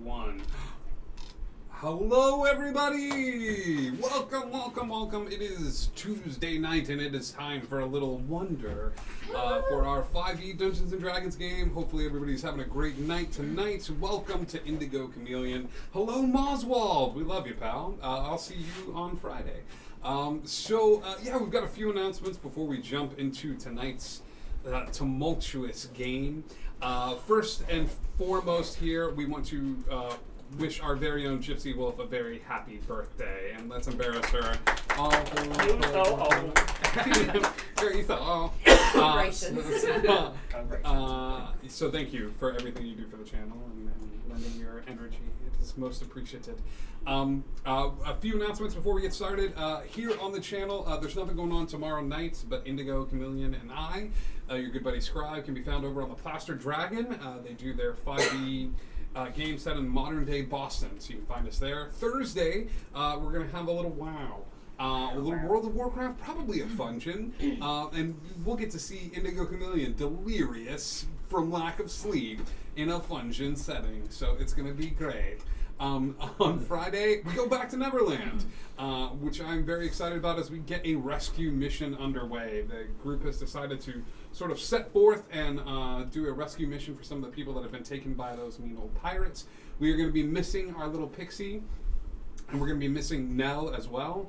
One. Hello, everybody! Welcome. It is Tuesday night, and it is time for a little wonder for our 5e Dungeons & Dragons game. Hopefully, everybody's having a great night tonight. Welcome to Indigo Chameleon. Hello, Moswald! We love you, pal. I'll see you on Friday. We've got a few announcements before we jump into tonight's tumultuous game. First and foremost here, we want to wish our very own Gypsy Wolf a very happy birthday, and let's embarrass her. So thank you for everything you do for the channel and lending your energy. It is most appreciated. A few announcements before we get started. Here on the channel, there's nothing going on tomorrow night, but Indigo, Chameleon, and I, your good buddy Scribe, can be found over on the Plaster Dragon. They do their 5e game set in modern-day Boston, so you can find us there. Thursday, we're going to have a little a little World of Warcraft, probably a function, and we'll get to see Indigo Chameleon delirious from lack of sleep in a function setting, so it's going to be great. On Friday, we go back to Neverland, which I'm very excited about as we get a rescue mission underway. The group has decided to sort of set forth and do a rescue mission for some of the people that have been taken by those mean old pirates. We are going to be missing our little pixie, and we're going to be missing Nell as well.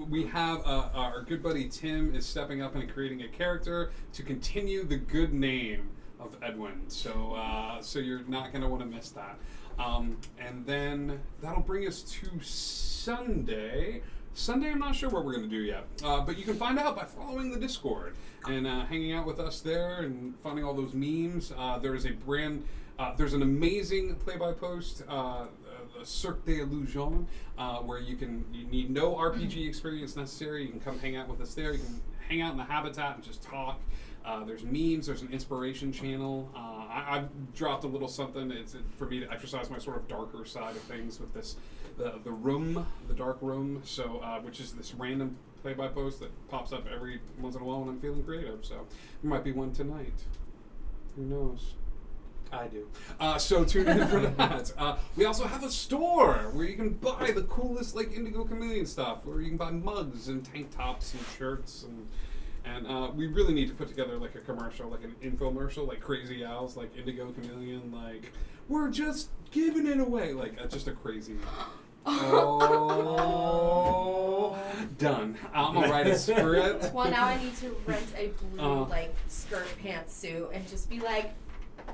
We have our good buddy Tim is stepping up and creating a character to continue the good name of Edwin, so you're not going to want to miss that. And then that'll bring us to Sunday. I'm not sure what we're going to do yet, but you can find out by following the Discord and hanging out with us there and finding all those memes. There's an amazing play-by-post, Cirque d'Illusion, where you need no RPG experience necessary. You can come hang out with us there. You can hang out in the habitat and just talk. There's memes, there's an inspiration channel. I've dropped a little something. It's for me to exercise my sort of darker side of things with this, the dark room, so which is this random play-by-post that pops up every once in a while when I'm feeling creative. So there might be one tonight. Who knows? I do. So tune in for that. We also have a store where you can buy the coolest Indigo Chameleon stuff, where you can buy mugs and tank tops and shirts and we really need to put together a commercial, an infomercial, Crazy Owls, Indigo Chameleon, we're just giving it away, just a crazy. Done. I'm gonna write a script. Well, now I need to rent a blue skirt pantsuit and just be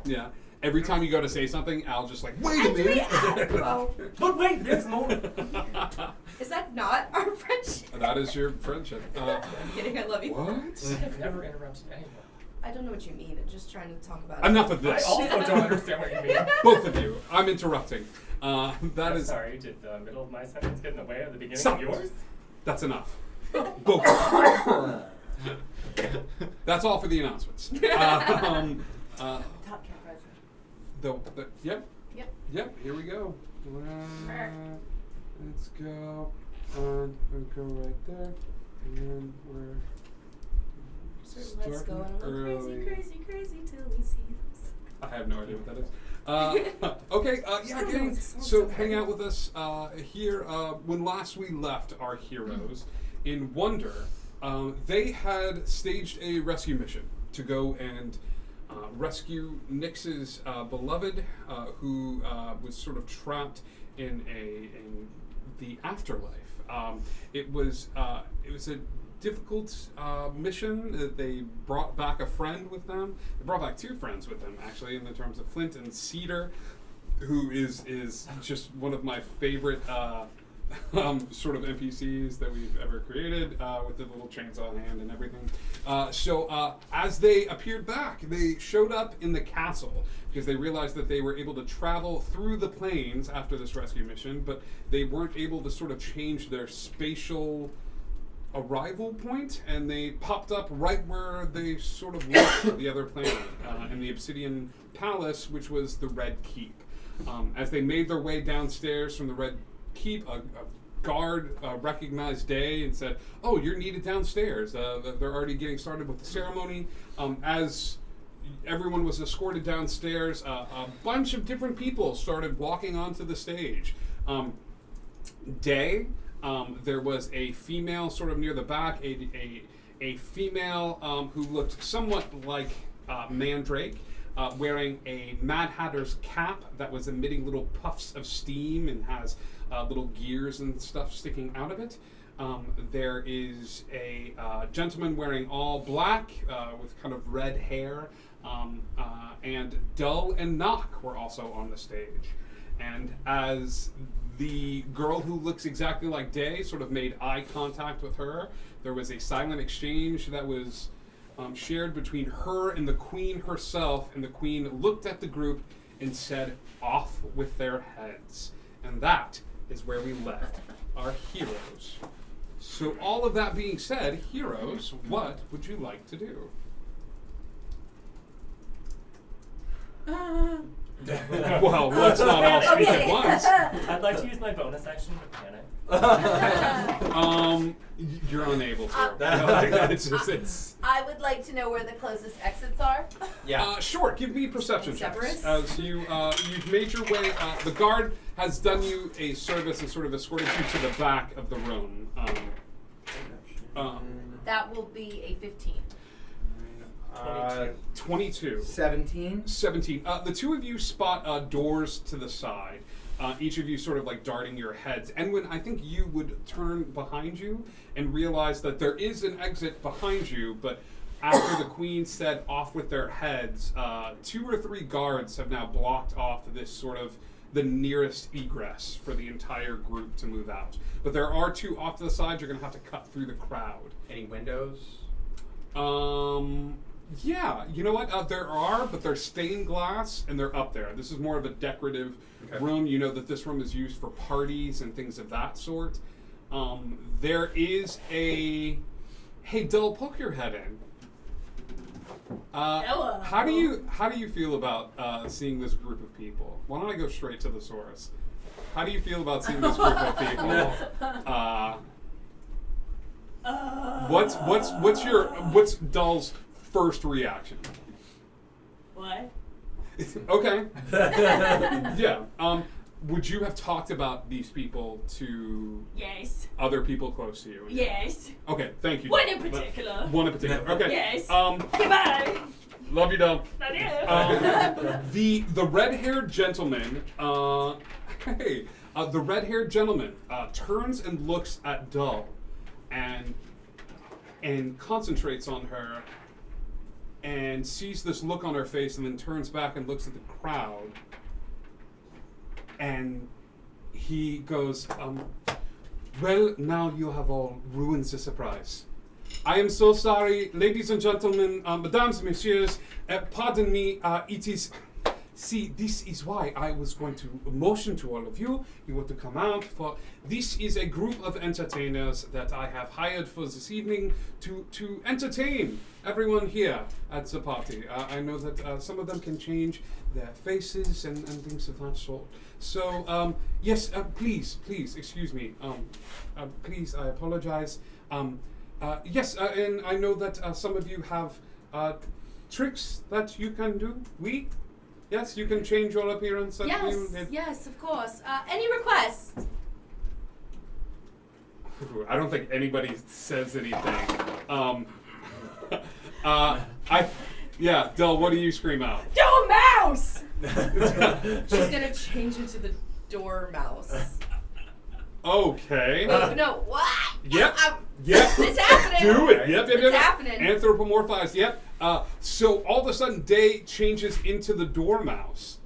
yeah. Every time you go to say something, Al just wait a minute. But wait, there's more. Is that not our friendship? That is your friendship. I'm kidding, I love you. What? I've never interrupted anyone. I don't know what you mean. I'm just trying to talk about Enough of this. I also don't understand what you mean. Both of you. I'm interrupting. I'm sorry, did the middle of my sentence get in the way of the beginning Stop. of yours? That's enough. Both. That's all for the announcements. Top cat present. Yep. Here we go. Let's go. We'll go right there, and then we're Let's go on a early. crazy till we see this. I have no idea what that is. Okay, gang. So hang out with us here. When last we left our heroes in Wonder, they had staged a rescue mission to go and rescue Nyx's beloved, who was sort of trapped in the afterlife. It was a difficult mission. They brought back a friend with them. They brought back two friends with them, actually, in the terms of Flint and Cedar, who is just one of my favorite sort of NPCs that we've ever created, with the little chainsaw hand and everything. As they appeared back, they showed up in the castle because they realized that they were able to travel through the plains after this rescue mission, but they weren't able to sort of change their spatial arrival point, and they popped up right where they sort of left the other planet, in the Obsidian Palace, which was the Red Keep. As they made their way downstairs from the Red Keep, a guard recognized Day and said, "Oh, you're needed downstairs. They're already getting started with the ceremony." As everyone was escorted downstairs. A bunch of different people started walking onto the stage. Day, there was a female sort of near the back, a female who looked somewhat like Mandrake, wearing a Mad Hatter's cap that was emitting little puffs of steam and has little gears and stuff sticking out of it. There is a gentleman wearing all black with kind of red hair, and Dull and Knock were also on the stage. And as the girl who looks exactly like Day sort of made eye contact with her, there was a silent exchange that was shared between her and the Queen herself, and the Queen looked at the group and said, "Off with their heads." And that is where we left our heroes. So all of that being said, heroes, what would you like to do? Well, let's not all speak at once. I'd like to use my bonus action to panic. You're unable to. It's I would like to know where the closest exits are. Yeah. Sure, give me perception checks. Severus? As you've made your way, the guard has done you a service and sort of escorted you to the back of the room. That will be a 15. 22. 17. 17. The two of you spot doors to the side. Each of you sort of like darting your heads. And when I think you would turn behind you and realize that there is an exit behind you, but after the Queen said off with their heads, 2 or 3 guards have now blocked off this sort of the nearest egress for the entire group to move out. But there are 2 off to the side. You're going to have to cut through the crowd. Any windows? Yeah, you know what? There are, but they're stained glass and they're up there. This is more of a decorative room. You know that this room is used for parties and things of that sort. There is a... Hey, Dull, poke your head in. Hello. How do you feel about seeing this group of people? Why don't I go straight to the source? How do you feel about seeing this group of people? What's Dull's first reaction? What? Okay. Yeah. Would you have talked about these people to Yes. other people close to you? Yes. Okay, thank you. One in particular. One in particular. Okay. Yes. Goodbye. Love you, Dull. Love you. The red-haired gentleman, the red-haired gentleman turns and looks at Dull, and concentrates on her, and sees this look on her face, and then turns back and looks at the crowd, and he goes, "Well, now you have all ruined the surprise. I am so sorry, ladies and gentlemen, mesdames, messieurs, pardon me, it is... See, this is why I was going to motion to all of you. You were to come out, for this is a group of entertainers that I have hired for this evening to entertain everyone here at the party. I know that some of them can change their faces and things of that sort. So, yes, please, excuse me. Please, I apologize. Yes, and I know that some of you have tricks that you can do. Yes, you can change your appearance. Yes, of course. Any requests? I don't think anybody says anything. Del, what do you scream out? Dormouse! She's gonna change into the dormouse. Okay. Wait, no, what? Yep. Yep. It's happening. Do it. Yep. It's happening. Anthropomorphize. Yep. So all of a sudden, Day changes into the dormouse,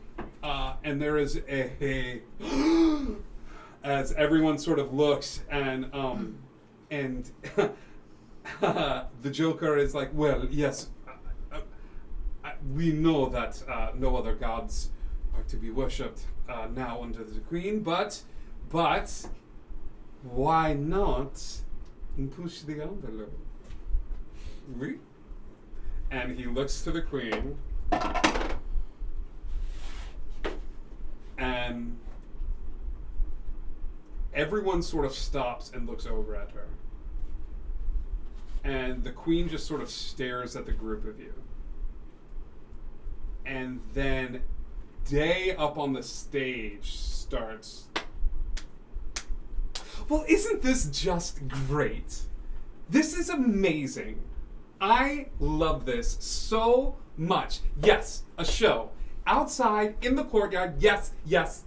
and there is a as everyone sort of looks, and the Joker is like, well, yes, we know that no other gods are to be worshipped now under the Queen, but why not push the envelope? Oui. And he looks to the Queen, and everyone sort of stops and looks over at her. And the Queen just sort of stares at the group of you. and then Day up on the stage starts. Well, isn't this just great? This is amazing. I love this so much. Yes, a show. Outside, in the courtyard. Yes, yes,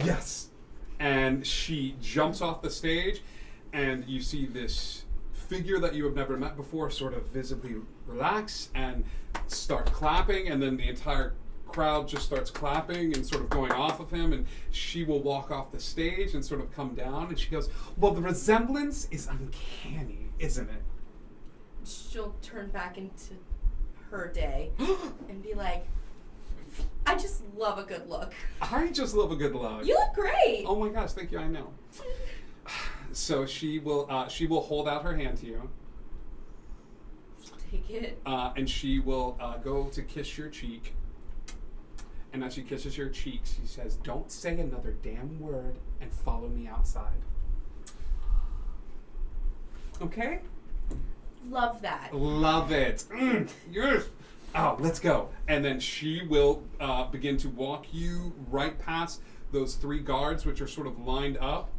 yes. And she jumps off the stage, and you see this figure that you have never met before sort of visibly relax and start clapping, and then the entire crowd just starts clapping and sort of going off of him, and she will walk off the stage and sort of come down, and she goes, well, the resemblance is uncanny, isn't it? She'll turn back into her Day and be like, I just love a good look. I just love a good look. You look great. Oh my gosh, thank you, I know. So she will hold out her hand to you, Take it. and she will go to kiss your cheek. And as she kisses your cheek, she says, don't say another damn word and follow me outside. Okay? Love that. Love it. Yes. Oh, let's go. And then she will begin to walk you right past those 3 guards, which are sort of lined up.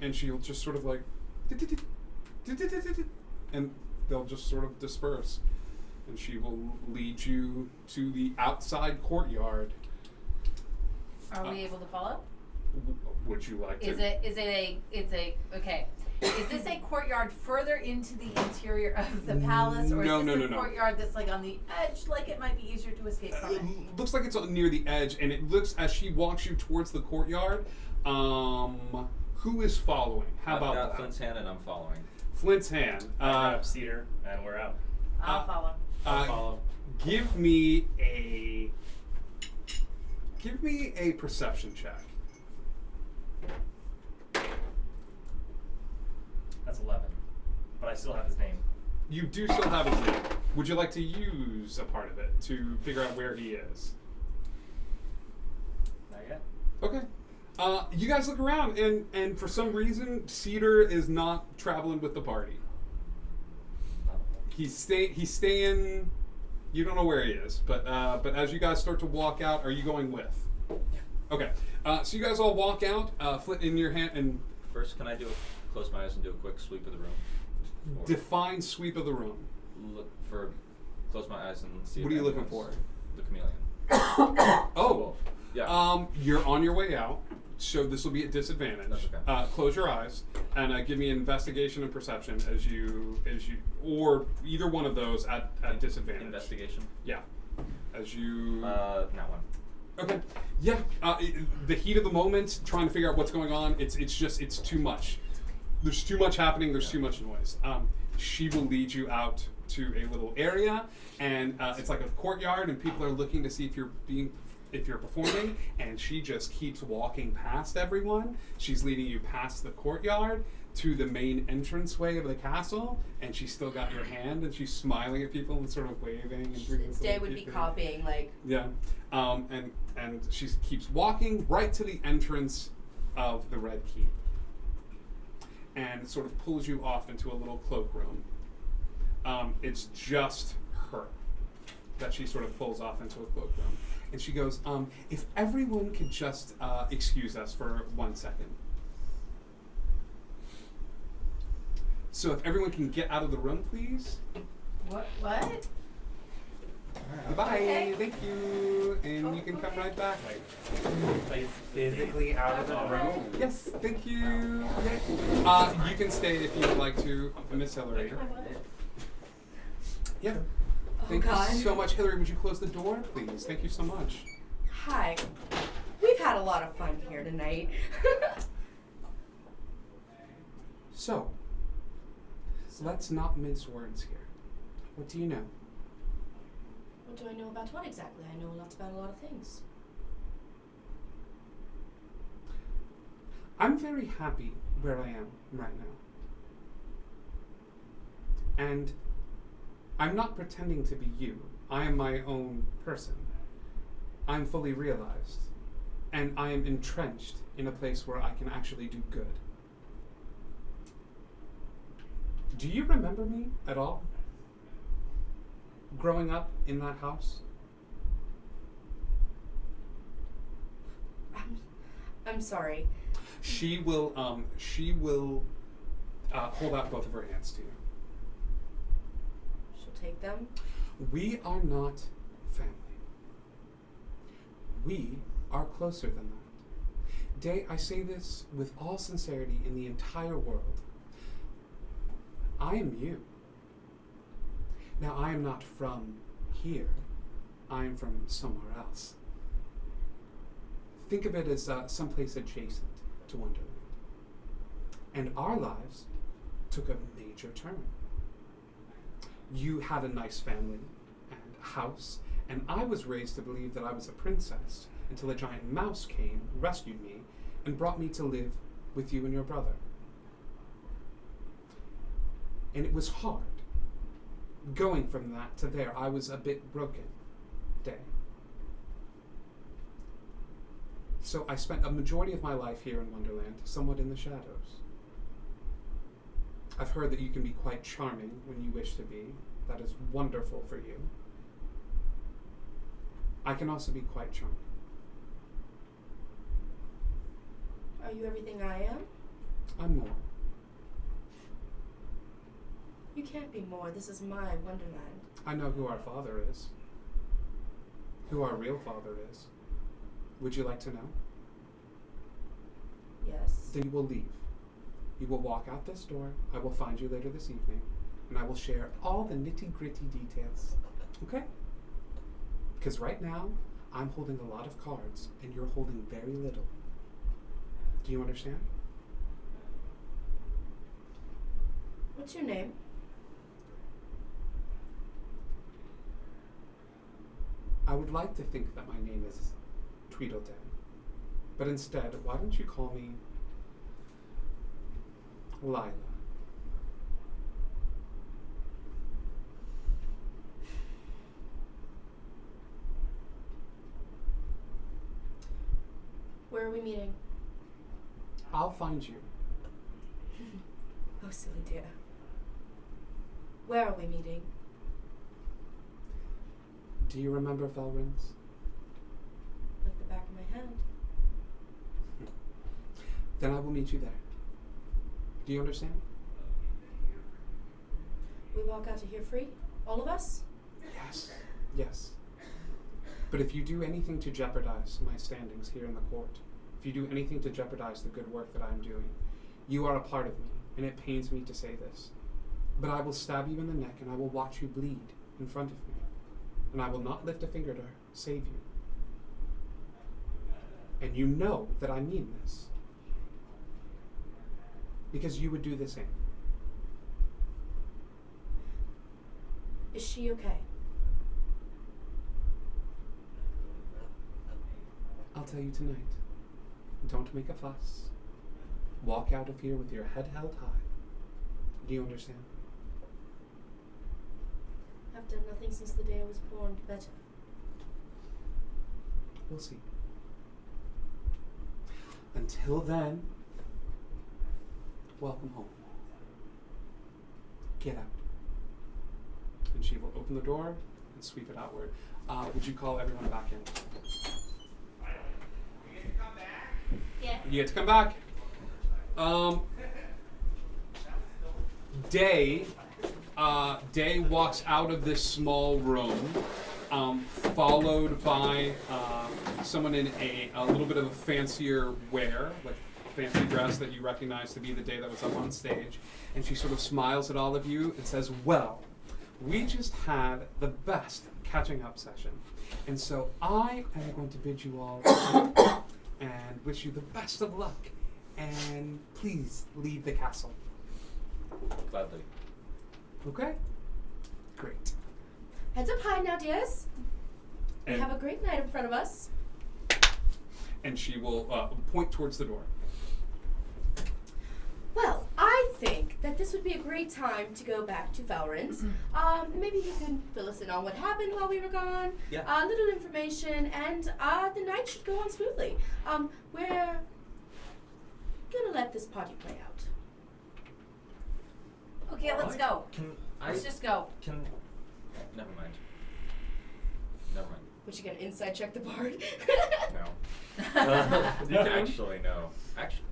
And she'll just sort of like, and they'll just sort of disperse. And she will lead you to the outside courtyard. Are we able to follow? Would you like to? Is this a courtyard further into the interior of the palace, or No, is this no, a no. courtyard that's like on the edge, like it might be easier to escape from It it? looks like it's near the edge, and it looks as she walks you towards the courtyard. Who is following? How I've about got that? Flint's hand and I'm following. Flint's hand. I grab Cedar, and we're out. I'll follow. I'll follow. Give me a perception check. That's 11. But I still have his name. You do still have his name. Would you like to use a part of it to figure out where he is? Not yet. Okay. You guys look around, and for some reason, Cedar is not traveling with the party. He's staying. You don't know where he is, but as you guys start to walk out, are you going with? Yeah. Okay. So you guys all walk out. Flint in your hand, and First, can I close my eyes and do a quick sweep of the room? Or define sweep of the room. close my eyes and see. What if are you looking anyone's- for? The chameleon. Oh. Yeah. You're on your way out, so this will be at disadvantage. That's okay. Close your eyes and give me an investigation and perception as you, or either one of those at disadvantage. Investigation. Yeah. As you. Not one. Okay. Yeah. The heat of the moment, trying to figure out what's going on. It's too much. There's too much happening. There's too much noise. She will lead you out to a little area, and it's like a courtyard, and people are looking to see if you're performing, and she just keeps walking past everyone. She's leading you past the courtyard to the main entranceway of the castle, and she's still got your hand, and she's smiling at people and sort of waving and doing this Day little would be cute thing. copying, like, Yeah, and she keeps walking right to the entrance of the Red Keep, and sort of pulls you off into a little cloakroom. It's just her that she sort of pulls off into a cloakroom, and she goes, "If everyone could just excuse us for 1 second." So if everyone can get out of the room, please. What? Goodbye. Okay. Thank you, and you can come right back. Like physically out of the room. Yes, thank you. You can stay if you would like to, Miss Hillary. Yeah. Thank God. you so much, Hillary. Would you close the door, please? Thank you so much. hi. We've had a lot of fun here tonight. So, let's not mince words here. What do you know? What do I know about what exactly? I know lots about a lot of things. I'm very happy where I am right now. And I'm not pretending to be you. I am my own person. I'm fully realized. And I am entrenched in a place where I can actually do good. Do you remember me at all? Growing up in that house? I'm sorry. She will hold out both of her hands to you. She'll take them. We are not family. We are closer than that. Day, I say this with all sincerity in the entire world. I am you. Now, I am not from here. I am from somewhere else. Think of it as someplace adjacent to Wonderland. And our lives took a major turn. You had a nice family and a house, and I was raised to believe that I was a princess until a giant mouse came, rescued me, and brought me to live with you and your brother. And it was hard. Going from that to there, I was a bit broken. Day. So I spent a majority of my life here in Wonderland, somewhat in the shadows. I've heard that you can be quite charming when you wish to be. That is wonderful for you. I can also be quite charming. Are you everything I am? I'm more. You can't be more. This is my Wonderland. I know who our father is. Who our real father is. Would you like to know? Yes. Then you will leave. You will walk out this door. I will find you later this evening, and I will share all the nitty-gritty details. Okay? Because right now, I'm holding a lot of cards, and you're holding very little. Do you understand? What's your name? I would like to think that my name is Tweedledum. But instead, why don't you call me Lila? Where are we meeting? I'll find you. Oh, silly dear. Where are we meeting? Do you remember Felrins? Like the back of my hand. Then I will meet you there. Do you understand? We walk out of here free? All of us? Yes. Yes. But if you do anything to jeopardize my standings here in the court, if you do anything to jeopardize the good work that I'm doing, you are a part of me, and it pains me to say this. But I will stab you in the neck, and I will watch you bleed in front of me. And I will not lift a finger to save you. And you know that I mean this. Because you would do the same. Is she okay? I'll tell you tonight. Don't make a fuss. Walk out of here with your head held high. Do you understand? I've done nothing since the day I was born to better. We'll see. Until then, welcome home. Get out. And she will open the door and sweep it outward. Would you call everyone back in? Yeah. You get to come back. Day walks out of this small room, followed by someone in a little bit of a fancier wear, like fancy dress that you recognize to be the Day that was up on stage. And she sort of smiles at all of you and says, well, we just had the best catching up session. And so I am going to bid you all and wish you the best of luck. And please leave the castle. Gladly. Okay? Great. Heads up high now, dears. We And, have a great night in front of us. and she will point towards the door. Well, I think that this would be a great time to go back to Felrins. Maybe you can fill us in on what happened while we were gone. Yeah. A little information, and the night should go on smoothly. We're gonna let this party play out. Okay, let's go. Can I? Let's just go. Can. Never mind. Never mind. Would you get an inside check the bard? No. You can actually no. Actually,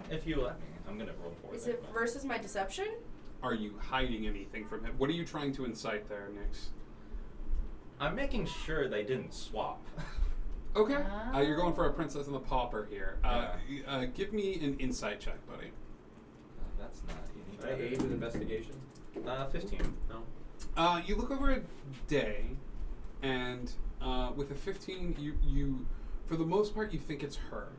if you let me, I'm gonna roll for it. Is it versus my deception? Are you hiding anything from him? What are you trying to incite there, Nix? I'm making sure they didn't swap. Okay. You're going for a princess and the pauper here. Yeah. Give me an insight check, buddy. That's not any Can I aid with investigation? 15. No. You look over a day, and with a 15, you, for the most part, you think it's her,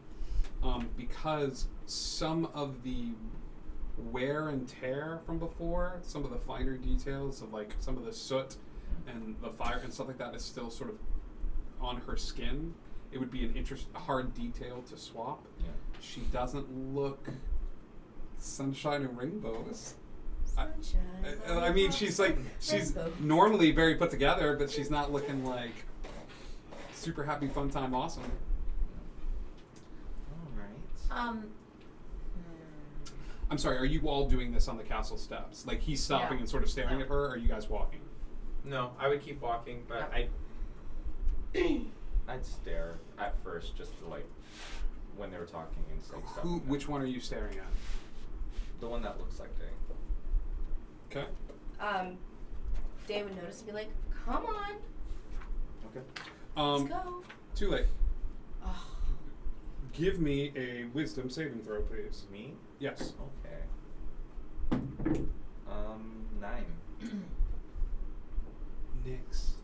because some of the wear and tear from before, some of the finer details of like some of the soot and the fire and stuff like that is still sort of on her skin. It would be a hard detail to swap. Yeah. She doesn't look sunshine and rainbows. Sunshine. I mean, she's Rainbows. normally very put together, but she's not looking like super happy, fun time, awesome. All right. I'm sorry, are you all doing this on the castle steps? Like he's stopping Yeah. and sort of staring Yeah. at her, or are you guys walking? No, I would keep walking, but I'd stare at first, just to like when they were talking and saying stuff. Which one are you staring at? The one that looks like Day. Okay. Day would notice and be like, "Come on, Okay. let's go." Too late. Oh, Give me a wisdom saving throw, please. Me? Yes. Okay. 9. Nix,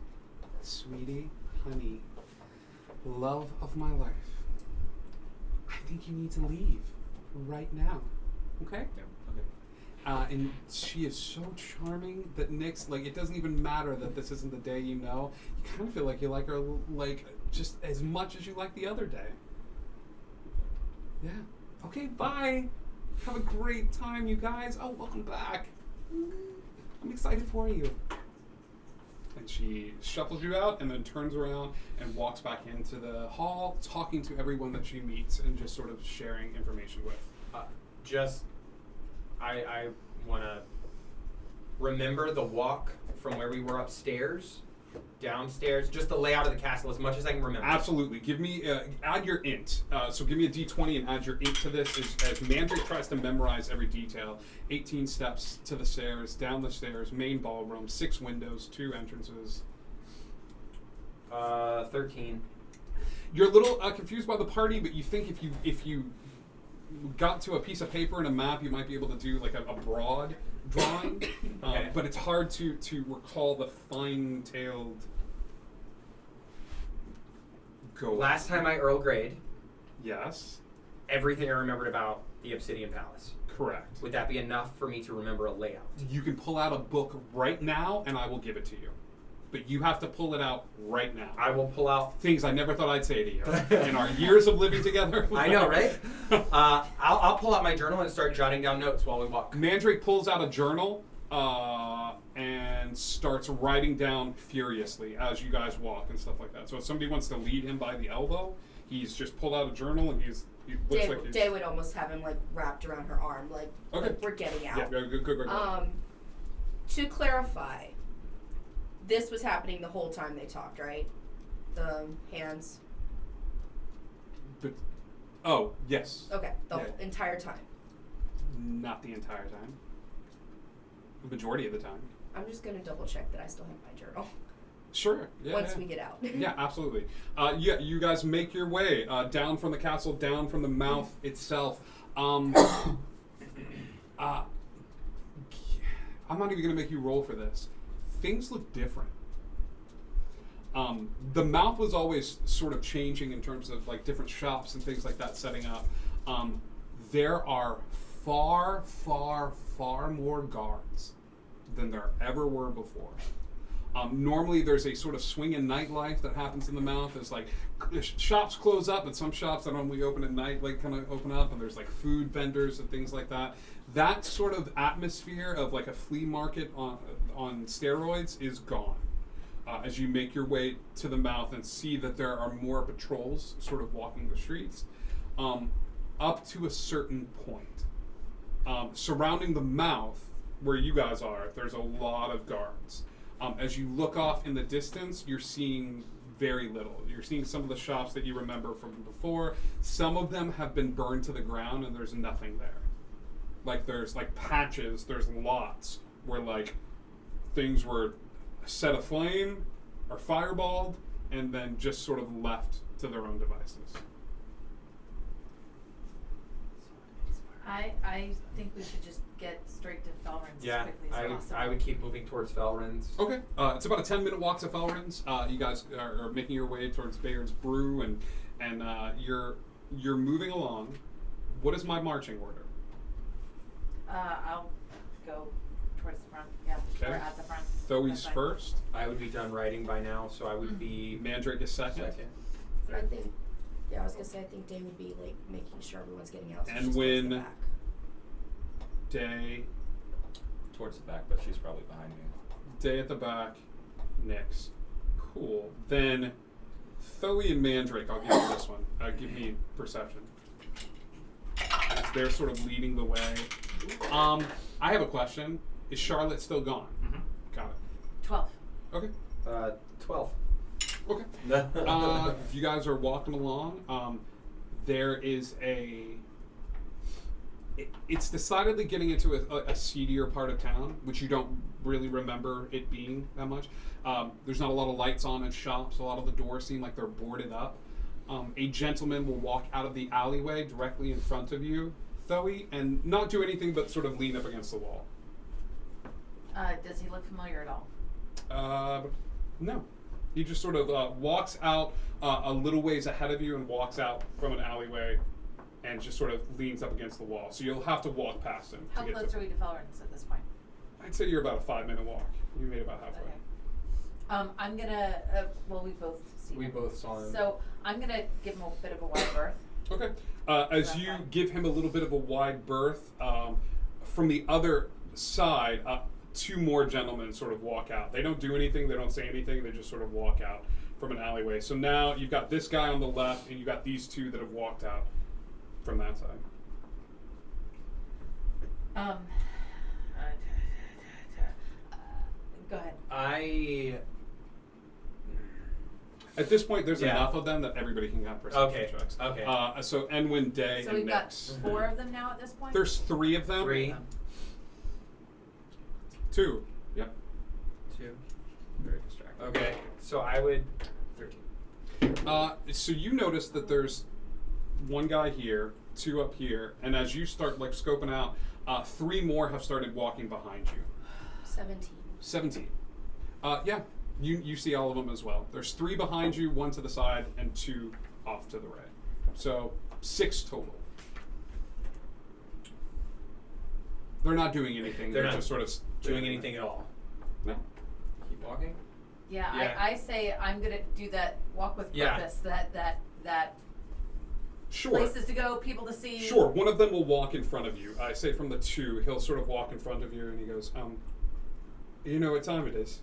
sweetie, honey, love of my life. I think you need to leave right now. Okay? Yeah. Okay. And she is so charming that Nix, like, it doesn't even matter that this isn't the day you know. You kind of feel like you like her, like, just as much as you like the other day. Yeah. Okay, bye. Have a great time, you guys. Oh, welcome back. I'm excited for you. And she shuffles you out and then turns around and walks back into the hall, talking to everyone that she meets and just sort of sharing information with. I want to remember the walk from where we were upstairs, downstairs, just the layout of the castle as much as I can remember. Absolutely. Give me, add your int. So give me a d20 and add your int to this as Mandrake tries to memorize every detail. 18 steps to the stairs, down the stairs, main ballroom, 6 windows, 2 entrances. 13. You're a little confused by the party, but you think if you got to a piece of paper and a map, you might be able to do like a broad drawing. Okay. But it's hard to recall the fine-tailed goal. Last time I Earl Grayed, Yes, everything I remembered about the Obsidian Palace. correct. Would that be enough for me to remember a layout? You can pull out a book right now, and I will give it to you. But you have to pull it out right now. I will pull out. Things I never thought I'd say to you in our years of living together. I know, right? I'll pull out my journal and start jotting down notes while we walk. Mandrake pulls out a journal and starts writing down furiously as you guys walk and stuff like that. So if somebody wants to lead him by the elbow, he's just pulled out a journal and he looks like he's... Day would almost have him like wrapped around her arm, like, Okay. like we're getting out. Yeah, good. To clarify, this was happening the whole time they talked, right? The hands. Oh, yes. Okay, the Yeah. entire time. Not the entire time. The majority of the time. I'm just gonna double check that I still have my journal Sure. Yeah, once yeah. we get out. Yeah, absolutely. You guys make your way down from the castle, down from the mouth itself. I'm not even going to make you roll for this. Things look different. The mouth was always sort of changing in terms of like different shops and things like that setting up. There are far, far, far more guards than there ever were before. Normally there's a sort of swinging nightlife that happens in the mouth. There's like shops close up, but some shops that only open at night like kind of open up, and there's like food vendors and things like that. That sort of atmosphere of like a flea market on steroids is gone. As you make your way to the mouth and see that there are more patrols sort of walking the streets, up to a certain point. Surrounding the mouth where you guys are, there's a lot of guards. As you look off in the distance, you're seeing very little. You're seeing some of the shops that you remember from before. Some of them have been burned to the ground and there's nothing there. Like there's like patches, there's lots where like things were set aflame or fireballed and then just sort of left to their own devices. I think we should just get straight to Felrin's as Yeah, quickly as possible. I would keep moving towards Felrin's. Okay, it's about a 10-minute walk to Felrin's. You guys are making your way towards Bayard's Brew, and you're moving along. What is my marching order? I'll go towards the front. Yeah, Okay. or at the front. Thoes That's fine. first. I would be done writing by now, so I would be Mandrake is second. I think. Yeah, I was gonna say I think Day would be like making sure everyone's getting out. So And she's towards the when- back. Day, Towards the back, but she's probably behind me. Day at the back. Nix. Cool. Then Thoe and Mandrake. I'll give you this one. Give me perception. As they're sort of leading the way. I have a question. Is Charlotte still gone? Mm-hmm. Got it. 12. Okay. 12. Okay. If you guys are walking along, there is it's decidedly getting into a seedier part of town, which you don't really remember it being that much. There's not a lot of lights on in shops. A lot of the doors seem like they're boarded up. A gentleman will walk out of the alleyway directly in front of you, Thoe, and not do anything but sort of lean up against the wall. Does he look familiar at all? No. He just sort of walks out a little ways ahead of you and walks out from an alleyway and just sort of leans up against the wall. So you'll have to walk past him. How to get close to are we to Felrin's at this point? I'd say you're about a 5-minute walk. You made about halfway. Okay. I'm gonna. Well, we both see. We him. both saw him. So I'm gonna give him a bit of a wide berth. Okay. As That's you fine. give him a little bit of a wide berth, from the other side, 2 more gentlemen sort of walk out. They don't do anything. They don't say anything. They just sort of walk out from an alleyway. So now you've got this guy on the left, and you've got these 2 that have walked out from that side. Go ahead. At this point, there's Yeah. enough of them that everybody can have perception Okay, checks. okay. So Enwin, Day, So and we've got Nix. 4 of them now at this point. There's 3 of them. 3. 2. Yep. 2. Very distracting. Okay, so I would 13. So you notice that there's 1 guy here, 2 up here, and as you start like scoping out, 3 more have started walking behind you. 17. 17. Yeah, you see all of them as well. There's 3 behind you, 1 to the side, and 2 off to the right. So 6 total. They're not doing anything. They're They're not just sort of Doing anything at all. No. Keep walking. Yeah, Yeah. I say I'm gonna do that walk with Yeah. purpose. That Sure. places to go, people to see. Sure. One of them will walk in front of you. I say from the 2, he'll sort of walk in front of you, and he goes, you know what time it is?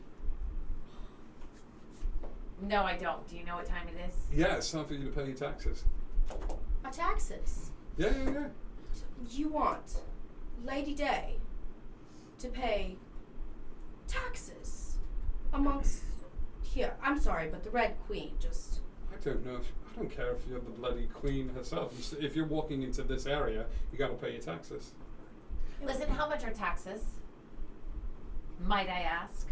No, I don't. Do you know what time it is? Yeah, it's time for you to pay your taxes. Our taxes. Yeah. You want Lady Day to pay taxes amongst here. I'm sorry, but the Red Queen just. I don't know. I don't care if you're the bloody queen herself. If you're walking into this area, you got to pay your taxes. Listen, how much are taxes? Might I ask?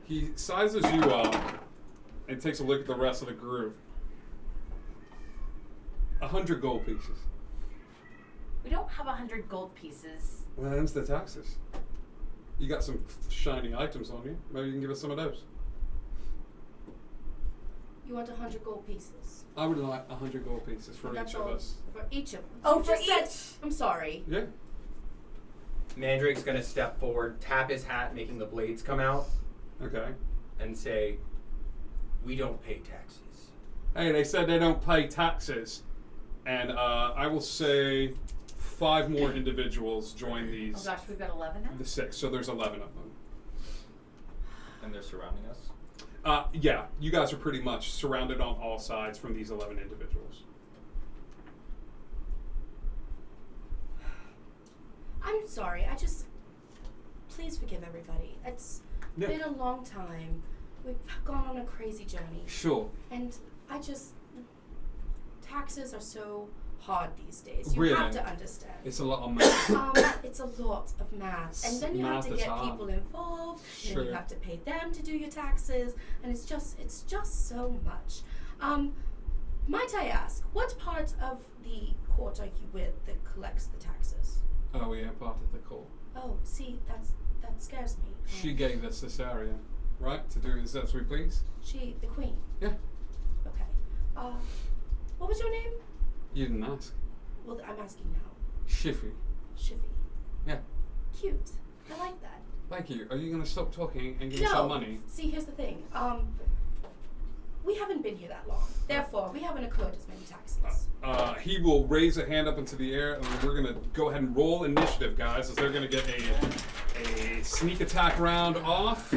He sizes you up and takes a look at the rest of the group. 100 gold pieces. We don't have 100 gold pieces. Well, that's the taxes. You got some shiny items on you. Maybe you can give us some of those. You want 100 gold pieces. I would like 100 gold pieces for That's each of all us. for each of them. Oh, You for just said- each? I'm sorry. Yeah. Mandrake's gonna step forward, tap his hat, making the blades come out, Okay. and say, "We don't pay taxes." Hey, they said they don't pay taxes. And I will say 5 more individuals join Oh these. gosh, we've got 11 now? The 6, so there's 11 of them. And they're surrounding us. Yeah, you guys are pretty much surrounded on all sides from these 11 individuals. I'm sorry. Please forgive everybody. It's Yeah. been a long time. we've gone on a crazy journey. Sure. And taxes are so hard these days. You Really? have to understand. It's a lot of math. It's a lot of math. And then you have Math to is get hard. people involved, and then you Sure. have to pay them to do your taxes, and it's just so much. Might I ask, what part of the court are you with that collects the taxes? Oh, yeah, part of the call. Oh, see, that scares me. She gave us this area, right, to do as we please. She, the queen. Yeah. Okay. What was your name? You didn't ask. Well, I'm asking now. Shiffy. Shivy. Yeah. Cute. I like that. Thank you. Are you going to stop talking and give me No. some money? See, here's the thing. We haven't been here that long. Therefore, we haven't incurred as many taxes. He will raise a hand up into the air, and we're going to go ahead and roll initiative, guys, as they're going to get a sneak attack round off.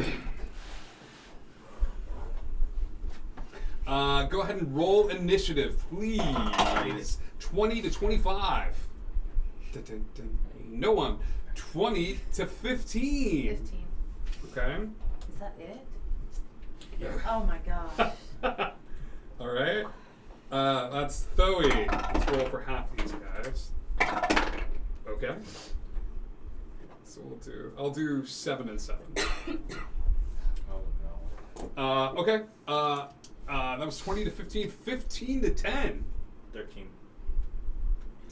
Go ahead and roll initiative, please. 20 to 25. Dun, dun, dun. No one. 20 to 15. 15. Okay. Is that it? Yeah. Oh my gosh. All right. That's Thoey. Let's roll for half these guys. Okay. So I'll do 7 and 7. Oh no. Okay. That was 20 to 15. 15 to 10. 13.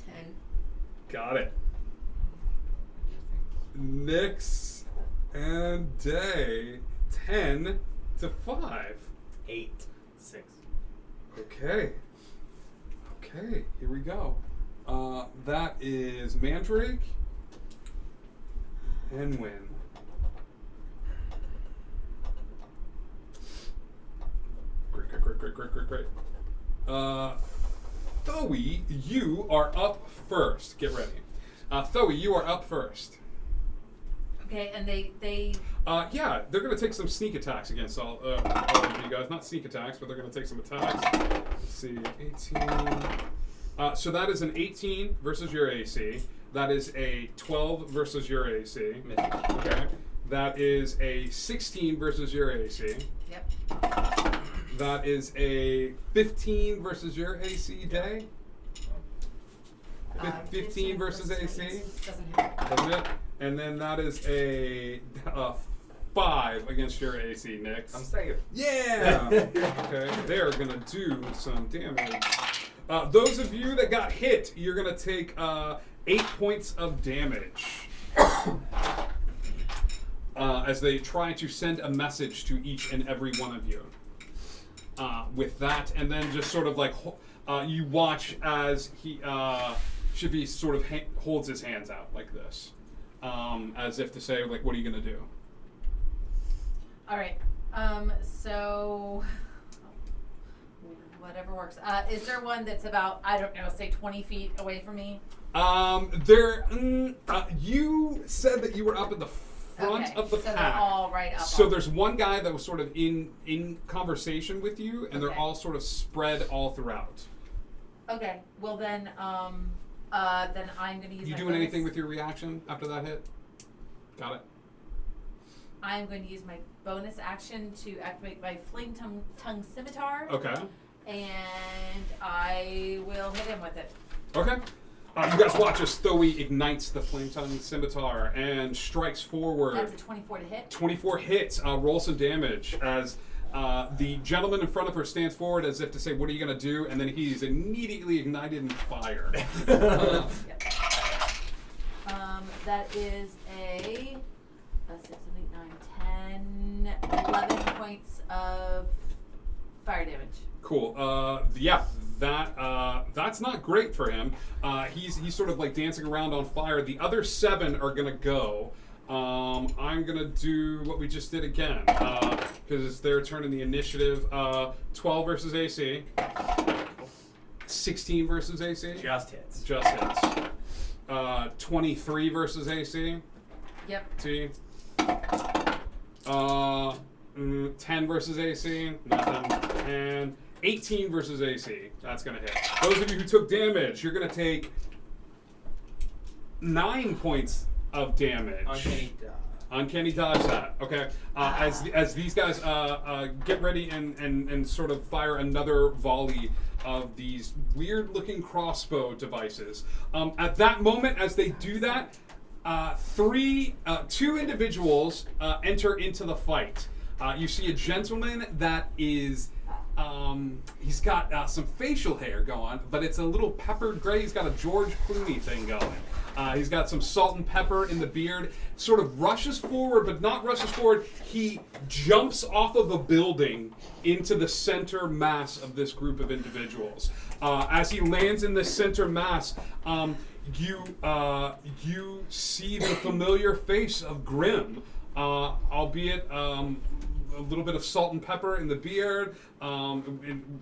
10. Got it. Nix and Day. 10 to 5. 8. 6. Okay. Okay, here we go. That is Mandrake and Win. Great. Thoey, you are up first. Get ready. Thoey, you are up first. Okay, and they Yeah, they're going to take some sneak attacks against all of you guys. Not sneak attacks, but they're going to take some attacks. Let's see, 18. So that is an 18 versus your AC. That is a 12 versus your AC. Okay. That is a 16 versus your AC. Yep. That is a 15 versus your AC, Day. 15 versus AC. Doesn't happen. Doesn't it? And then that is a 5 against your AC, Nick. I'm safe. Yeah! Okay, they're gonna do some damage. Those of you that got hit, you're gonna take 8 points of damage. As they try to send a message to each and every one of you. With that, and then just sort of like you watch as he should be sort of holds his hands out like this, as if to say, like, what are you gonna do? All right. So whatever works. Is there one that's about, I don't know, say 20 feet away from me? You said that you were up at the front Okay, of the so they're pack. all right up. So on- there's one guy that was sort of in conversation with you, and they're Okay. all sort of spread all throughout. Okay. Well then I'm gonna use. You my doing anything bonus- with your reaction after that hit? Got it. I'm going to use my bonus action to activate my flame tongue scimitar. Okay. And I will hit him with it. Okay. You guys watch as Thoey ignites the flame tongue scimitar and strikes forward. That's a 24 to hit. 24 hits. Roll some damage as the gentleman in front of her stands forward as if to say, "What are you gonna do?" And then he's immediately ignited in fire. Yep. That is a 6, 7, 8, 9, 10, 11 points of fire damage. Cool. Yeah, that's not great for him. He's sort of like dancing around on fire. The other 7 are gonna go. I'm gonna do what we just did again because it's their turn in the initiative. 12 versus AC. 16 versus AC. Just hits. Just hits. 23 versus AC. Yep. T. 10 versus AC. Nothing. And 18 versus AC. That's gonna hit. Those of you who took damage, you're gonna take 9 points of damage. Uncanny Uncanny dodge that. Okay. As these guys get ready and sort of fire another volley of these weird-looking crossbow devices. At that moment, as they do that, two individuals enter into the fight. You see a gentleman that is. He's got some facial hair going, but it's a little peppered gray. He's got a George Clooney thing going. He's got some salt and pepper in the beard. Sort of rushes forward, but not rushes forward. He jumps off of a building into the center mass of this group of individuals. As he lands in the center mass, you see the familiar face of Grim, albeit a little bit of salt and pepper in the beard.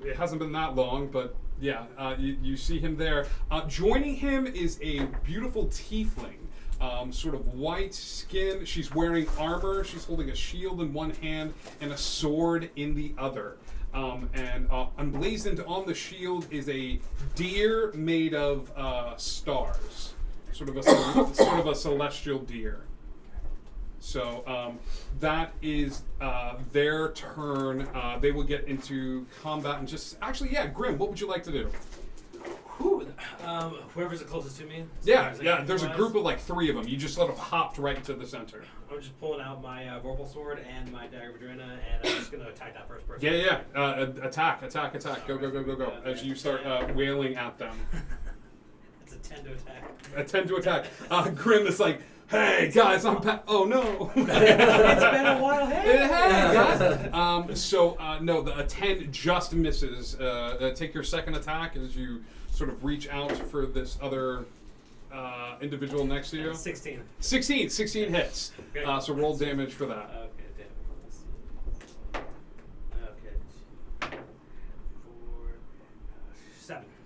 It hasn't been that long, but yeah, you see him there. Joining him is a beautiful tiefling, sort of white skin. She's wearing armor. She's holding a shield in one hand and a sword in the other. And emblazoned on the shield is a deer made of stars, sort of a celestial deer. So that is their turn. They will get into combat and just Grim, what would you like to do? Whoever's the closest to me. Yeah. There's a group of like 3 of them. You just sort of hopped right into the center. I'm just pulling out my Vorpal sword and my dagger of Adrena, and I'm just gonna attack that first person. Attack. Go. As you start wailing at them. It's a 10 to attack. A 10 to attack. Grim is like, hey guys, I'm oh no. It's been a while. Hey guys. No, the 10 just misses. Take your second attack as you sort of reach out for this other individual next to you. 16. 16 hits. Okay. So roll damage for that. Okay, damn. Okay.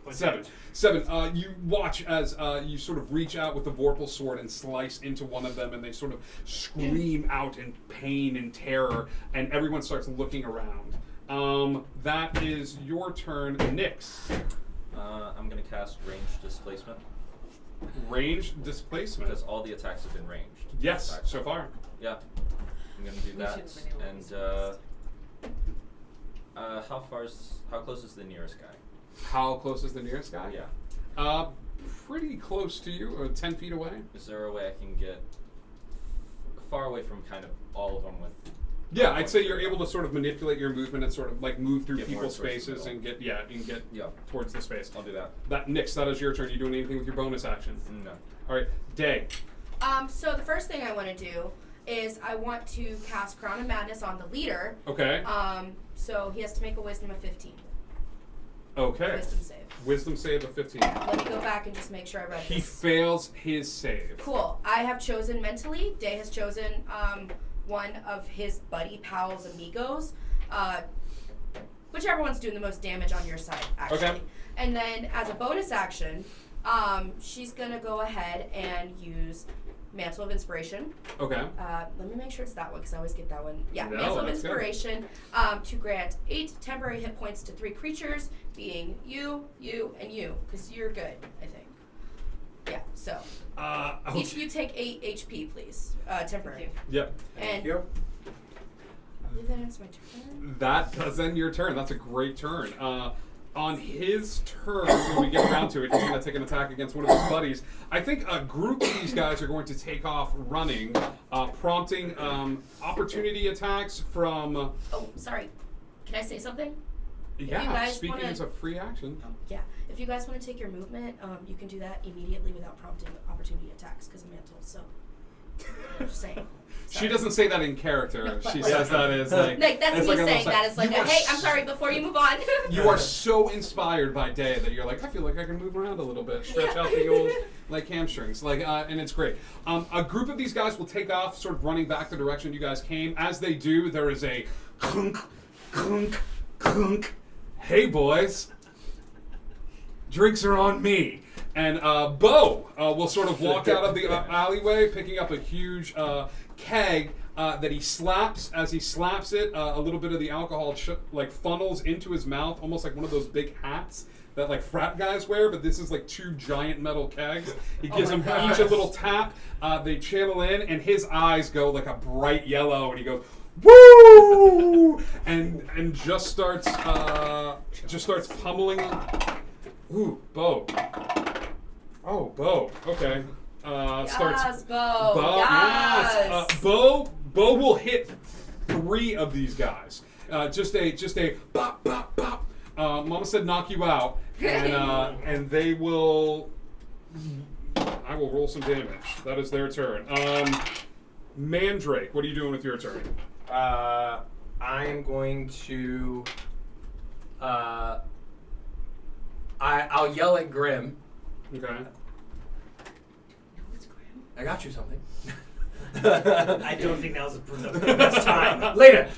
4, 7. 7. You watch as you sort of reach out with the Vorpal sword and slice into one of them, and they sort of scream out in pain and terror, and everyone starts looking around. That is your turn, Nyx. I'm going to cast Ranged Displacement. Ranged Displacement? Because all the attacks have been ranged. Yes, so far. Yeah. I'm going to do that. And how close is the nearest guy? How close is the nearest guy? Yeah. Pretty close to you, 10 feet away. Is there a way I can get far away from kind of all of them with... Yeah, I'd say you're able to sort of manipulate your movement and sort of like move through Get more people's towards the spaces middle. and get towards the space. I'll do that. Nyx, that is your turn. You doing anything with your bonus action? No. All right, Day. So the first thing I want to do is I want to cast Crown of Madness on the leader. Okay. So he has to make a wisdom of 15. Okay. Wisdom save. Wisdom save of 15. Let me go back and just make sure I read He this. fails his save. Cool. I have chosen mentally. Day has chosen one of his buddy pals amigos. Whichever one's doing the most damage on your side, actually. Okay. And then as a bonus action, she's gonna go ahead and use Mantle of Inspiration. Okay. Let me make sure it's that one because I always get that one. Yeah, No, Mantle of that's good. Inspiration to grant 8 temporary hit points to 3 creatures, being you, and you, because you're good, I think. Yeah, so. Okay. Each of you take 8 HP, please. Temporary. Yep. And you. I believe that ends my turn. That does end your turn. That's a great turn. On his turn, when we get around to it, he's going to take an attack against one of his buddies. I think a group of these guys are going to take off running, prompting opportunity attacks from... Oh, sorry. Can I say something? Yeah, guys speaking wanna- as a free action. Yeah. If you guys want to take your movement, you can do that immediately without prompting opportunity attacks because of Mantle, so... Just saying. She Sorry. doesn't say that in character. No, but She like- says that as like... Like, that's as me like a saying little that. side. It's like, You are hey, I'm sorry, before you move on. You are so inspired by Day that you're like, I feel like I can move around a little bit, stretch Yeah. out the old like hamstrings, and it's great. A group of these guys will take off, sort of running back the direction you guys came. As they do, there is a clunk, clunk, clunk. Hey boys, drinks are on me. And Bo will sort of walk out of the alleyway, picking up a huge keg that he slaps. As he slaps it, a little bit of the alcohol like funnels into his mouth, almost like one of those big hats that like frat guys wear, but this is like 2 giant metal kegs. He gives them each a little tap. They channel in, and his eyes go like a bright yellow, and he goes, "Woo!" and just starts pummeling. Ooh, Bo. Oh, Bo. Okay. Yes, Bo. Bo. Yes. Yes. Bo will hit 3 of these guys. Just a bop bop bop. Mama said knock you out, and they will. I will roll some damage. That is their turn. Mandrake, what are you doing with your turn? I am going to. I'll yell at Grim. Okay. I got you something. I don't think now's the best time. Later.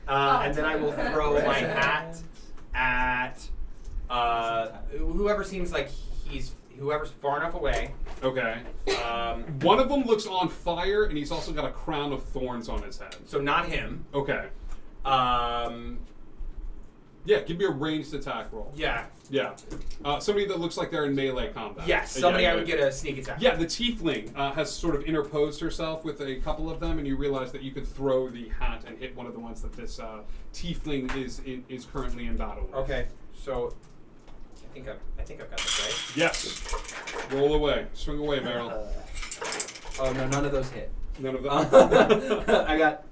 And then I will throw my hat at whoever seems like whoever's far enough away. Okay. One of them looks on fire, and he's also got a crown of thorns on his head. So not him. Okay. Yeah, give me a ranged attack roll. Yeah. Yeah. Somebody that looks like they're in melee combat. Yes, somebody I would get a sneak attack. Yeah, the tiefling has sort of interposed herself with a couple of them, and you realize that you could throw the hat and hit one of the ones that this tiefling is currently in battle with. Okay, so I think I've got this right. Yes. Roll away. Swing away, Meryl. Oh no, none of those hit. None of them. I got.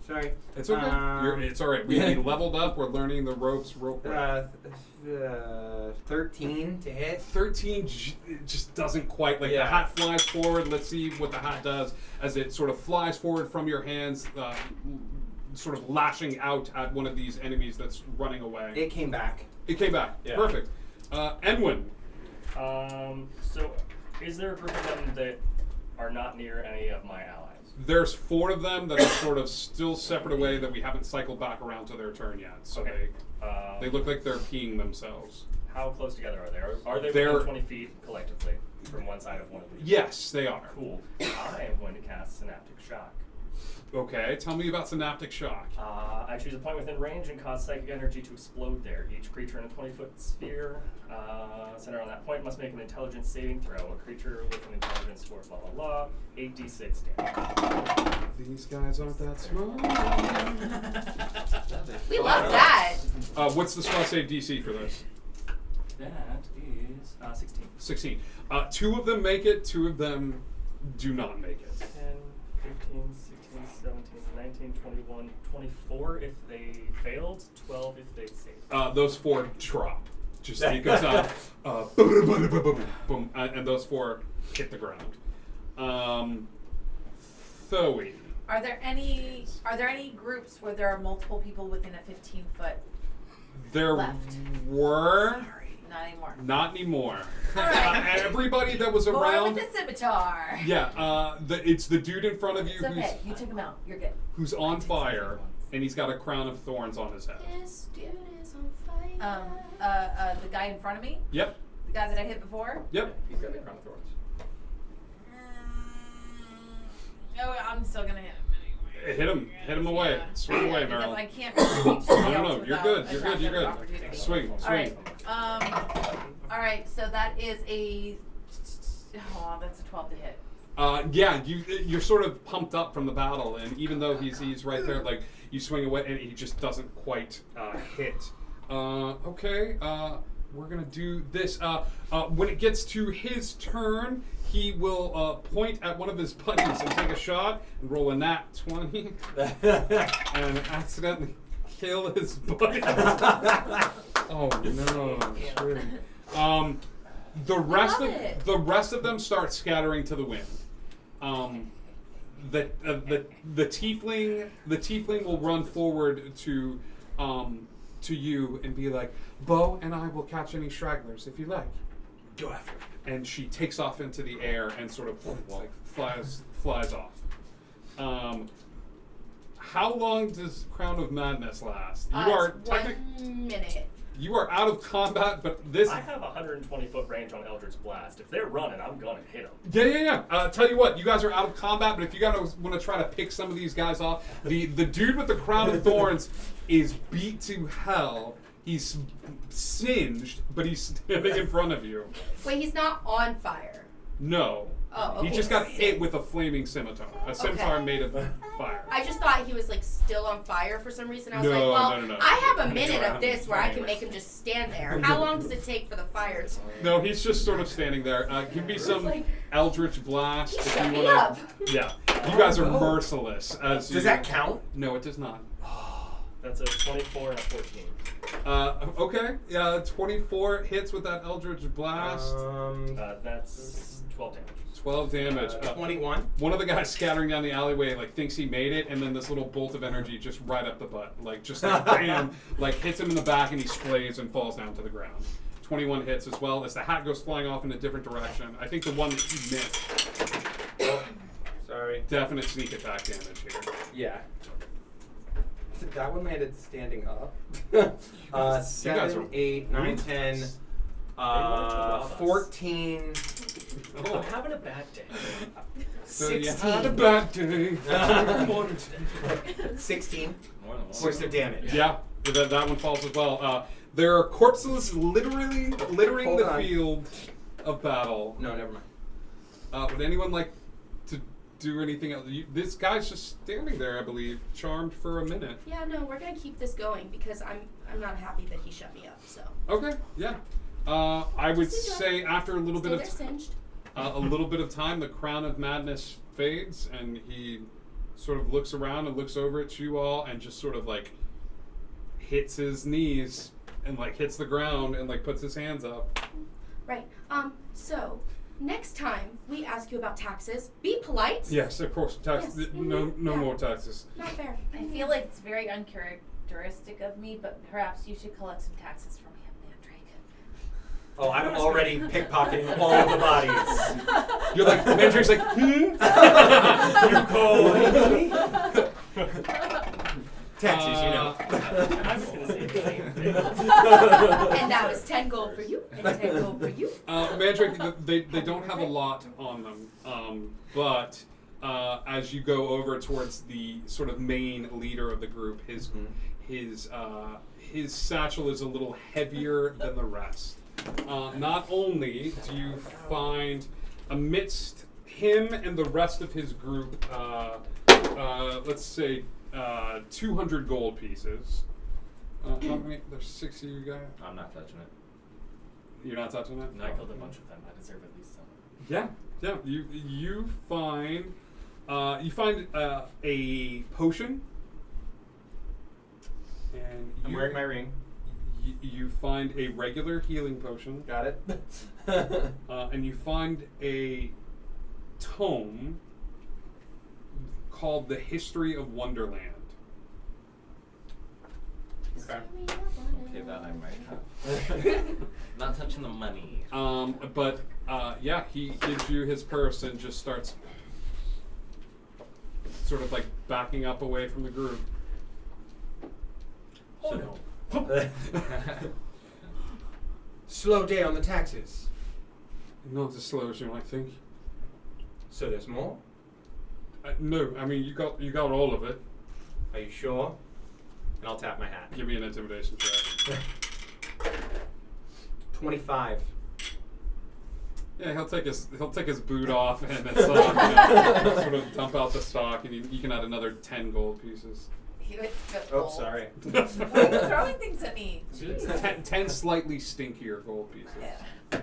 Sorry. It's okay. It's all right. We leveled up. We're learning the ropes real quick. 13 to hit. 13 just doesn't quite, like the hat flies forward. Let's see what the hat does as it sort of flies forward from your hands, sort of lashing out at one of these enemies that's running away. It came back. It came back. Yeah. Perfect. Enwin. So, is there a group of them that are not near any of my allies? There's 4 of them that are sort of still separate away that we haven't cycled back around to their turn yet. So Okay. they look like they're peeing themselves. How close together are they? Are they They're- within 20 feet collectively from one side of one of these? Yes, they are. Cool. I am going to cast Synaptic Shock. Okay, tell me about Synaptic Shock. I choose a point within range and cause psychic energy to explode there. Each creature in a 20-foot sphere centered on that point must make an intelligence saving throw. A creature with an intelligence score, blah, blah, blah. 8d6 damage. These guys aren't that smart. We love that. What's the spell save DC for this? That is 16. 16. 2 of them make it, 2 of them do not make it. 10, 15, 16, 17, 19, 21, 24 if they failed, 12 if they saved. Those 4 drop. Just because, boom, boom, and those 4 hit the ground. Thoe. Are there any groups where there are multiple people within a 15-foot? There Left. were. Not anymore. Not anymore. All right. Everybody that was More around. with the scimitar. Yeah, it's the dude in front of you It's okay. You took him out. You're good. who's on fire, and he's got a crown of thorns on his head. This dude is on fire. The guy in front of me. Yep. The guy that I hit before. Yep. He's got the crown of thorns. Oh, I'm still gonna hit him anyway. Hit him away. Yeah. Swing away, Because Meryl. I can't really reach somebody No, else you're without good. You're attack good. You're of good. opportunity. Swing. All right. All right. So that is a. Oh, that's a 12 to hit. Yeah, you're sort of pumped up from the battle, and even though he's right there, like you swing away, and he just doesn't quite hit. Okay, we're gonna do this. When it gets to his turn, he will point at one of his buddies and take a shot and roll a nat 20 and accidentally kill his buddy. Oh no! The rest of them start scattering to the wind. The tiefling will run forward to you and be like, Bo and I will catch any stragglers if you like. Go after it. And she takes off into the air and sort of like flies off. How long does Crown of Madness last? You are 1 minute. You are out of combat, but this. I have 120-foot range on Eldritch Blast. If they're running, I'm gonna hit them. Yeah. Tell you what, you guys are out of combat, but if you guys want to try to pick some of these guys off, the dude with the crown of thorns is beat to hell. He's singed, but he's standing in front of you. Wait, he's not on fire. No. Oh, He okay. just got hit with a flaming scimitar. A scimitar made of fire. I just thought he was like still on fire for some reason. I was No, like, well, no. I have a minute of this where I can make him just stand there. How long does it take for the fire to... No, he's just sort of standing there. Give me some like- Eldritch Blast He if shut you me want up. to. Yeah. You guys are merciless. As Does that count? No, it does not. That's a 24 and a 14. Okay. 24 hits with that Eldritch Blast. That's 12 damage. 12 damage. 21. One of the guys scattering down the alleyway like thinks he made it, and then this little bolt of energy just right up the butt, like just like bam, like hits him in the back, and he sprays and falls down to the ground. 21 hits as well as the hat goes flying off in a different direction. I think the one that you missed. Oh, sorry. Definite sneak attack damage here. Yeah. That one landed standing up. guys 7, are 8, 9, 10, to rob us. 14. I'm having a bad day. So you 16. had a bad day. 16 More than one. points of damage. Yeah, that one falls as well. There are corpses literally littering Hold the on. field of battle. No, never mind. Would anyone like to do anything else? This guy's just standing there, I believe, charmed for a minute. Yeah, no, we're gonna keep this going because I'm not happy that he shut me up. So Okay, yeah. I would Just enjoy. say after a little stay bit there of singed. a little bit of time, the crown of madness fades, and he sort of looks around and looks over at you all, and just sort of like hits his knees and like hits the ground and like puts his hands up. Right. So next time we ask you about taxes, be polite. Yes, of course. Tax. Yes, No yeah. more taxes. Not fair. I feel like it's very uncharacteristic of me, but perhaps you should collect some taxes from him, Mandrake. Oh, I'm already pickpocketing all of the bodies. You're like Mandrake's like, You call Taxes, you know. I was gonna say the same thing. And that was 10 gold for you, and 10 gold for you. Mandrake, they don't have a lot on them, but as you go over towards the sort of main leader of the group, his satchel is a little heavier than the rest. Not only do you find amidst him and the rest of his group, let's say 200 gold pieces. How many? There's 60 you guys. I'm not touching it. You're not touching it? I killed a bunch of them. I deserve at least some. Yeah. You find a potion, and I'm wearing my ring. You find a regular healing potion, Got it. and you find a tome called The History of Wonderland. Okay. Okay, that I might have. Not touching the money. But he gives you his purse and just starts sort of like backing up away from the group. Oh no. Slow day on the taxes. Not as slow as you might think. So there's more? No, I mean you got all of it. Are you sure? And I'll tap my hat. Give me an intimidation check. 25. Yeah, he'll take his boot off and it's sort of dump out the stock, and you can add another 10 gold pieces. He would spit Oh, gold. sorry. Why are you throwing things at me? 10 slightly stinkier gold pieces. Yeah.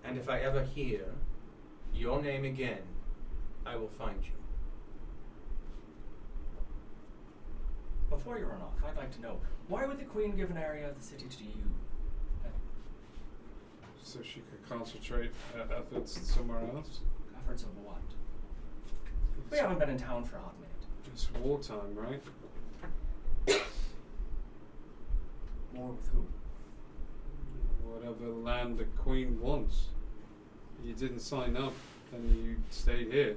And if I ever hear your name again, I will find you. Before you run off, I'd like to know, why would the Queen give an area of the city to you? So she could concentrate efforts somewhere else. Efforts of what? We haven't been in town for a hot minute. It's wartime, right? War with who? Whatever land the queen wants. You didn't sign up, and you stayed here.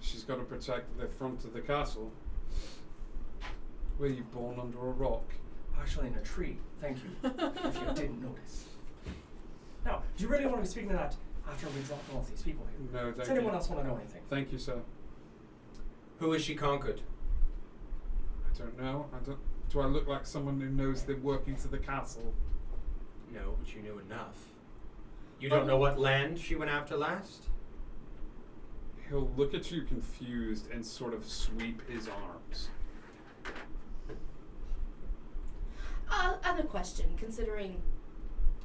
She's got to protect the front of the castle. Were you born under a rock? Actually, in a tree. Thank you. If you didn't notice. Now, do you really want to be speaking to that after we drop all of these people here? No, thank Does anyone you. else want to know anything? Thank you, sir. Who has she conquered? I don't know. Do I look like someone who knows the workings of the castle? No, but you knew enough. You don't know what land she went after last? He'll look at you confused and sort of sweep his arms. Other question, considering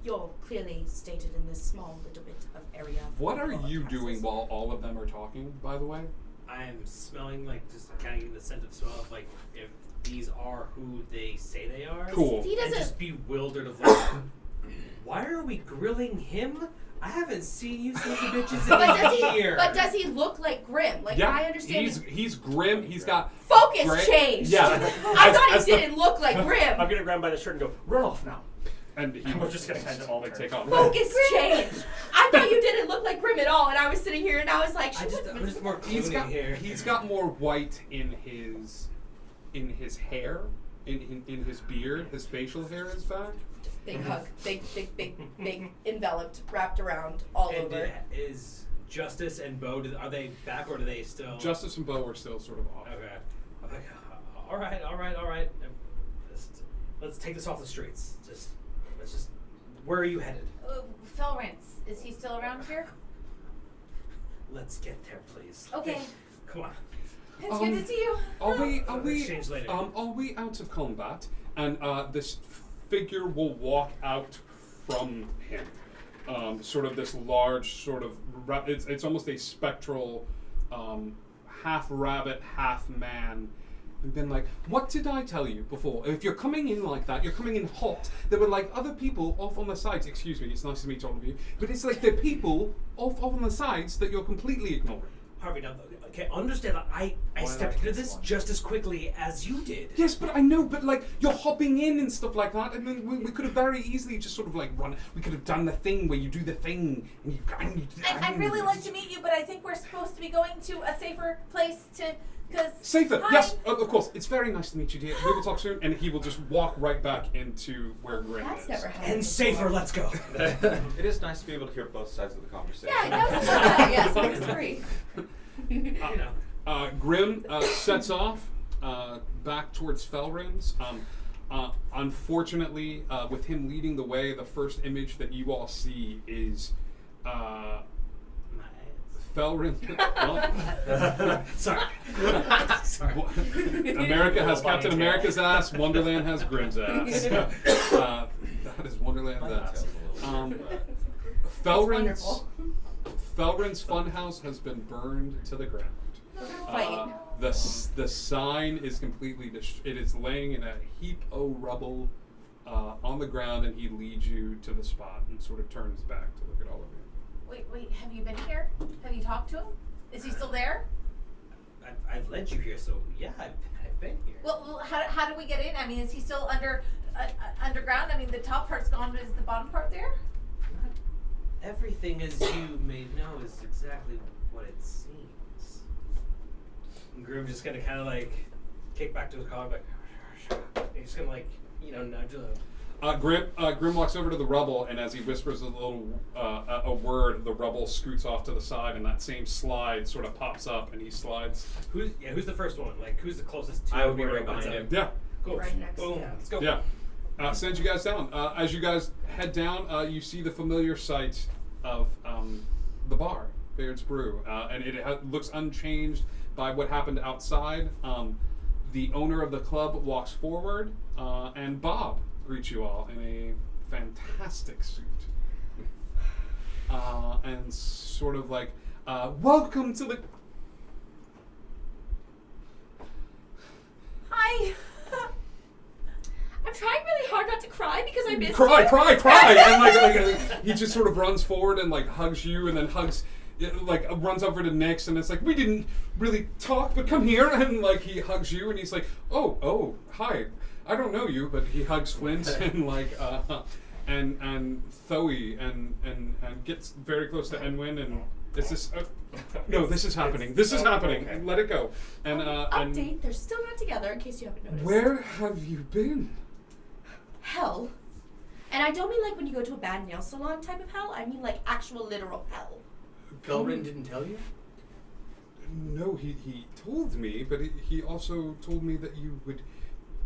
you're clearly stated in this small little bit of area. What are for you taxes. doing while all of them are talking, by the way? I'm smelling, like, just kind of getting the scent of smell of, like, if these are who they say they are. Cool. He And doesn't. just bewildered of, like, why are we grilling him? I haven't seen you sons of bitches in a year. But does he look like Grim? Like Yeah, I understand. he's grim. He's got Focus great- changed. Yeah. I As- thought as he the- didn't look like Grim. I'm gonna grab him by the shirt and go, run off now. And he We're just gonna kind of all like take off. Focus changed. I thought you didn't look like Grim at all, and I was sitting here and I was like, I'm just more He's clooning got here. he's got more white in his hair, in his beard. His facial hair is back. big hug, big enveloped, wrapped around all And over. is Justice and Bo, are they back or do they still? Justice and Bo are still sort of off. Okay. I'm like, all right. Let's take this off the streets. Let's just. Where are you headed? Felrance, is he still around here? Let's get there, please. Okay. Come on. It's good to see you. Are we Exchange later. are we out of combat? And this figure will walk out from him. Sort of this large sort of it's almost a spectral half rabbit, half man. And been like, what did I tell you before? If you're coming in like that, you're coming in hot. There were like other people off on the sides. Excuse me, it's nice to meet all of you. But it's like the people off on the sides that you're completely ignoring. Harvey, now, okay, understand that I stepped into this just as quickly as you did. Yes, but I know, but like, you're hopping in and stuff like that. I mean, we could have very easily just sort of like run. We could have done the thing where you do the thing. And I'd really like to meet you, but I think we're supposed to be going to a safer place to, because... Safer, Hi. yes, of course. It's very nice to meet you, dear. We will talk soon. And he will just walk right back into where Grim That's is. never happened. And safer, let's go. It is nice to be able to hear both sides of the conversation. Yeah, that was fun. Yes, I agree. You know. Grim sets off back towards Felrins. Unfortunately, with him leading the way, the first image that you all see is Felrin. Sorry. Sorry. America has Captain America's ass. Wonderland has Grim's ass. That is Wonderland's ass. wonderful. Felrin's funhouse has been burned to the ground. Fighting. The sign is completely it is laying in a heap of rubble on the ground, and he leads you to the spot and sort of turns back to look at all of you. Wait, have you been here? Have you talked to him? Is he still there? I've led you here, so yeah, I've been here. Well, how do we get in? I mean, is he still underground? I mean, the top part's gone, but is the bottom part there? Not everything, as you may know, is exactly what it seems. And Groom just gonna kind of like kick back to his car, like he's just gonna like nudge the. Grim walks over to the rubble, and as he whispers a little a word, the rubble scoots off to the side, and that same slide sort of pops up, and he slides. Who's the first one? Like who's the closest to? I would be where right it opens behind up? him. Yeah, Cool. Right next, Boom. yeah. Let's go. yeah. Sends you guys down. As you guys head down, you see the familiar sight of the bar, Baird's Brew, and it looks unchanged by what happened outside. The owner of the club walks forward, and Bob greets you all in a fantastic suit. And sort of like, welcome to the... Hi. I'm trying really hard not to cry because I missed Cry, you. cry! And like he just sort of runs forward and like hugs you, and then runs over to Nyx, and it's like, we didn't really talk, but come here, and like he hugs you, and he's like, oh, hi. I don't know you, but he hugs Flint and like and Thoe and gets very close to Enwyn, and is this no, this is happening. This is happening. Okay. Let it go. And Update, they're still not together in case you haven't noticed. where have you been? hell. And I don't mean like when you go to a bad nail salon type of hell. I mean like actual literal hell. Felrin didn't tell you? No, he told me, but he also told me that you would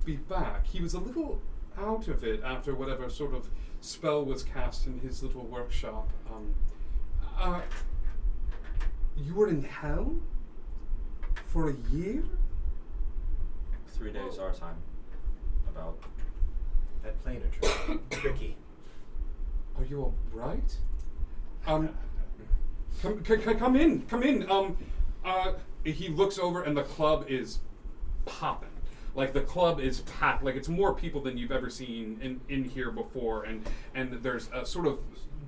be back. He was a little out of it after whatever sort of spell was cast in his little workshop. You were in hell? For a year? 3 days our time. About. That planar tricky. Are you all right? Come in. He looks over and the club is popping. Like the club is packed. Like it's more people than you've ever seen in here before. And there's a sort of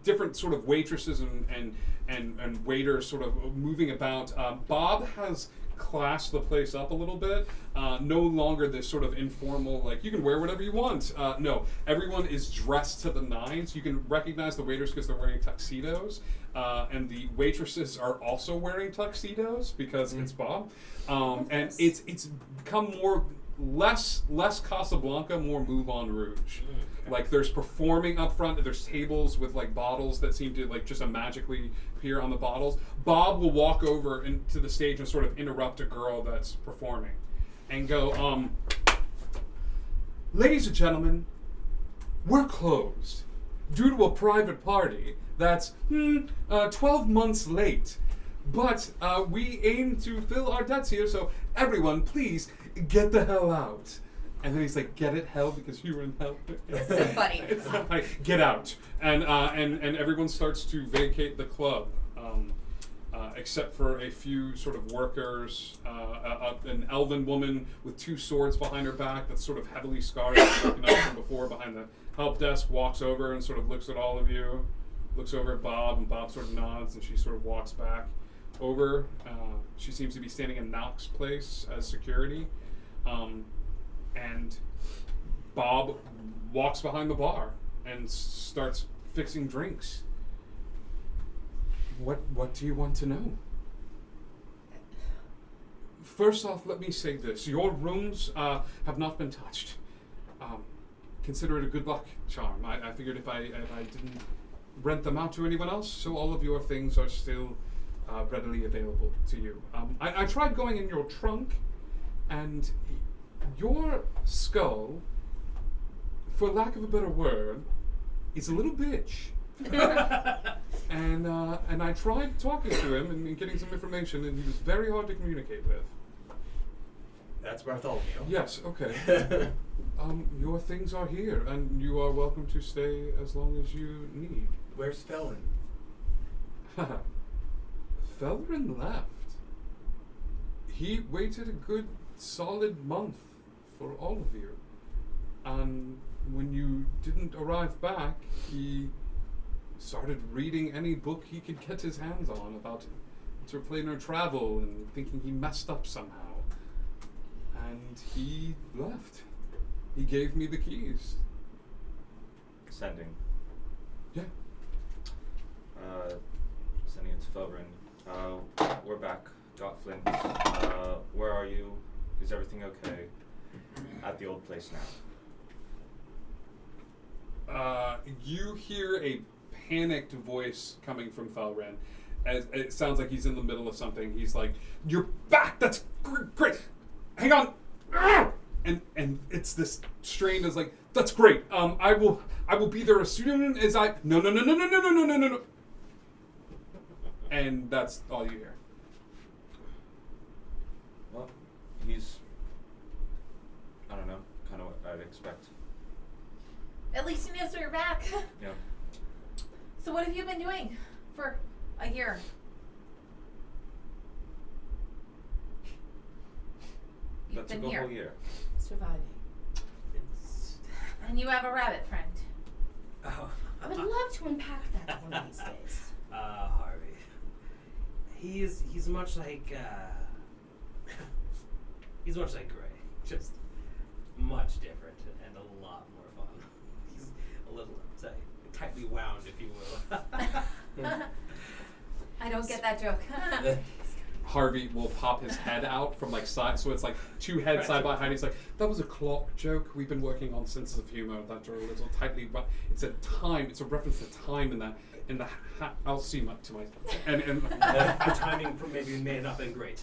different sort of waitresses and waiters sort of moving about. Bob has classed the place up a little bit. No longer this sort of informal, like you can wear whatever you want. No, everyone is dressed to the nines. You can recognize the waiters because they're wearing tuxedos, and the waitresses are also wearing tuxedos because it's Bob. And it's become less Casablanca, more Moulin Rouge. Like there's performing up front. There's tables with like bottles that seem to like just magically appear on the bottles. Bob will walk over into the stage and sort of interrupt a girl that's performing, and go, "Ladies and gentlemen, we're closed due to a private party that's 12 months late, but we aim to fill our debts here. So everyone, please get the hell out." And then he's like, "Get it, hell, because you were in hell." It's so funny. It's like, get out, and everyone starts to vacate the club, except for a few sort of workers. An elven woman with 2 swords behind her back that's sort of heavily scarred, recognized from before, behind the help desk, walks over and sort of looks at all of you, looks over at Bob, and Bob sort of nods, and she sort of walks back over. She seems to be standing in Knox's place as security. And Bob walks behind the bar and starts fixing drinks. What do you want to know? First off, let me say this. Your rooms have not been touched. Consider it a good luck charm. I figured if I didn't rent them out to anyone else, so all of your things are still readily available to you. I tried going in your trunk, and your skull, for lack of a better word, is a little bitch. And I tried talking to him and getting some information, and he was very hard to communicate with. That's Bartholomew. Yes, okay. Your things are here, and you are welcome to stay as long as you need. Where's Felrin? Felrin left. He waited a good solid month for all of you. And when you didn't arrive back, he started reading any book he could get his hands on about interplanar travel and thinking he messed up somehow. And he left. He gave me the keys. Sending. Yeah. Sending it to Felrin. We're back. Got Flint. Where are you? Is everything okay? At the old place now. You hear a panicked voice coming from Felrin. As it sounds like he's in the middle of something. He's like, "You're back! That's great! Hang on!" And it's this strain is like, "That's great. I will be there as soon as I no. And that's all you hear. Well, he's, I don't know, kind of what I'd expect. At least he knows we're back. Yeah. So what have you been doing for a year? You've That been took a here. whole year. Surviving. And you have a rabbit friend. Oh. I would love to unpack that one of these days. Harvey. He's much like he's much like Gray, just much different and a lot more fun. He's a little tightly wound, if you will. I don't get that joke. Harvey will pop his head out from like side, so it's like two heads side by side. He's like, "That was a clock joke we've been working on senses of humor that are a little tightly, but it's a time. It's a reference to time in that." I'll see to my and The timing maybe may not have been great.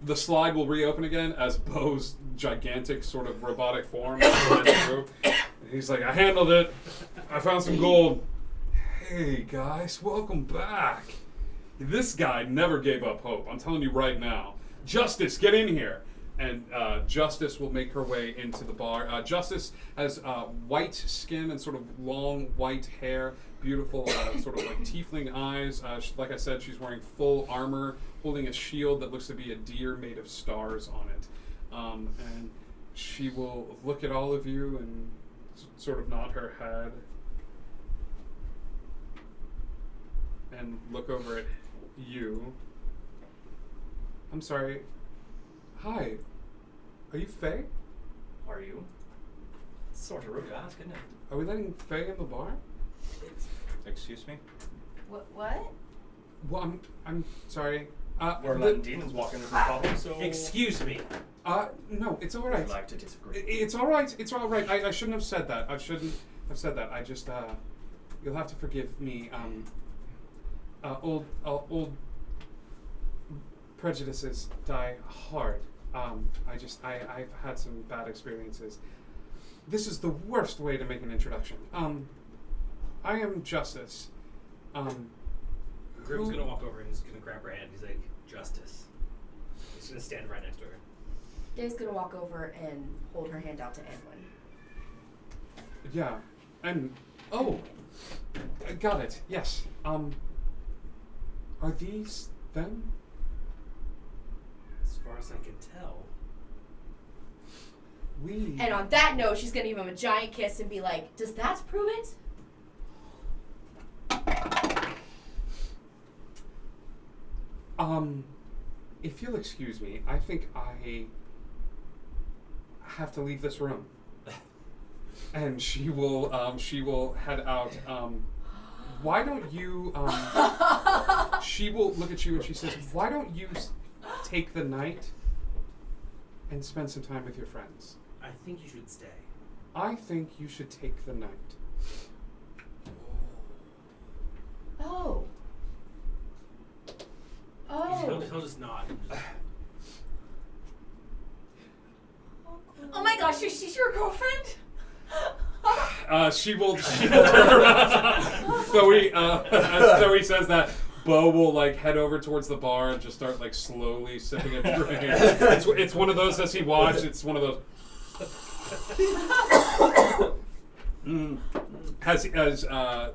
the slide will reopen again as Bo's gigantic sort of robotic form runs through. And he's like, "I handled it. I found some gold. Hey guys, welcome back. This guy never gave up hope. I'm telling you right now. Justice, get in here." And Justice will make her way into the bar. Justice has white skin and sort of long white hair, beautiful sort of like tiefling eyes. Like I said, she's wearing full armor, holding a shield that looks to be a deer made of stars on it. And she will look at all of you and sort of nod her head and look over at you. I'm sorry. Hi. Are you Faye? Are you? Sort of rude to ask, isn't it? Are we letting Faye in the bar? Excuse me? What? Well, I'm sorry. We're letting demons walk into the problem, so... Excuse me. No, it's all I'd right. like to disagree. It's all right. It's all right. I shouldn't have said that. I shouldn't have said that. I just, you'll have to forgive me. Old prejudices die hard. I've had some bad experiences. This is the worst way to make an introduction. I am Justice. Grim's gonna walk over and he's gonna grab her hand. He's like, "Justice." He's gonna stand right next to her. Dave's gonna walk over and hold her hand out to Edwin. Yeah, and I got it. Yes. Are these them? As far as I can tell. And on that note, she's gonna give him a giant kiss and be like, "Does that prove it?" If you'll excuse me, I think I have to leave this room. And she will head out. Why don't you, she will look at you and she says, "Why don't you take the night and spend some time with your friends?" I think you should stay. I think you should take the night. Oh. He'll just nod. Oh my gosh, she's your girlfriend? She will turn around. Zoe, as Zoe says that, Bo will like head over towards the bar and just start like slowly sipping a drink. It's one of those as he watches. It's one of those. As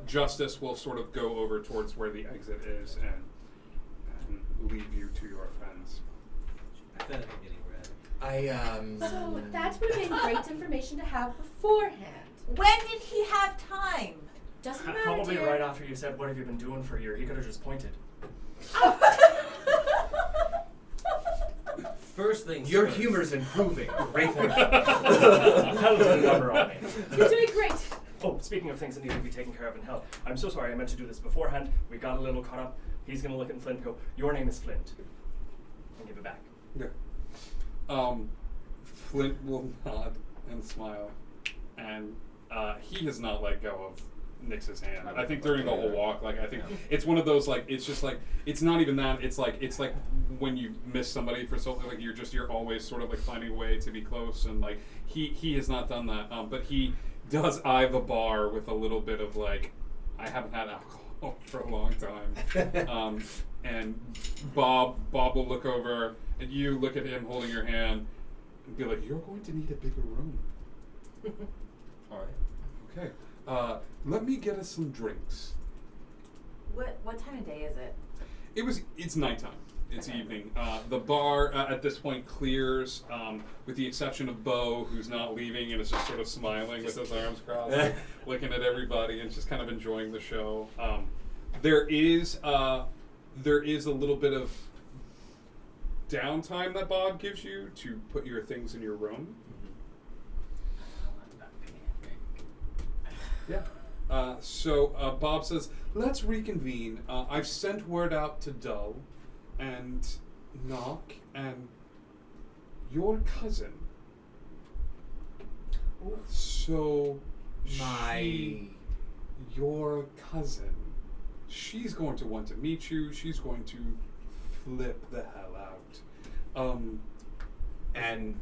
Justice will sort of go over towards where the exit is and leave you to your friends. I feel like I'm getting red. So that would have been great information to have beforehand. When did he have time? Doesn't matter, Probably dear. right after you said, "What have you been doing for a year?" He could have just pointed. First things Your first. humor's improving. Great. Hell didn't number on me. You're doing great. Oh, speaking of things that need to be taken care of in hell, I'm so sorry I meant to do this beforehand. We got a little caught up. He's going to look at Flint and go, "Your name is Flint." And give it back. Yeah. Flint will nod and smile, and he has not let go of Nix's hand. I think during the whole walk, like I think it's one of those like it's just like it's not even that. It's like when you miss somebody for so like you're always sort of like finding a way to be close, and like he has not done that. But he does eye the bar with a little bit of like, I haven't had alcohol for a long time. And Bob will look over and you look at him holding your hand and be like, "You're going to need a bigger room." All right. Okay. Let me get us some drinks. What time of day is it? It's nighttime. It's Okay. evening. The bar at this point clears, with the exception of Bo, who's not leaving and is just sort of smiling with his arms crossed, like, looking at everybody and just kind of enjoying the show. There is a little bit of downtime that Bob gives you to put your things in your room. Yeah. So Bob says, "Let's reconvene. I've sent word out to Dull and knock, and your cousin. So, your cousin. She's going to want to meet you. She's going to flip the hell out. And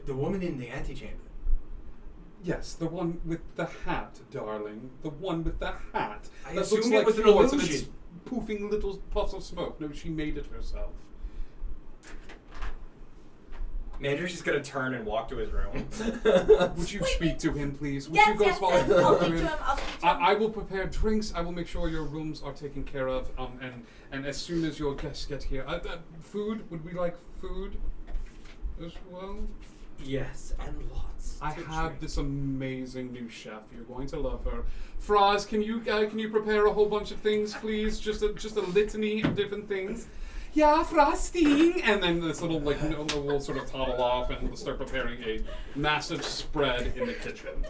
the woman in the antechamber. Yes, the one with the hat, darling. The one with the hat. I That assumed looks it like was an yours, and it's illusion. poofing little puffs of smoke. No, she made it herself. Mandrake's just gonna turn and walk to his room. Would you speak to him, please? Would Yes, you go yes, follow yes. I'll speak to him? him. I'll speak to him. I will prepare drinks. I will make sure your rooms are taken care of. And as soon as your guests get here, food. Would we like food as well? Yes, and lots. I to have drink. this amazing new chef. You're going to love her. Froz, can you prepare a whole bunch of things, please? Just a litany of different things. Yeah, frosting, and then this little will sort of toddle off and we'll start preparing a massive spread in the kitchen.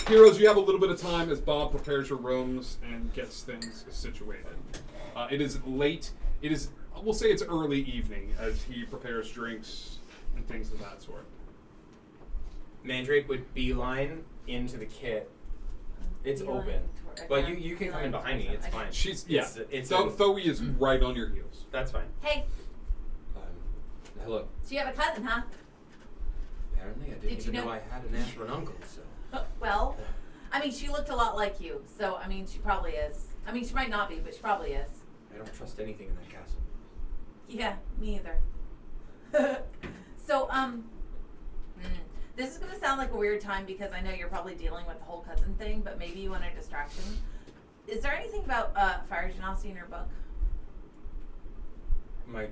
Heroes, you have a little bit of time as Bob prepares your rooms and gets things situated. It is late. It is, we'll say it's early evening as he prepares drinks and things of that sort. Mandrake would beeline into the kit. It's Beeline open. toward- But okay. you can come Beeline in behind me. towards It's them. fine. She's It's Thoe is right on your heels. That's fine. Hey, Hello. so you have a cousin, huh? Apparently, I didn't Did you even know know- I had an aunt or an uncle. So. Well, I mean, she looked a lot like you, so I mean, she probably is. I mean, she might not be, but she probably is. I don't trust anything in that castle. Yeah, me either. So, this is gonna sound like a weird time because I know you're probably dealing with the whole cousin thing, but maybe you want a distraction. Is there anything about fire genasi in your book? My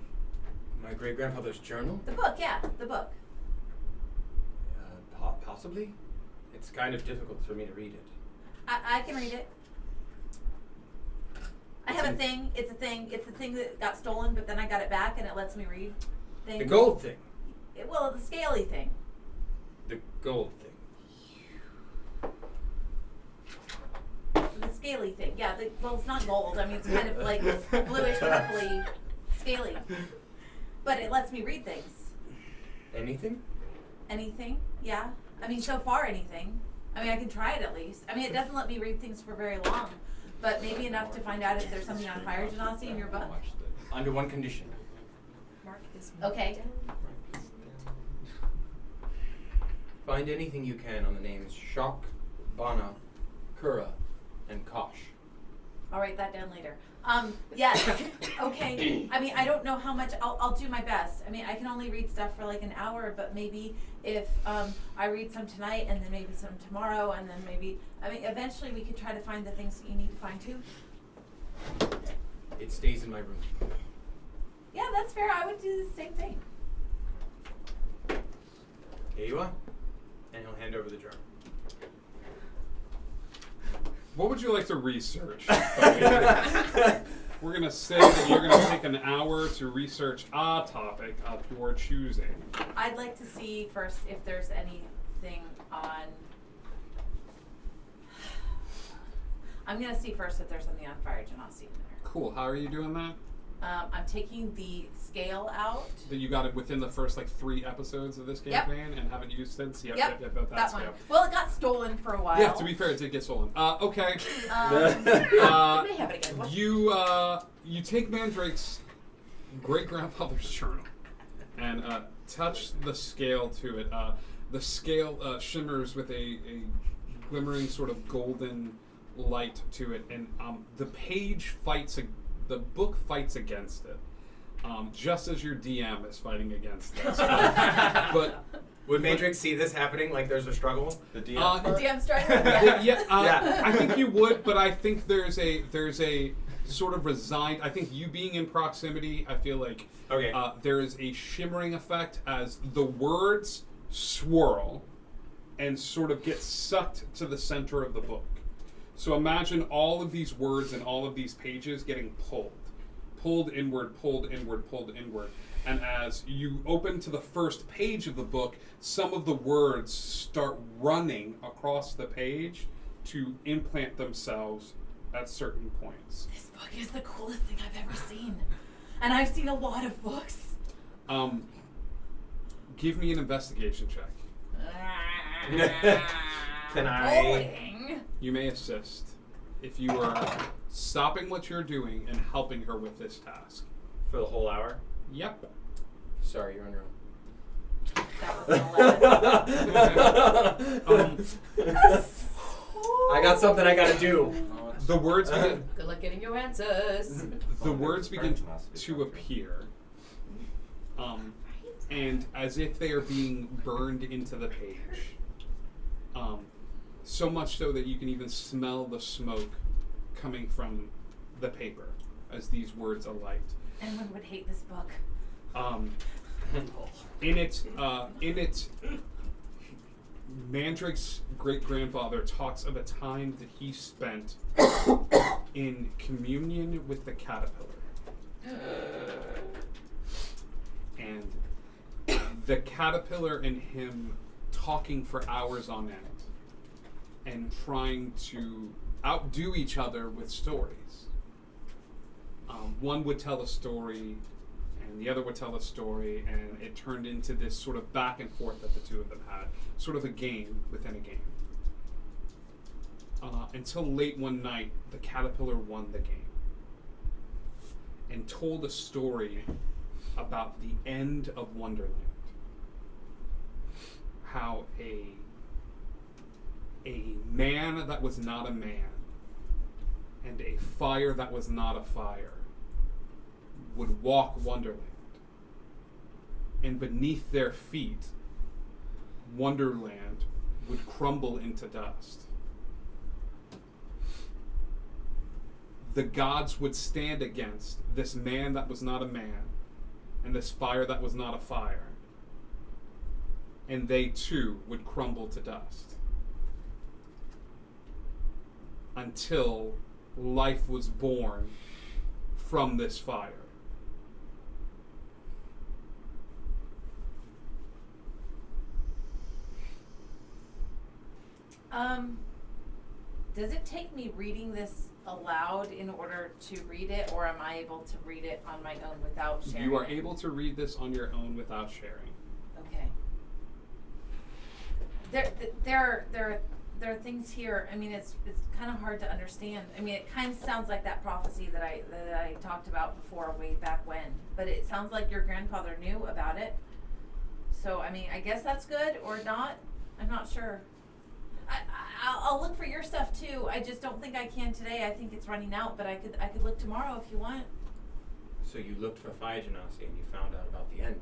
great grandfather's journal. The book, yeah, the book. Possibly. It's kind of difficult for me to read it. I can read it. I have a thing. It's a thing. It's the thing that got stolen, but then I got it back, and it lets me read things. The gold thing. Well, the scaly thing. The gold thing. The scaly thing. Yeah. Well, it's not gold. I mean, it's kind of like bluish, purpley, scaly. But it lets me read things. Anything? Anything? Yeah. I mean, so far, anything. I mean, I can try it at least. I mean, it doesn't let me read things for very long, but maybe enough to find out if there's something on fire genasi in your book. Under one condition. Mark is Okay. Find anything you can on the names Shock, Bana, Kura, and Kosh. I'll write that down later. Yes. Okay. I mean, I don't know how much. I'll do my best. I mean, I can only read stuff for like an hour, but maybe if I read some tonight and then maybe some tomorrow and then maybe, I mean, eventually we could try to find the things that you need to find too. It stays in my room. Yeah, that's fair. I would do the same thing. Here you are. And he'll hand over the jar. What would you like to research? We're going to say that you're going to take an hour to research a topic of your choosing. I'd like to see first if there's anything on. I'm gonna see first if there's something on fire genasi in there. Cool. How are you doing that? I'm taking the scale out. That you got it within the first like 3 episodes of this Yep. campaign and haven't used since? Yep, That that's one. scale. Well, it got stolen for a while. Yeah, to be fair, it did get stolen. Okay. You may have it again. What? You take Mandrake's great-grandfather's journal and touch the scale to it. The scale shimmers with a glimmering sort of golden light to it, and the page the book fights against it, just as your DM is fighting against this. But Would Mandrake see this happening? Like there's a struggle? The DM. The DM started. Yeah. Yeah. I think you would, but I think there's a sort of resigned. I think you being in proximity, I feel like Okay. there is a shimmering effect as the words swirl and sort of get sucked to the center of the book. So imagine all of these words and all of these pages getting pulled inward, pulled inward, pulled inward. And as you open to the first page of the book, some of the words start running across the page to implant themselves at certain points. This book is the coolest thing I've ever seen. And I've seen a lot of books. Give me an investigation check. Can I? Bowling. You may assist if you are stopping what you're doing and helping her with this task. For the whole hour? Yep. Sorry, you're on your own. That was an 11. I got something I gotta do. The words begin. Good luck getting your answers. The words begin to appear, and as if they are being burned into the page. So much so that you can even smell the smoke coming from the paper as these words alight. Anyone would hate this book. In it, Mandrake's great-grandfather talks of a time that he spent in communion with the caterpillar. And the caterpillar and him talking for hours on end and trying to outdo each other with stories. One would tell a story and the other would tell a story, and it turned into this sort of back and forth that the two of them had, sort of a game within a game. Until late one night, the caterpillar won the game and told a story about the end of Wonderland. How a man that was not a man and a fire that was not a fire would walk Wonderland, and beneath their feet, Wonderland would crumble into dust. The gods would stand against this man that was not a man and this fire that was not a fire, and they too would crumble to dust until life was born from this fire. Does it take me reading this aloud in order to read it, or am I able to read it on my own without sharing? You are it? able to read this on your own without sharing. Okay. There are things here. I mean, it's kind of hard to understand. I mean, it kind of sounds like that prophecy that I talked about before, way back when. But it sounds like your grandfather knew about it. So I mean, I guess that's good or not. I'm not sure. I'll look for your stuff too. I just don't think I can today. I think it's running out, but I could look tomorrow if you want. So you looked for Phi Genasi and you found out about the end.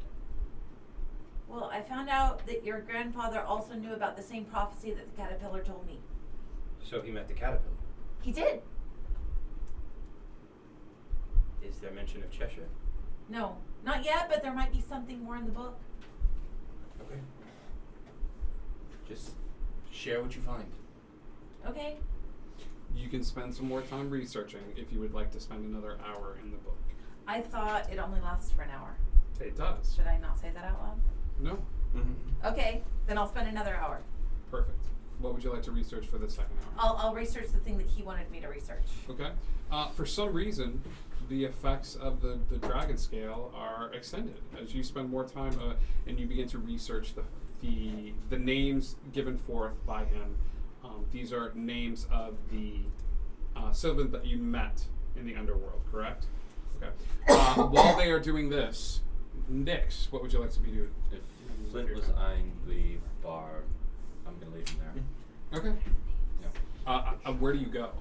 Well, I found out that your grandfather also knew about the same prophecy that the caterpillar told me. So he met the caterpillar. He did. Is there mention of Cheshire? No, not yet, but there might be something more in the book. Okay. Just share what you find. Okay. You can spend some more time researching if you would like to spend another hour in the book. I thought it only lasts for an hour. It does. Should I not say that out loud? No? Mm-hmm. Okay, then I'll spend another hour. Perfect. What would you like to research for the second hour? I'll research the thing that he wanted me to research. Okay. For some reason, the effects of the dragon scale are extended as you spend more time and you begin to research the names given forth by him. These are names of the Sylvan that you met in the underworld, correct? Okay. While they are doing this, Nix, what would you like to be doing? If Flint was eyeing the bar, I'm gonna leave him there. Okay. Yeah. Where do you go?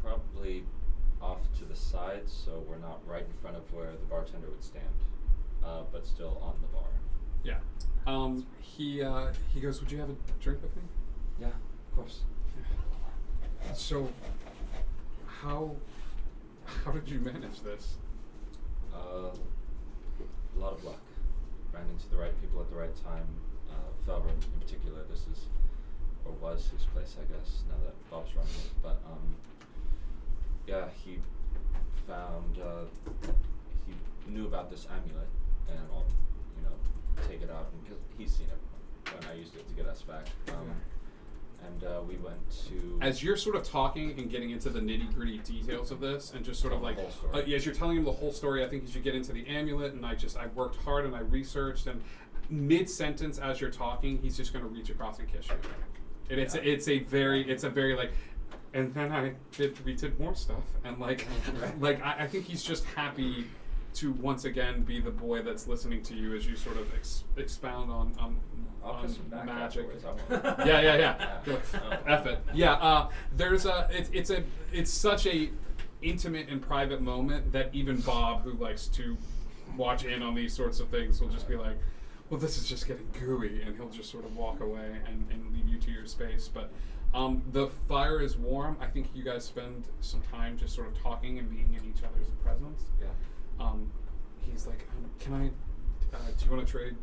Probably off to the side, so we're not right in front of where the bartender would stand, but still on the bar. Yeah. He goes, would you have a drink with me? Yeah, of course. So, how did you manage this? A lot of luck. Ran into the right people at the right time. Felber in particular, this is, or was his place, I guess, now that Bob's running it. But, yeah, he found, he knew about this amulet, and I'll, take it out, because he's seen it when I used it to get us back. and we went to. As you're sort of talking and getting into the nitty-gritty details of this, and just sort of The like, whole story. as you're telling him the whole story, I think you should get into the amulet, and I worked hard and I researched, and mid-sentence as you're talking, he's just going to reach across and kiss you. And it's a very like, and then we did more stuff, and like, I think he's just happy to once again be the boy that's listening to you as you sort of expound on I'll kiss him back magic. afterwards, I won't. Yeah. You're like, F it. Yeah. It's such a intimate and private moment that even Bob, who likes to watch in on these sorts of things, will just be like, well, this is just getting gooey, and he'll just sort of walk away and leave you to your space. But the fire is warm. I think you guys spend some time just sort of talking and being in each other's presence. Yeah. He's like, can I, do you want to trade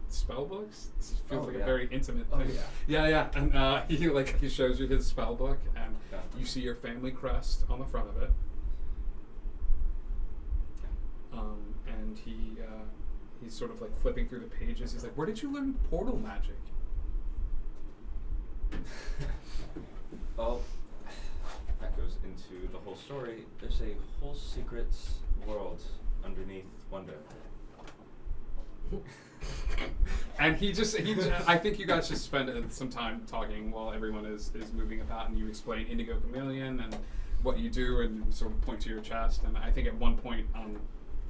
spell books? This feels like a very intimate thing. Yeah. And he shows you his spell book, and you see your family crest on the front of it. And he's sort of like flipping through the pages. He's like, where did you learn portal magic? Well, that goes into the whole story. There's a whole secret world underneath Wonder. And I think you guys just spend some time talking while everyone is moving about, and you explain Indigo Chameleon and what you do, and sort of point to your chest. And I think at one point,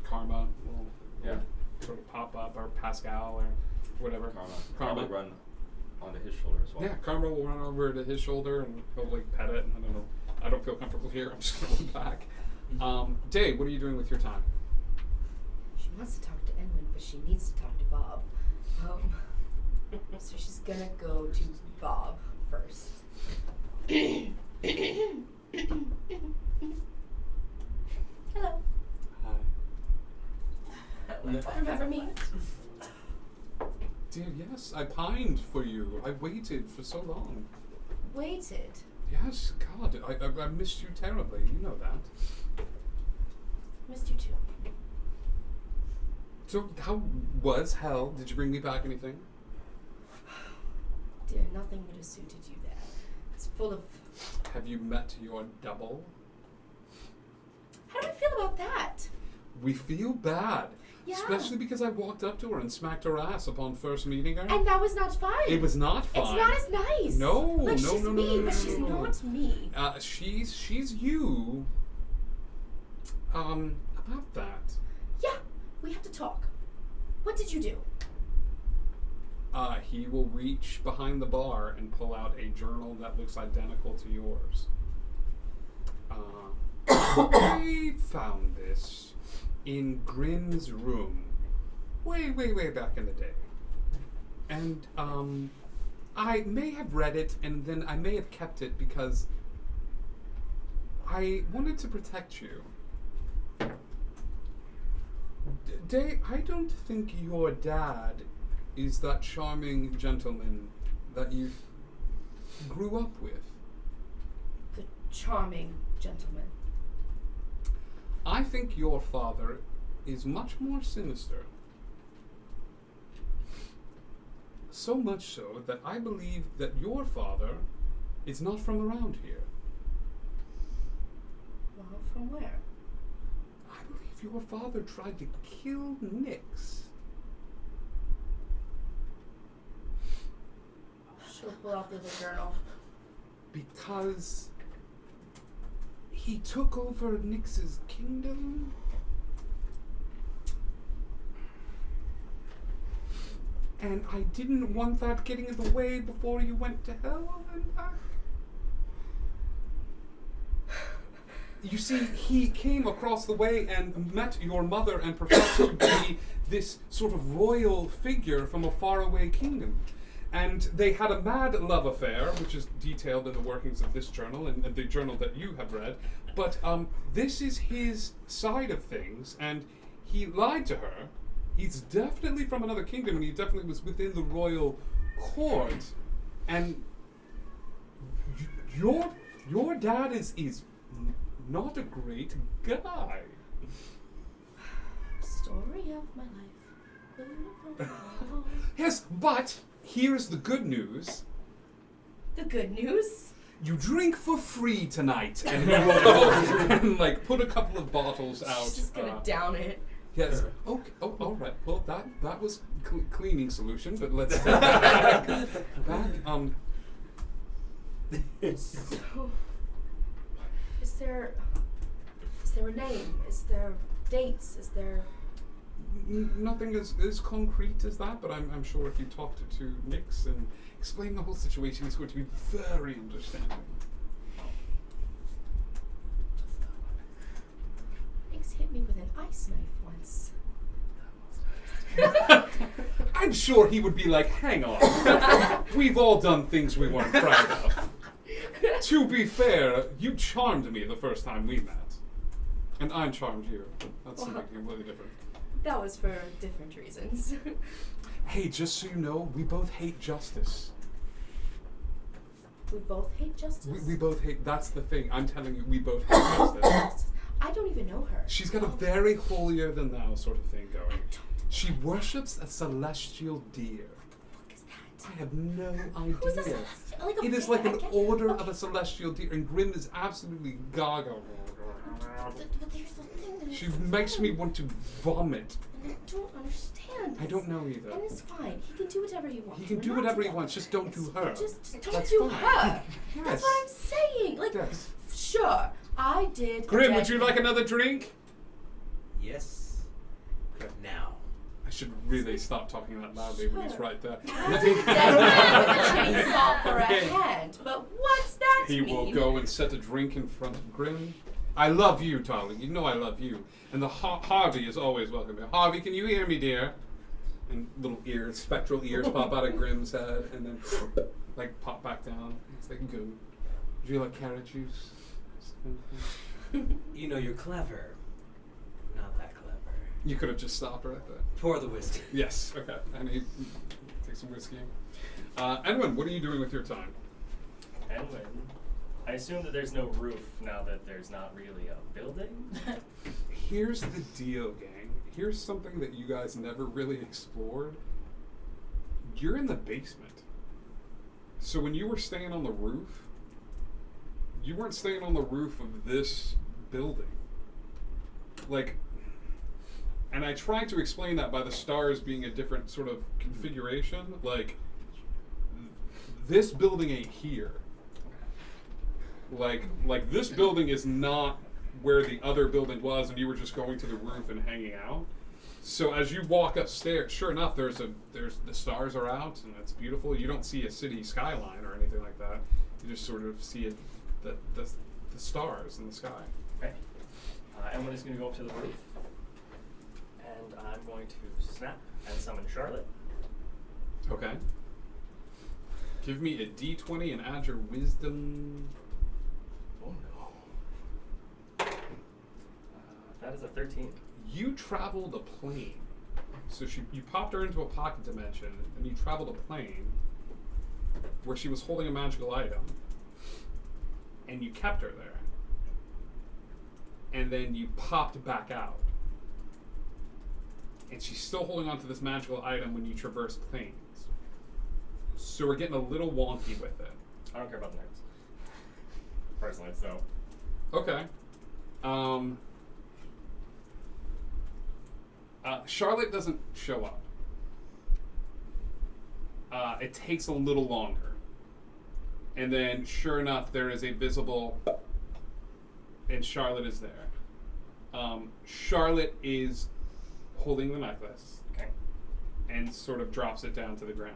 Karma will sort of pop up, or Pascal, or whatever. Karma will run onto his shoulder as well. Yeah, Karma will run over to his shoulder, and he'll like pet it. And I don't know. I don't feel comfortable here. I'm just going back. Dave, what are you doing with your time? She wants to talk to Edwin, but she needs to talk to Bob. So she's gonna go to Bob first. Hello. Hi. Remember me? Dear, yes, I pined for you. I waited for so long. Waited. Yes, God, I missed you terribly. You know that. Missed you too. So, how was hell? Did you bring me back anything? Dear, nothing would have suited you there. It's full of... Have you met your double? How do I feel about that? We feel bad. Yeah. Especially because I walked up to her and smacked her ass upon first meeting her. And that was not fine. It was not fine. It's not as nice. No, like no, she's no, me, no, but she's no. not me. She's you. About that. Yeah, we have to talk. What did you do? He will reach behind the bar and pull out a journal that looks identical to yours. I found this in Grim's room way back in the day. And, I may have read it, and then I may have kept it because I wanted to protect you. I don't think your dad is that charming gentleman that you grew up with. The charming gentleman. I think your father is much more sinister. So much so that I believe that your father is not from around here. Well, from where? I believe your father tried to kill Nyx. She'll pull out the other journal. Because he took over Nyx's kingdom. And I didn't want that getting in the way before you went to hell and back. You see, he came across the way and met your mother and professed to be this sort of royal figure from a faraway kingdom. And they had a mad love affair, which is detailed in the workings of this journal and the journal that you have read. But this is his side of things, and he lied to her. He's definitely from another kingdom, and he definitely was within the royal court. And your dad is not a great guy. Story of my life. Yes, but here's the good news. The good news? You drink for free tonight, and he will go and like put a couple of bottles out. She's just gonna down it. Yes. Okay. Oh, all right. Well, that was cleaning solution, but let's take that back. So, is there a name? Is there dates? Is there? Nothing as concrete as that, but I'm sure if you talk to Nix and explain the whole situation, he's going to be very understanding. Nix hit me with an ice knife once. I'm sure he would be like, hang on. We've all done things we weren't proud of. To be fair, you charmed me the first time we met. And I charmed you. That's something completely different. That was for different reasons. Hey, just so you know, we both hate justice. We both hate justice? We both hate, that's the thing. I'm telling you, we both hate justice. I don't even know her. She's got a very holier than thou sort of thing going. She worships a celestial deer. What is that? I have no idea. Who's a celestial? Like a It is bear, like an I get- order okay. of a celestial deer, and Grim is absolutely gaga. But there's the thing that She makes me want to vomit. And I don't understand. I don't know either. And it's fine. He can do whatever he wants. He can We're do not whatever he together. wants, just don't do her. Just don't That's do fine. her. Yes. That's what I'm saying. Like, Yes. sure, I did. a Grim, dead would you man. like another drink? Yes. Now. I should really stop talking that loudly when he's Sure. right there. Not a dead man with a chainsaw for a hand, but what's that He mean? will go and set a drink in front of Grim. I love you, darling. You know I love you. And the Harvey is always welcome here. Harvey, can you hear me, dear? And little ears, spectral ears pop out of Grim's head and then like pop back down. It's like good. Would you like carrot juice? You know you're clever. Not that clever. You could have just stopped right there. Pour the whiskey. Yes, okay. And he take some whiskey. Edwin, what are you doing with your time? Edwin, I assume that there's no roof now that there's not really a building. Here's the deal, gang. Here's something that you guys never really explored. You're in the basement. So when you were staying on the roof, you weren't staying on the roof of this building. Like, and I tried to explain that by the stars being a different sort of configuration. Like, this building ain't here. Like this building is not where the other building was, and you were just going to the roof and hanging out. So as you walk upstairs, sure enough, there's the stars are out, and it's beautiful. You don't see a city skyline or anything like that. You just sort of see the stars in the sky. Okay. Edwin is going to go up to the roof, and I'm going to snap and summon Charlotte. Okay. Give me a d20 and add your wisdom. Oh no. That is a 13. You traveled a plane. So you popped her into a pocket dimension, and you traveled a plane where she was holding a magical item, and you kept her there. And then you popped back out. And she's still holding on to this magical item when you traverse planes. So we're getting a little wonky with it. I don't care about the nerds. Personally, so. Okay. Charlotte doesn't show up. It takes a little longer. And then, sure enough, there is a visible... And Charlotte is there. Charlotte is holding the necklace. Okay. And sort of drops it down to the ground.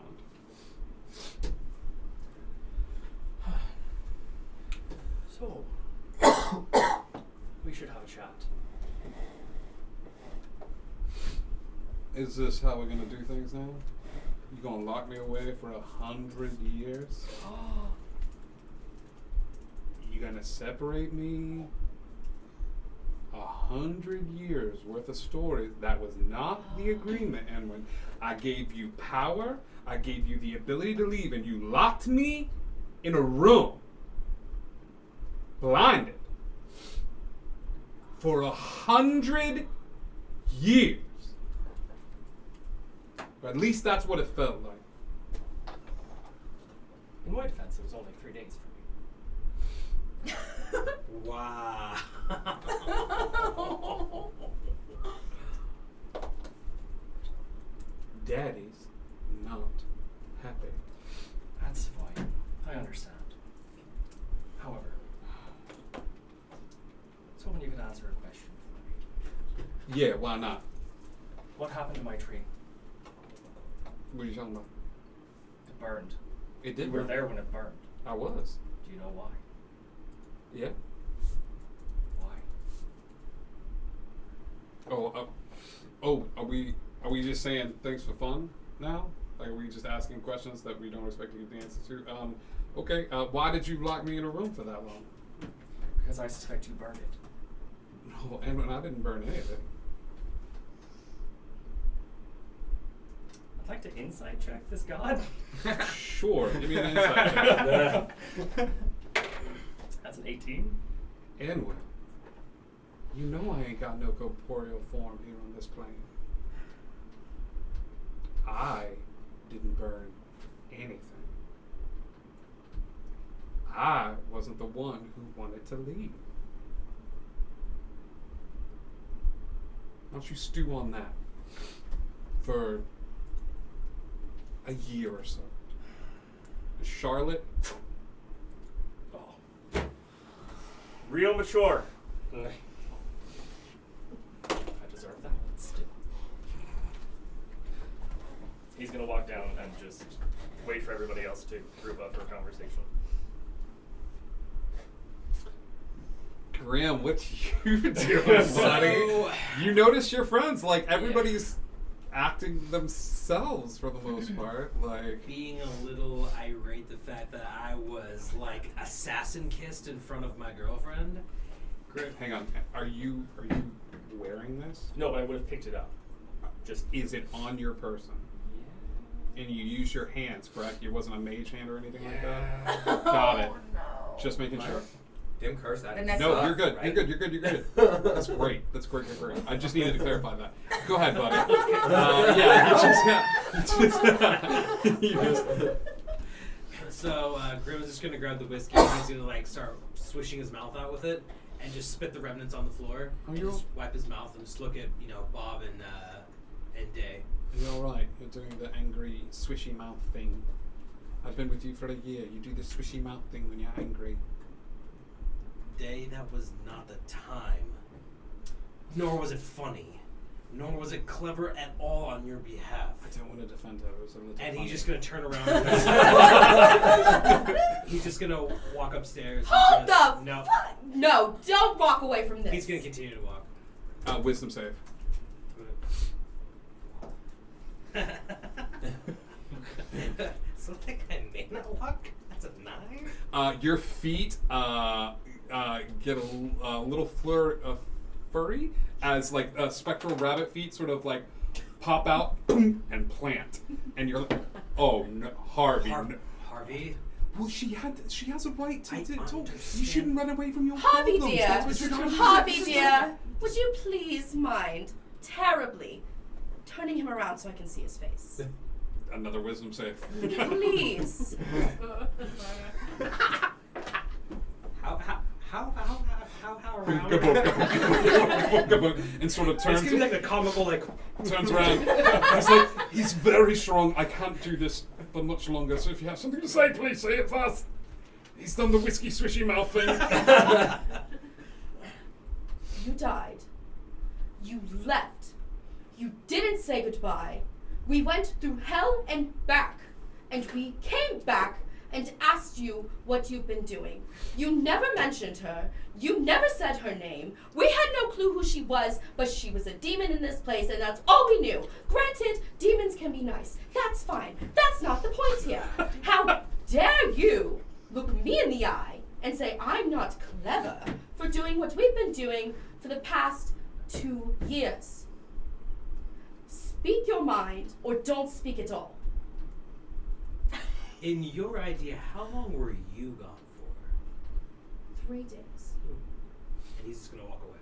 So, we should have a chat. Is this how we're gonna do things now? You gonna lock me away for 100 years? You gonna separate me? 100 years worth of stories. That was not the agreement, and when I gave you power, I gave you the ability to leave, and you locked me in a room, blinded, for 100 years. Or at least that's what it felt like. In my defense, it was only 3 days for me. Wow. Daddy's not happy. That's fine. I understand. However, I was hoping you could answer a question for me. Yeah, why not? What happened to my tree? What are you talking about? It burned. It did You were burn. there when it burned. I was. Do you know why? Yeah. Why? Are we just saying things for fun now? Like, are we just asking questions that we don't expect to get the answer to? Okay. Why did you lock me in a room for that long? Because I suspect you burned it. No, and I didn't burn anything. I'd like to insight check this god. Sure. Give me an insight check. That's an 18. And well, you know I ain't got no corporeal form here on this plane. I didn't burn anything. I wasn't the one who wanted to leave. Why don't you stew on that for a year or so? And Charlotte, Oh. Real mature. I deserve that. Still. He's gonna walk down and just wait for everybody else to group up for a conversation. Graham, what you doing, buddy? You notice your friends, like everybody's acting themselves for the most part. Like, Being a little irate, the fact that I was like assassin kissed in front of my girlfriend. hang on, are you wearing this? No, but I would have picked it up. Just Is it on your person? And you use your hands, correct? It wasn't a mage hand or anything like that? Got it. Just making sure. Dim curse that. The next No, one. you're good. right? You're good. You're good. That's great. That's great. I just needed to clarify that. Go ahead, buddy. You just So Grim's just gonna grab the whiskey and he's gonna like start swishing his mouth out with it and just spit the remnants on the floor Oh, and you're just wipe his mouth and just look at Bob and Day. You're all right. You're doing the angry, swishy mouth thing. I've been with you for a year. You do the swishy mouth thing when you're angry. Day, that was not the time. Nor was it funny. Nor was it clever at all on your behalf. I don't want to defend her. It was a little And funny. he's just gonna turn around. He's just gonna walk upstairs. Hold and the no. No, don't walk away from this. He's gonna continue to walk. Wisdom save. So that guy may not walk. That's a 9. Your feet get a little furry as like spectral rabbit feet sort of like pop out boom, and plant, and you're like, oh no, Harvey. No. Harvey. Well, she has a right to. I You understand. shouldn't run away from your Harvey, problems. dear. That's what you're trying to do. Harvey, dear, would you please mind terribly turning him around so I can see his face? Another wisdom save. Please. How around? And sort of It's turns gonna be like the comical turns around. He's like, he's very strong. I can't do this for much longer. So if you have something to say, please say it fast. He's done the whiskey swishy mouth thing. You died. You left. You didn't say goodbye. We went through hell and back. And we came back and asked you what you've been doing. You never mentioned her. You never said her name. We had no clue who she was, but she was a demon in this place, and that's all we knew. Granted, demons can be nice. That's fine. That's not the point here. How dare you look me in the eye and say I'm not clever for doing what we've been doing for the past 2 years? Speak your mind or don't speak at all. In your idea, how long were you gone for? 3 days. And he's just gonna walk away.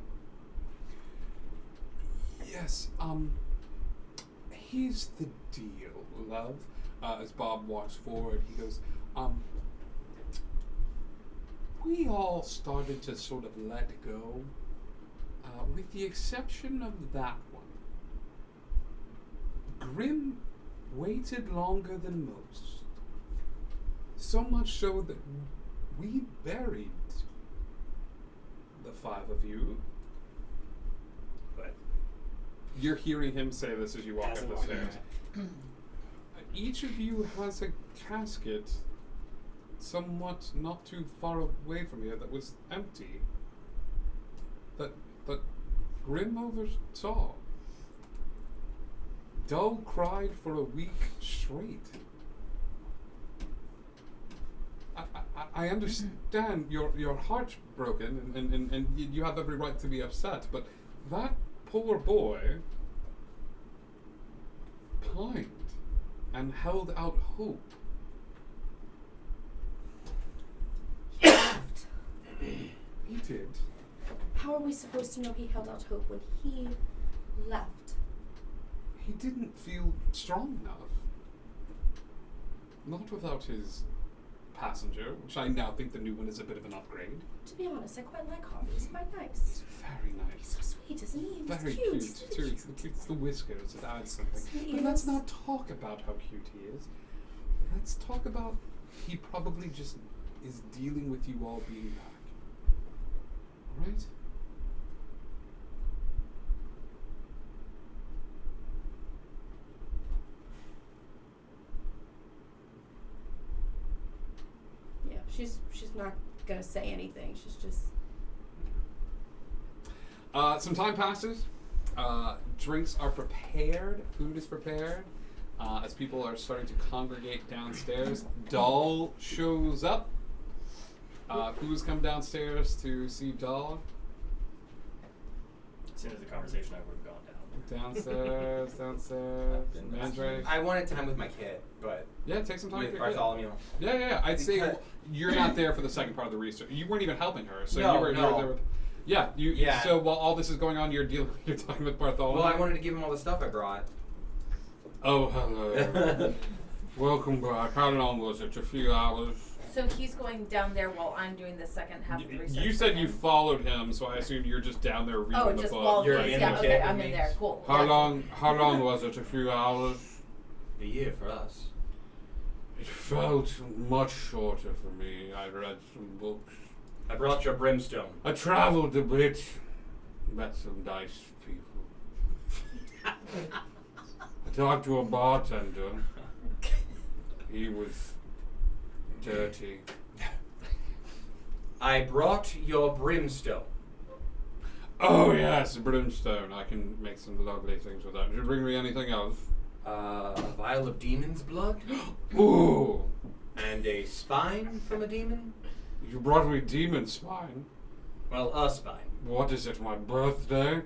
Yes, here's the deal, love. As Bob walks forward, he goes, we all started to sort of let go, with the exception of that one. Grim waited longer than most. So much so that we buried the 5 of you. But You're hearing him say this as you walk As up I'm the walking stairs. Each of you has a casket somewhat not too far away from here that was empty. That Grim oversaw. Dull cried for a week straight. I understand your heart's broken and you have every right to be upset, but that poor boy pined and held out hope. He left. He did. How are we supposed to know he held out hope when he left? He didn't feel strong enough. Not without his passenger, which I now think the new one is a bit of an upgrade. To be honest, I quite like Hobby. He's quite He's nice. very He's nice. so sweet, isn't he? He's Very cute. cute, He's too. really It's the whiskers that adds something. Sweet But let's ears. not talk about how cute he is. Let's talk about he probably just is dealing with you all being back. Alright? Yeah, she's not gonna say anything. She's just. Some time passes. Drinks are prepared. Food is prepared. As people are starting to congregate downstairs, Doll shows up. Who's come downstairs to see Doll? as soon as the conversation, I would have gone down. Downstairs. Mandrake. I wanted time with my kid, but Yeah, take some time with for your kid. Bartholomew. Yeah. I'd say Because- you're not there for the second part of the research. You weren't even helping her, so No, you were no. there with. Yeah, you. Yeah. So while all this is going on, you're talking with Bartholomew. Well, I wanted to give him all the stuff I brought. Oh, hello. Welcome back. How long was it? A few hours. So he's going down there while I'm doing the second half of the research. You for said you him. followed him, so I assume you're just down there reading Oh, the just book. while You're he's in yeah. the Okay, kid I'm with in me. there. Cool. How Yes. long? How long was it? A few hours. A year for us. It felt much shorter for me. I read some books. I brought your brimstone. I traveled a bit. Met some nice people. I talked to a bartender. He was dirty. I brought your brimstone. Oh yes, brimstone. I can make some lovely things with that. Did you bring me anything else? A vial of demon's blood. Ooh, And a spine from a demon. you brought me demon spine. Well, a spine. What is it? My birthday?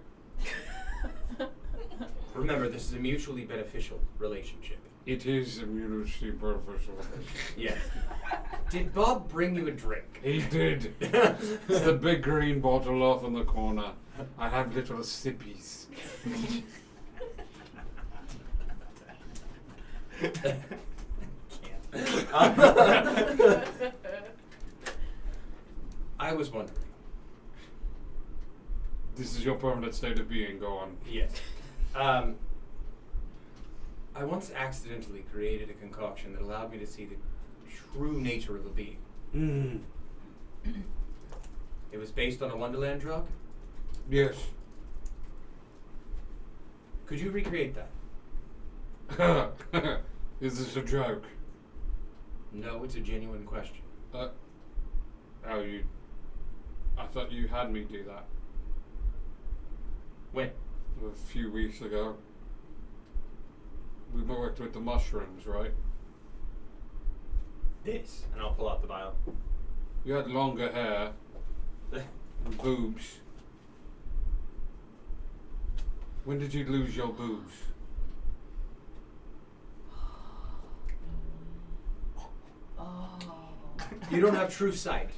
Remember, this is a mutually beneficial relationship. It is a mutually beneficial. Yes. Did Bob bring you a drink? He did. It's the big green bottle off in the corner. I have little sippies. I was wondering. This is your permanent state of being. Go on. Yes. I once accidentally created a concoction that allowed me to see the true nature of a being. Mm. It was based on a Wonderland drug. Yes. Could you recreate that? Is this a joke? No, it's a genuine question. Oh, you. I thought you had me do that When? a few weeks ago. We worked with the mushrooms, right? This. And I'll pull out the vial. You had longer hair and boobs. When did you lose your boobs? Oh. You don't have true sight.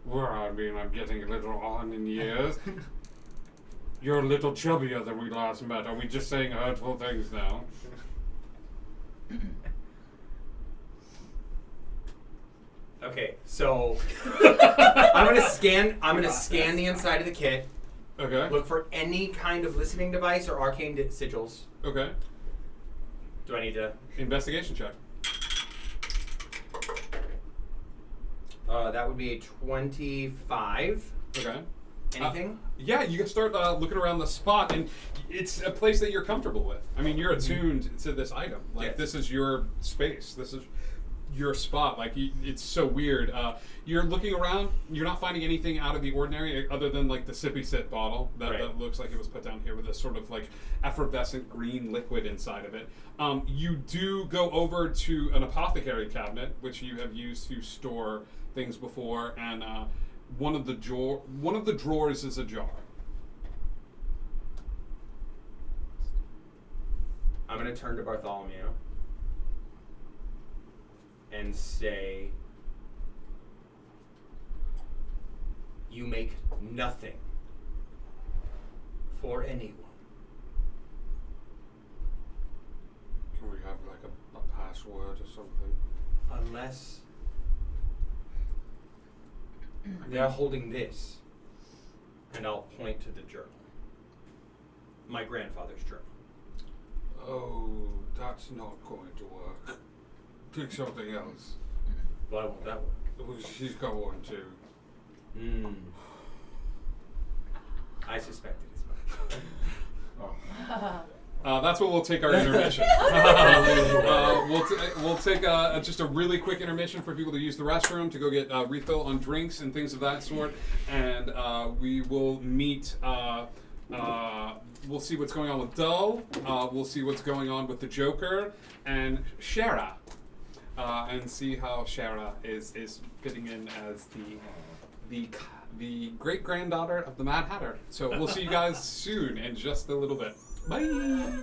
Well, I mean, I'm getting a little on in years. You're a little chubbier than we last met. Are we just saying hurtful things now? Okay, so I'm gonna scan the inside of the kit. Okay. Look for any kind of listening device or arcane sigils. Okay. Do I need to? Investigation check. That would be a 25. Okay. Anything? Yeah, you can start looking around the spot, and it's a place that you're comfortable with. I mean, you're attuned to this item. Like, Yes. this is your space. This is your spot. Like, it's so weird. You're looking around. You're not finding anything out of the ordinary other than, like, the sippy sit bottle that, Right. that looks like it was put down here with this sort of, like, effervescent green liquid inside of it. You do go over to an apothecary cabinet, which you have used to store things before, and one of the drawers is ajar. I'm gonna turn to Bartholomew and say, "You make nothing for anyone." Can we have like a password or something? Unless they're holding this, and I'll point to the journal. My grandfather's journal. Oh, that's not going to work. Pick something else. Why won't that work? She's got one too. I suspected as much. That's what we'll take our intermission. We'll take just a really quick intermission for people to use the restroom, to go get refill on drinks and things of that sort, and we will meet. We'll see what's going on with Dull. We'll see what's going on with the Joker and Shara, and see how Shara is fitting in as the great granddaughter of the Mad Hatter. So we'll see you guys soon in just a little bit. Bye.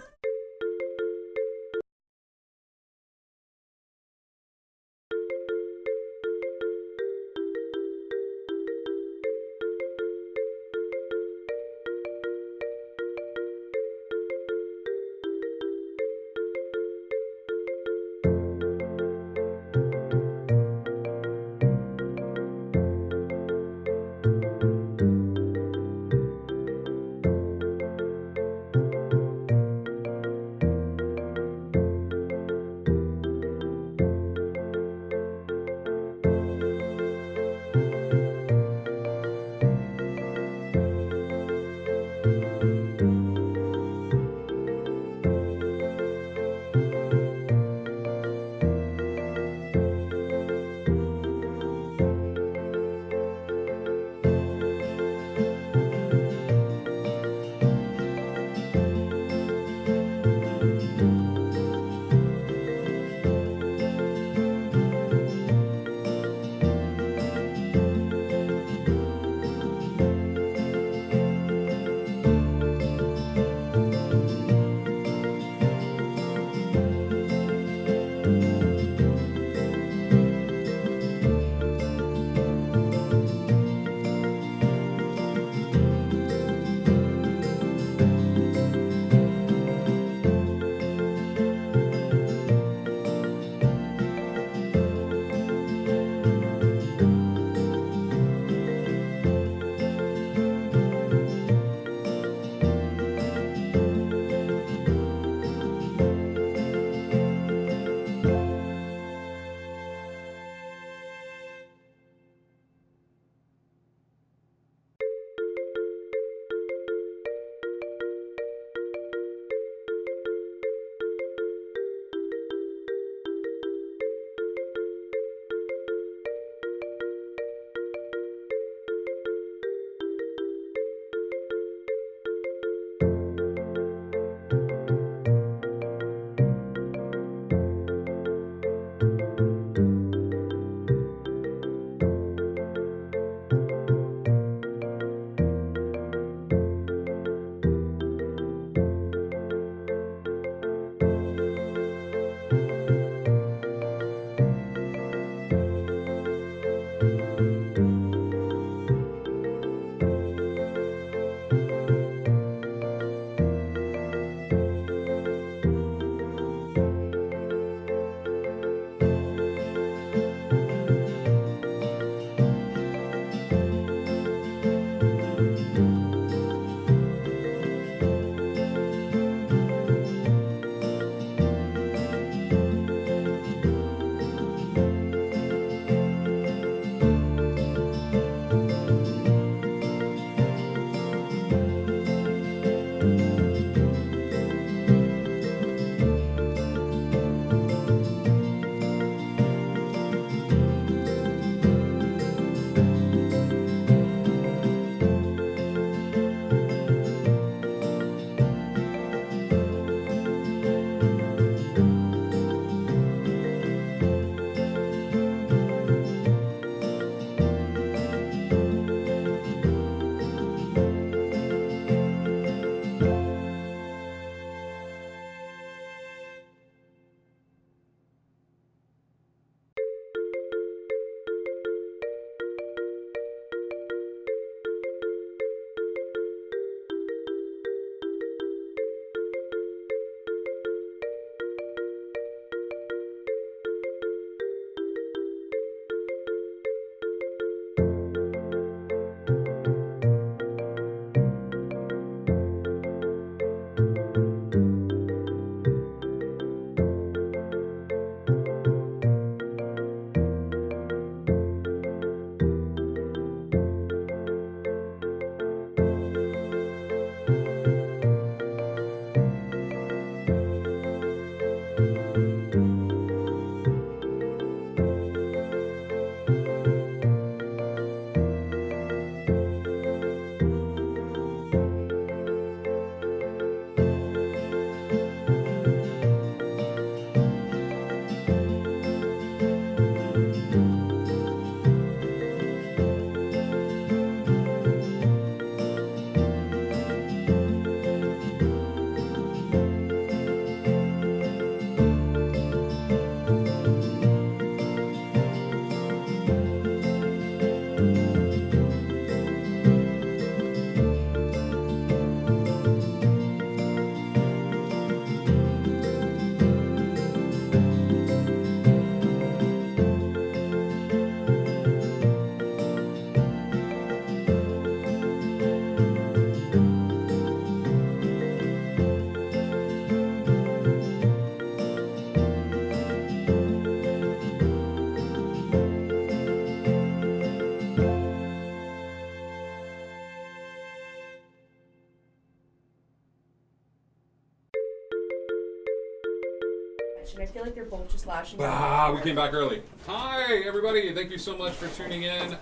And I feel like they're both just lashing out. Ah, we came back early. Hi, everybody. Thank you so much for tuning in.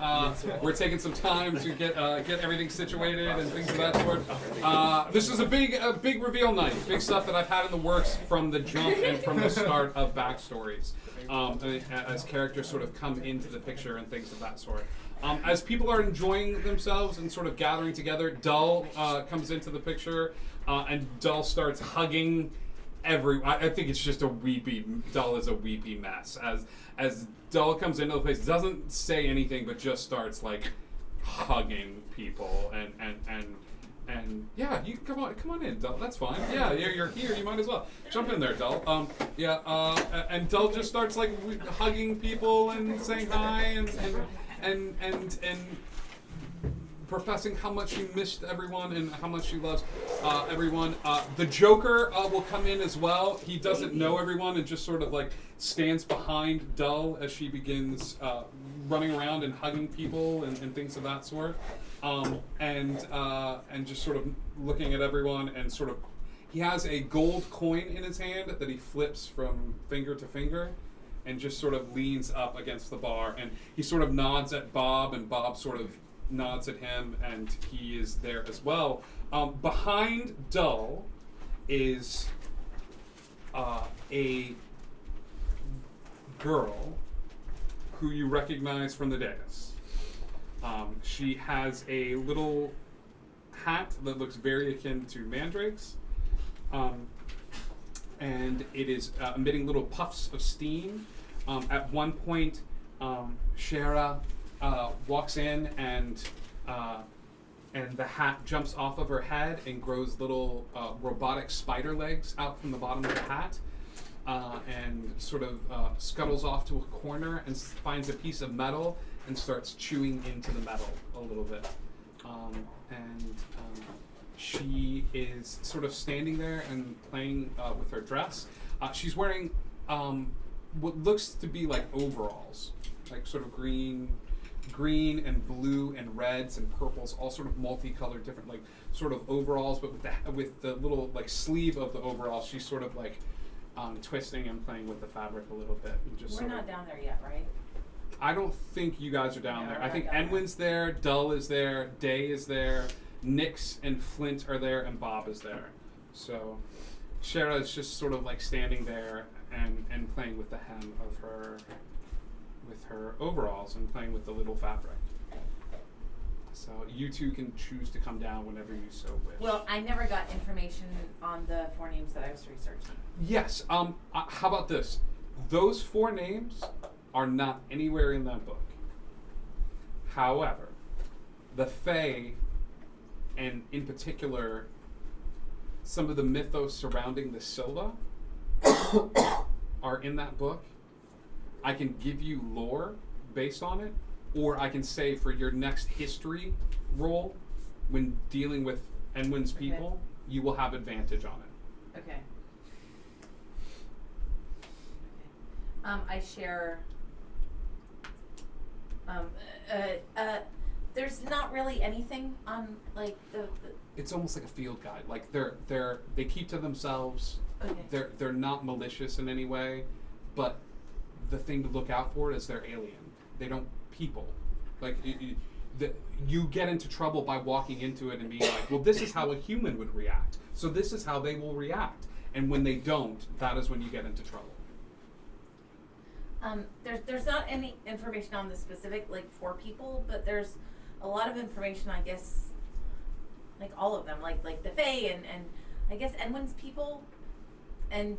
We're taking some time to get everything situated and things of that sort. This is a big reveal night. Big stuff that I've had in the works from the jump and from the start of backstories. As characters sort of come into the picture and things of that sort. As people are enjoying themselves and sort of gathering together, Dull comes into the picture, and Dull starts hugging I think it's just Dull is a weepy mess. As Dull comes into the place, doesn't say anything, but just starts like hugging people and yeah, you come on in, Dull. That's fine. Yeah, you're here. You might as well jump in there, Dull. And Dull just starts like hugging people and saying hi and professing how much she missed everyone and how much she loves everyone. The Joker will come in as well. He doesn't know everyone and just sort of like stands behind Dull as she begins running around and hugging people and things of that sort. And just sort of looking at everyone and sort of, he has a gold coin in his hand that he flips from finger to finger and just sort of leans up against the bar, and he sort of nods at Bob, and Bob sort of nods at him, and he is there as well. Behind Dull is a girl who you recognize from the dais. She has a little hat that looks very akin to Mandrake's, and it is emitting little puffs of steam. At one point, Shara walks in, and the hat jumps off of her head and grows little robotic spider legs out from the bottom of the hat, and sort of scuttles off to a corner and finds a piece of metal and starts chewing into the metal a little bit. She is sort of standing there and playing with her dress. She's wearing what looks to be like overalls, like sort of green green and blue and reds and purples, all sort of multicolored, different like sort of overalls, but with the little like sleeve of the overall, she's sort of like twisting and playing with the fabric a little bit. And just We're sort not of, down there yet, right? I don't think you guys are down No, there. we're I not think down there. Enwin's there, Dull is there, Day is there, Nyx and Flint are there, and Bob is there. So Shara is just sort of like standing there and playing with the hem of her overalls and playing with the little fabric. So you two can choose to come down whenever you so wish. Well, I never got information on the 4 names that I was researching. Yes. How about this? Those 4 names are not anywhere in that book. However, the Fae, and in particular, some of the mythos surrounding the Scylla are in that book. I can give you lore based on it, or I can say for your next history roll, when dealing with Enwin's people, you will have advantage on it. Okay. I share. There's not really anything on like the It's almost like a field guide. Like they keep to themselves. Okay. They're not malicious in any way, but the thing to look out for is they're alien. They don't people. Like you get into trouble by walking into it and being like, well, this is how a human would react. So this is how they will react. And when they don't, that is when you get into trouble. There's not any information on the specific like 4 people, but there's a lot of information, I guess, like all of them, like the Fae and I guess Enwin's people, and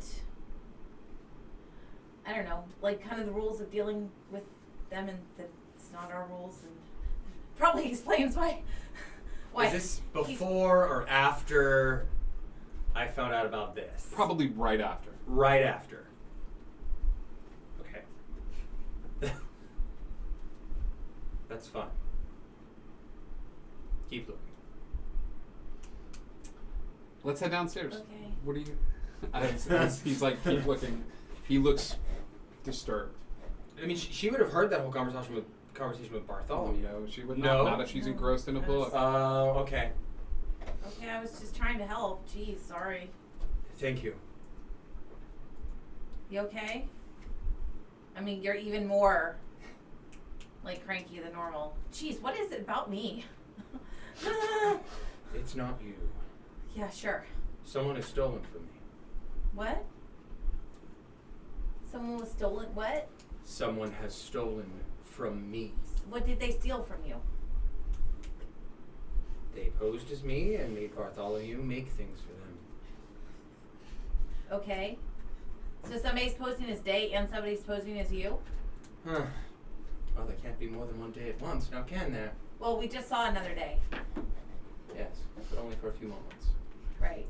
I don't know, like kind of the rules of dealing with them, and that it's not our rules, and probably explains why. Is this before or after I found out about this? Probably right after. Right after. Okay. That's fine. Keep looking. Let's head downstairs. Okay. What do you? As he's like, keep looking. He looks disturbed. I mean, she would have heard that whole conversation with Bartholomew. No, she would No? not. Not if she's engrossed in a book. Oh, okay. Okay, I was just trying to help. Jeez, sorry. Thank you. You okay? I mean, you're even more like cranky than normal. Jeez, what is it about me? It's not you. Yeah, sure. Someone has stolen from me. What? Someone was stolen. What? Someone has stolen from me. What did they steal from you? They posed as me and made Bartholomew make things for them. Okay. So somebody's posing as Day and somebody's posing as you? Huh. Well, there can't be more than one day at once, now can there? Well, we just saw another Day. Yes, but only for a few moments. Right.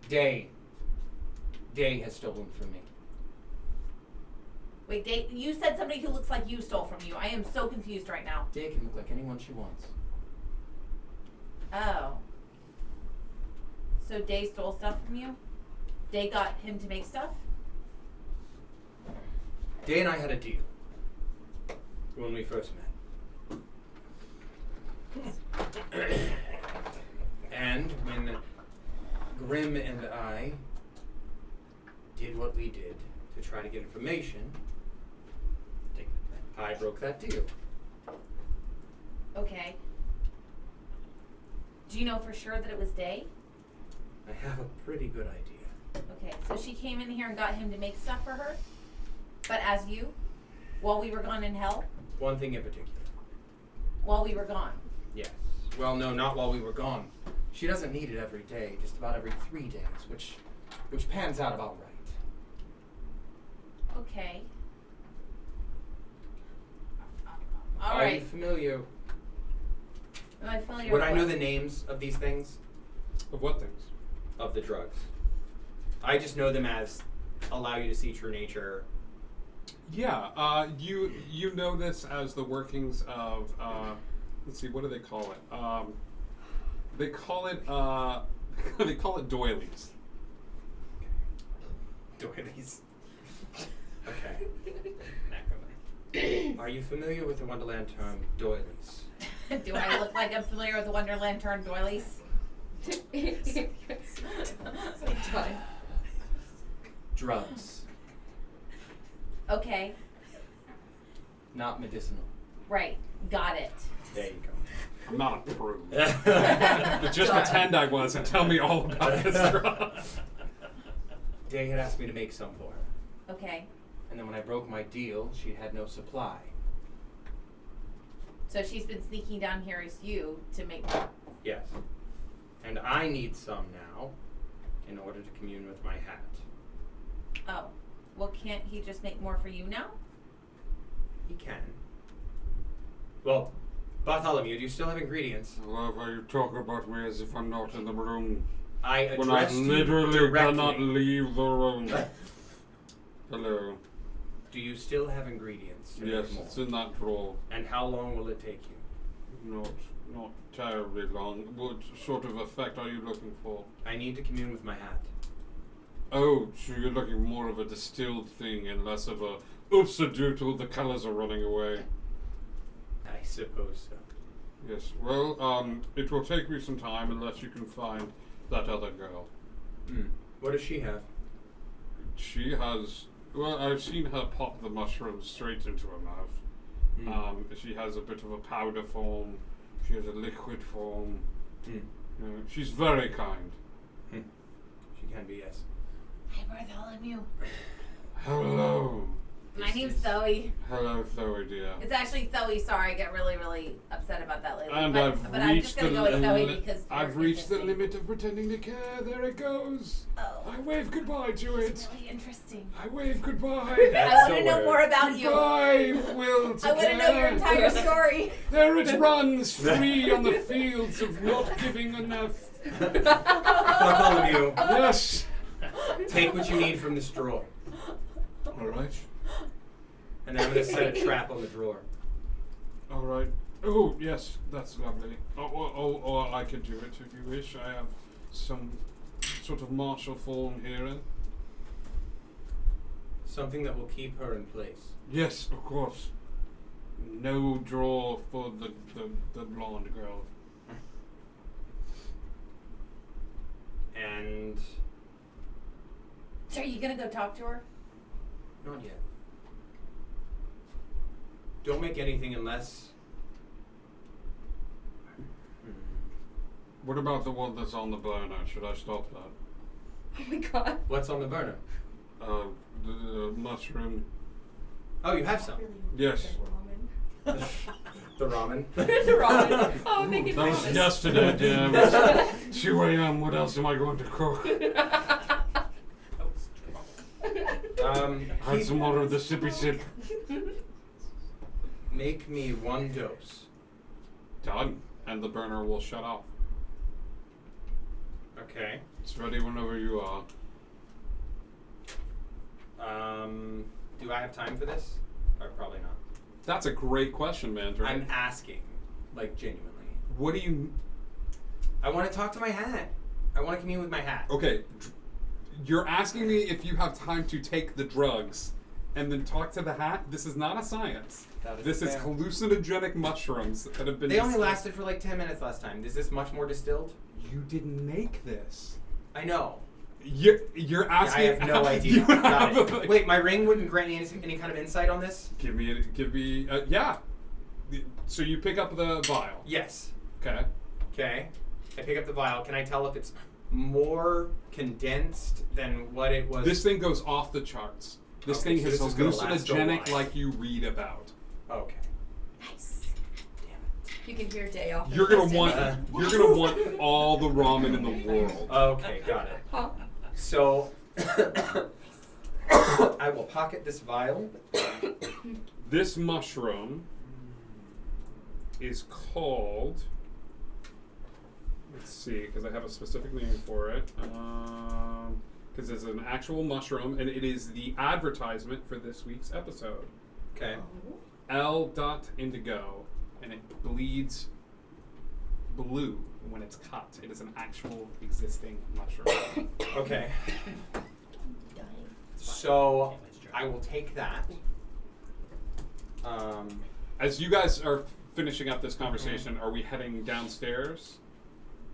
Day has stolen from me. Wait, Day, you said somebody who looks like you stole from you. I am so confused right now. Day can look like anyone she wants. Oh. So Day stole stuff from you? Day got him to make stuff? Day and I had a deal when we first met. And when Grimm and I did what we did to try to get information, I broke that deal. Okay. Do you know for sure that it was Day? I have a pretty good idea. Okay, so she came in here and got him to make stuff for her? But as you? While we were gone in hell? One thing in particular. While we were gone? Yes. Well, no, not while we were gone. She doesn't need it every day, just about every 3 days, which pans out about right. Okay. Are you Alright. familiar? Am I familiar Would with I know what? the names of these things? Of what things? Of the drugs. I just know them as allow you to see true nature. Yeah, you know this as the workings of let's see, what do they call it? They call it doilies. Doilies. Okay. Are you familiar with the Wonderland term doilies? Do I look like I'm familiar with the Wonderland term doilies? Time. Drugs, Okay, not medicinal. right. Got it. There you go. I'm not a prude. But just pretend I was and tell me all about this drug. Day had asked me to make some for her. Okay. And then when I broke my deal, she had no supply. So she's been sneaking down here as you to make. Yes. And I need some now in order to commune with my hat. Oh. Well, can't he just make more for you now? He can. Well, Bartholomew, do you still have ingredients? Love how you talk about me as if I'm not in the room. I When I addressed you literally directly. cannot leave the room. Hello. Do you still have ingredients to Yes, make more? it's in that drawer. And how long will it take you? Not terribly long. What sort of effect are you looking for? I need to commune with my hat. Oh, so you're looking more of a distilled thing and less of a oops-a-doodle, the colors are running away. I suppose so. Yes, well, it will take me some time unless you can find that other girl. What does she have? She has, well, I've seen her pop the mushrooms straight into her mouth. She has a bit of a powder form. She has a liquid form. She's very kind. She can be, yes. Hi, Bartholomew. Hello. My name's Zoe. Hello, Zoe, dear. It's actually Zoe. Sorry, I get really, really upset about that lately. And but I'm just gonna go with Zoe because I've you're reached the interesting. limit of pretending to care. There it goes. Oh. I wave goodbye to it. It's really interesting. I wave goodbye. I That's want so to know weird. more about you. Goodbye, Will. I want to know your entire story. There it runs, free on the fields of not giving enough. Bartholomew, Yes. take what you need from this drawer. All right. And then I'm going to set a trap on the drawer. All right. Oh, yes, that's lovely. Oh, I can do it if you wish. I have some sort of martial form here. Something that will keep her in place. Yes, of course. No draw for the blonde girl. And So are you gonna go talk to her? not yet. Don't make anything unless... What about the one that's on the burner? Should I stop that? Oh my god. What's on the burner? The mushroom. Oh, you have some. Yes. The ramen. The ramen. Oh, make it That was ramen. yesterday, dear. It's 2 a.m. What else am I going to cook? Had Keep- some more of the sippy sip. Make me 1 dose. Done. And the burner will shut off. Okay. It's ready whenever you are. Do I have time for this? Or probably not. That's a great question, Mandarin. I'm asking, like genuinely. What do you... I want to talk to my hat. I want to commune with my hat. Okay, you're asking me if you have time to take the drugs and then talk to the hat? This is not a science. That is This is fair. hallucinogenic mushrooms that have been They only distilled. lasted for like 10 minutes last time. Is this much more distilled? You didn't make this. I know. You're asking... I have no idea. You Got have it. a- Wait, my ring wouldn't grant me any kind of insight on this? Give me, yeah. So you pick up the vial. Yes. Okay. Okay. I pick up the vial. Can I tell if it's more condensed than what it was? This thing goes off the charts. This Okay, thing so is this is gonna last a hallucinogenic while. like you read about. Okay. Nice. You can hear Day off. in You're gonna the want distance. all the ramen in the world. Okay, got it. Huh? So, I will pocket this vial. This mushroom is called. Let's see, because I have a specific name for it. Because it's an actual mushroom, and it is the advertisement for this week's episode. Okay. Indigo, and it bleeds blue when it's cut. It is an actual existing mushroom. Okay. Dying. So, I will take that. As you guys are finishing up this conversation, are we heading downstairs?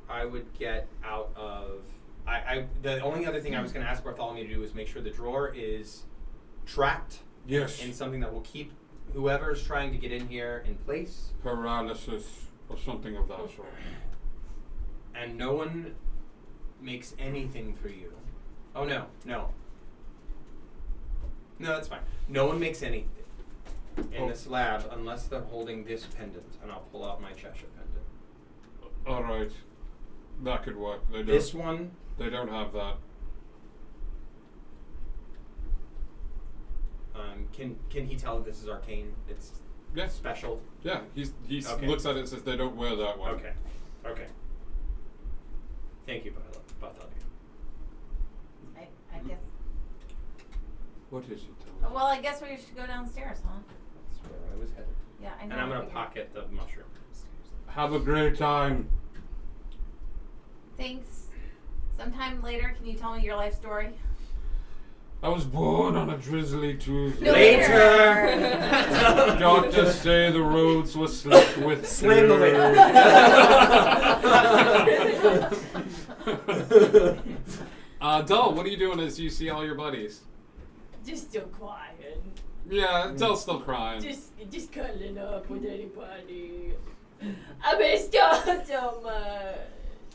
I would get out of. The only other thing I was going to ask Bartholomew to do is make sure the drawer is trapped Yes. in something that will keep whoever's trying to get in here in place, Paralysis or something of that sort. and no one makes anything for you. Oh no, that's fine. No one makes anything in this lab unless they're holding this pendant, and I'll pull out my Cheshire pendant. All right, that could work. They don't. This one. They don't have that. Can he tell this is arcane? It's Yes. special. Yeah. He Okay. looks at it and says they don't wear that one. Okay. Thank you, Bartholomew. I guess. What is it? Well, I guess we should go downstairs, huh? That's where I was headed. Yeah, I know. And I'm gonna pocket the mushroom. Have a great time. Thanks. Sometime later, can you tell me your life story? I was born on a drizzly Tuesday. No, Later. Doctors say the roads were slick with Slam the dirt. Dull, what are you doing as you see all your buddies? Just still quiet. Yeah, Dull's still crying. Just cuddling up with anybody. I miss y'all so much.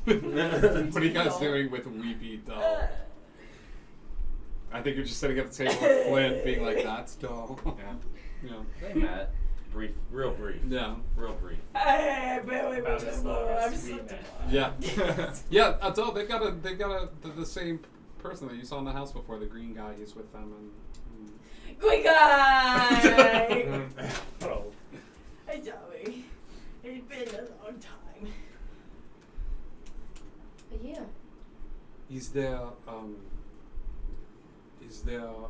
What are you guys doing with Weepy Dull? I think you're just sitting at the table with Flint being like, that's Dull. Yeah. Yeah. They met. Real brief. Yeah. Real brief. About as slow I'm as so we met. Yeah. Yeah, Dull, they got the same person that you saw in the house before, the green guy, he's with them and Quick guy! Oh. I'm sorry. It's been a long time. But yeah. Is there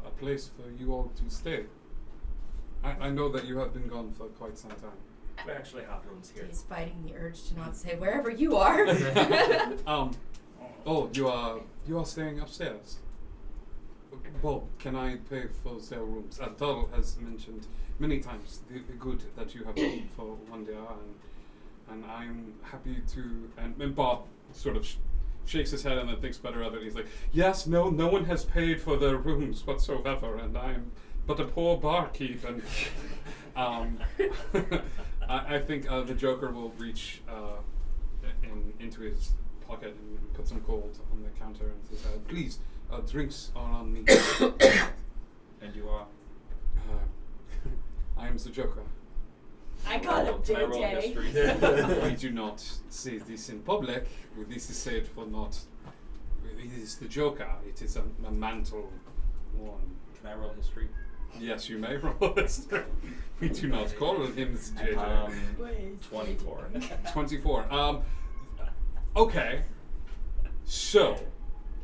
a place for you all to stay? I know that you have been gone for quite some time. We actually have rooms here. He's fighting the urge to not say wherever you are. Oh, you are staying upstairs. Bob, can I pay for their rooms? Dull has mentioned many times the good that you have done for Wandia, and I'm happy to. And Bob sort of shakes his head and then thinks better of it. He's like, yes, no one has paid for their rooms whatsoever, and I'm but a poor barkeep. And I think the Joker will reach into his pocket and put some gold on the counter and says, please, drinks are on me. And you are? I am the Joker. I call him Can I roll JJ. history? We do not say this in public. This is said for not. It is the Joker. It is a mantle one. Can I roll history? Yes, you may roll this. We do not call him JJ. 24. 24. Okay. So,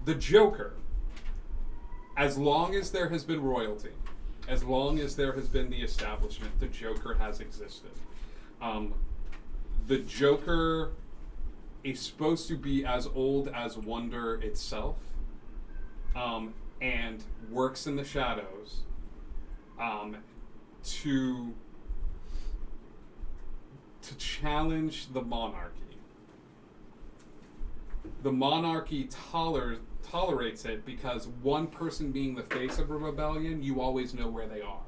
the Joker, as long as there has been royalty, as long as there has been the establishment, the Joker has existed. The Joker is supposed to be as old as Wonder itself, and works in the shadows to challenge the monarchy. The monarchy tolerates it because one person being the face of a rebellion, you always know where they are.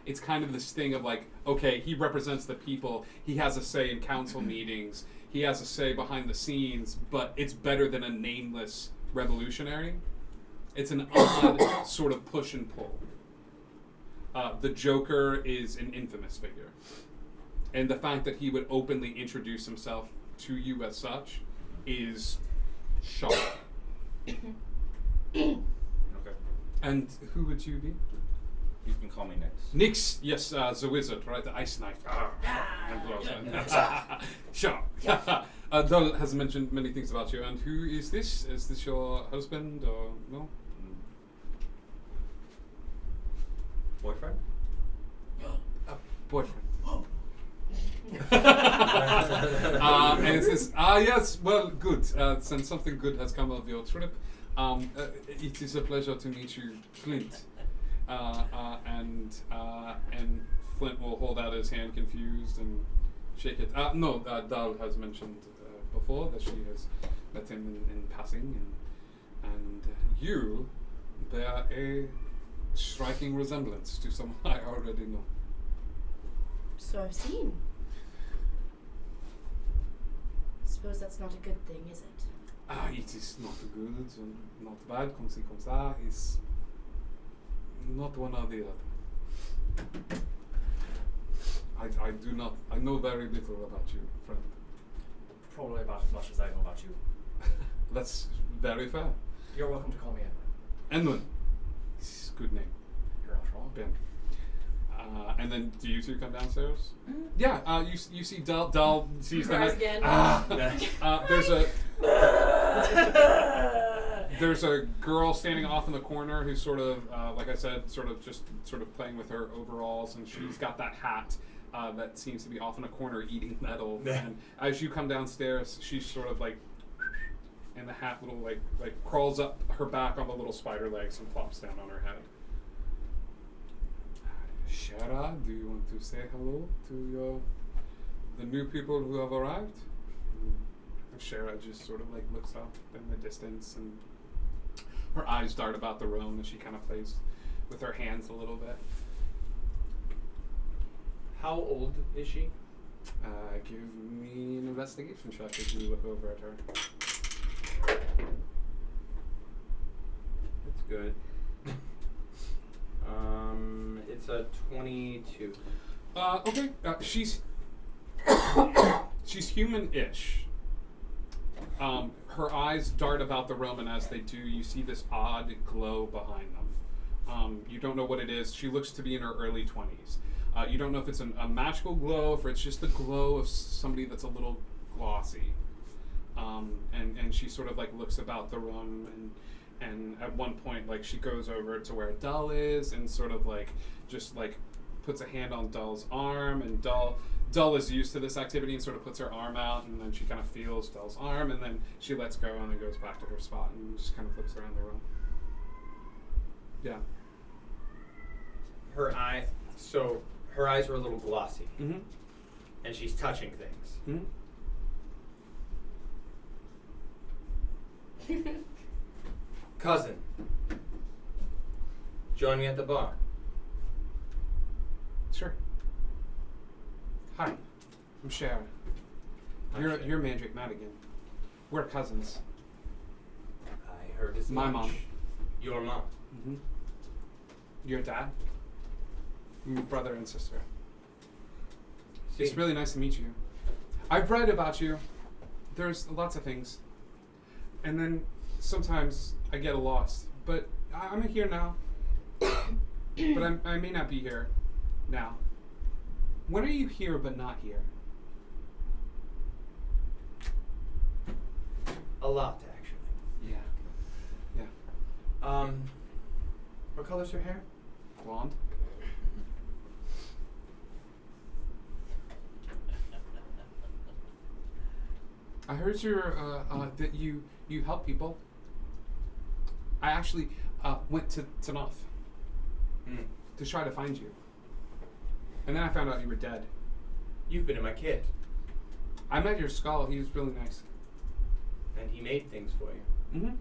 It's kind of this thing of like, okay, he represents the people, he has a say in council meetings, he has a say behind the scenes, but it's better than a nameless revolutionary. It's an odd sort of push and pull. The Joker is an infamous figure. And the fact that he would openly introduce himself to you as such is shocking. Okay. And who would you be? You can call me Nix. Nix, yes, the wizard, right? The ice knife. And blows. Sure. Dull has mentioned many things about you. And who is this? Is this your husband or no? Boyfriend? Boyfriend. And it says, yes, well, good. Since something good has come of your trip, it is a pleasure to meet you, Clint. And Flint will hold out his hand, confused, and shake it. No, Dal has mentioned before that she has met him in passing, and you bear a striking resemblance to someone I already know. So I've seen. Suppose that's not a good thing, is it? It is not good and not bad, comme ci, comme ça. It's not one or the other. I know very little about you, friend. Probably about as much as I know about you. That's very fair. You're welcome to call me Edwin. Edwin. This is a good name. You're not wrong. Ben. And then do you two come downstairs? Mhm. Yeah, you see Dal sees them. Cries again. There's a girl standing off in the corner who's sort of, like I said, sort of playing with her overalls, and she's got that hat that seems to be off in a corner eating metal. And as you come downstairs, she's sort of like, and the hat little like crawls up her back on the little spider legs and plops down on her head. Shara, do you want to say hello to the new people who have arrived? And Shara just sort of like looks up in the distance, and her eyes dart about the room as she kind of plays with her hands a little bit. How old is she? Give me an investigation check as you look over at her. That's good. It's a 22. Okay. She's she's human-ish. Her eyes dart about the room, and as they do, you see this odd glow behind them. You don't know what it is. She looks to be in her early 20s. You don't know if it's a magical glow, or if it's just the glow of somebody that's a little glossy. And she sort of like looks about the room, and at one point, like, she goes over to where Dull is, and sort of like just like puts a hand on Dull's arm, and Dull is used to this activity and sort of puts her arm out, and then she kind of feels Dull's arm, and then she lets go and then goes back to her spot and just kind of looks around the room. Yeah. Her eyes are a little glossy, Mm-hmm. and she's touching things. Mm-hmm. Cousin, join me at the bar. Sure. Hi, I'm Sharon. Hi, You're Sharon. you're Mandrake Madigan. We're cousins. I heard as My much. mom. Your mom. Mm-hmm. Your dad. Your brother and sister. It's See, really nice to meet you. I've read about you. There's lots of things. And then sometimes I get lost. But I'm here now. But I may not be here now. When are you here but not here? a lot, actually. Yeah. Yeah. What color's her hair? Blonde. I heard that you help people. I actually went to North to try to find you. And then I found out you were dead. You've been in my kit, I met your skull. He was really nice. and he made things for you. Mm-hmm.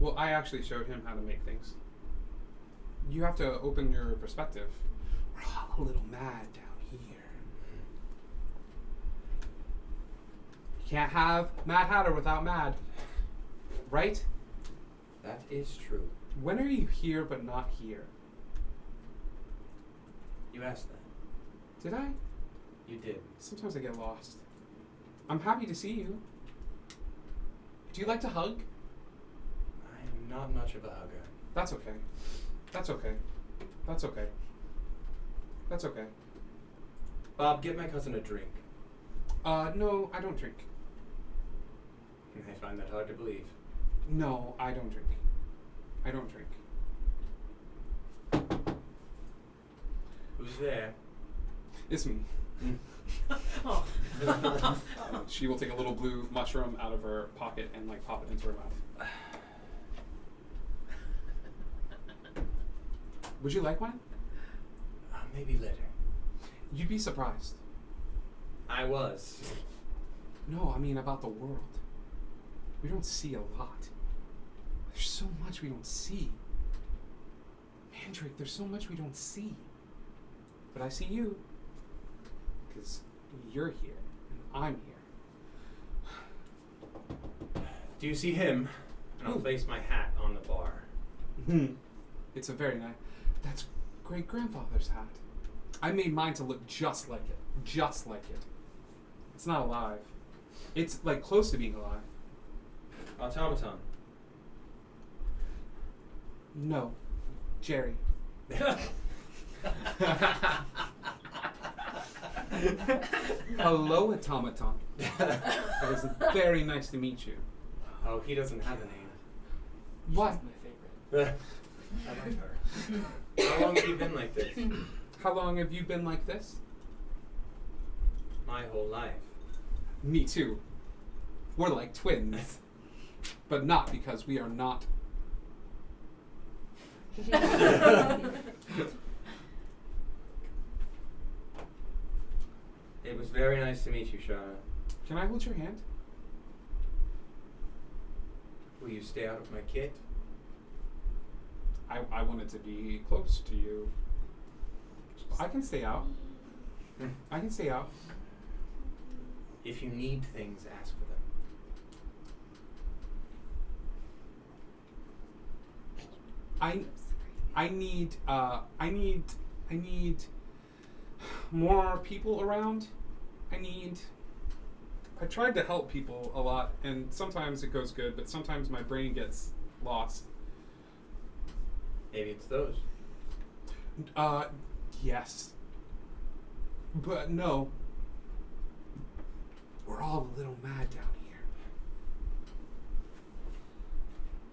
Well, I actually showed him how to make things. You have to open your perspective. We're all a little mad down here. You can't have Mad Hatter without Mad. Right? That is true. When are you here but not here? You asked that. Did I? You did. Sometimes I get lost. I'm happy to see you. Do you like to hug? I am not much of a hugger. That's okay. That's okay. That's okay. That's okay. Bob, get my cousin a drink. No, I don't drink. I find that hard to believe. No, I don't drink. I don't drink. Who's there? It's me. Oh. She will take a little blue mushroom out of her pocket and like pop it into her mouth. Would you like one? Maybe later. You'd be surprised. I was. No, I mean about the world. We don't see a lot. There's so much we don't see. Mandrake, there's so much we don't see. But I see you. Because you're here, and I'm here. Do you see him? And I'll Who? place my hat on the bar. It's a very nice... That's great-grandfather's hat. I made mine to look just like it. Just like it. It's not alive. It's, like, close to being alive. Automaton. No. Jerry. Hello, automaton. It was very nice to meet you. Oh, he doesn't have a name. What? My favorite. I like her. How long have you been like this? How long have you been like this? My whole life. Me too. We're like twins. But not because we are not. It was very nice to meet you, Shauna. Can I hold your hand? Will you stay out of my kit? I wanted to be close to you. I can stay out. I can stay out. If you need things, ask for them. I need more people around. I tried to help people a lot, and sometimes it goes good, but sometimes my brain gets lost. Maybe it's those. Yes. But no. We're all a little mad down here.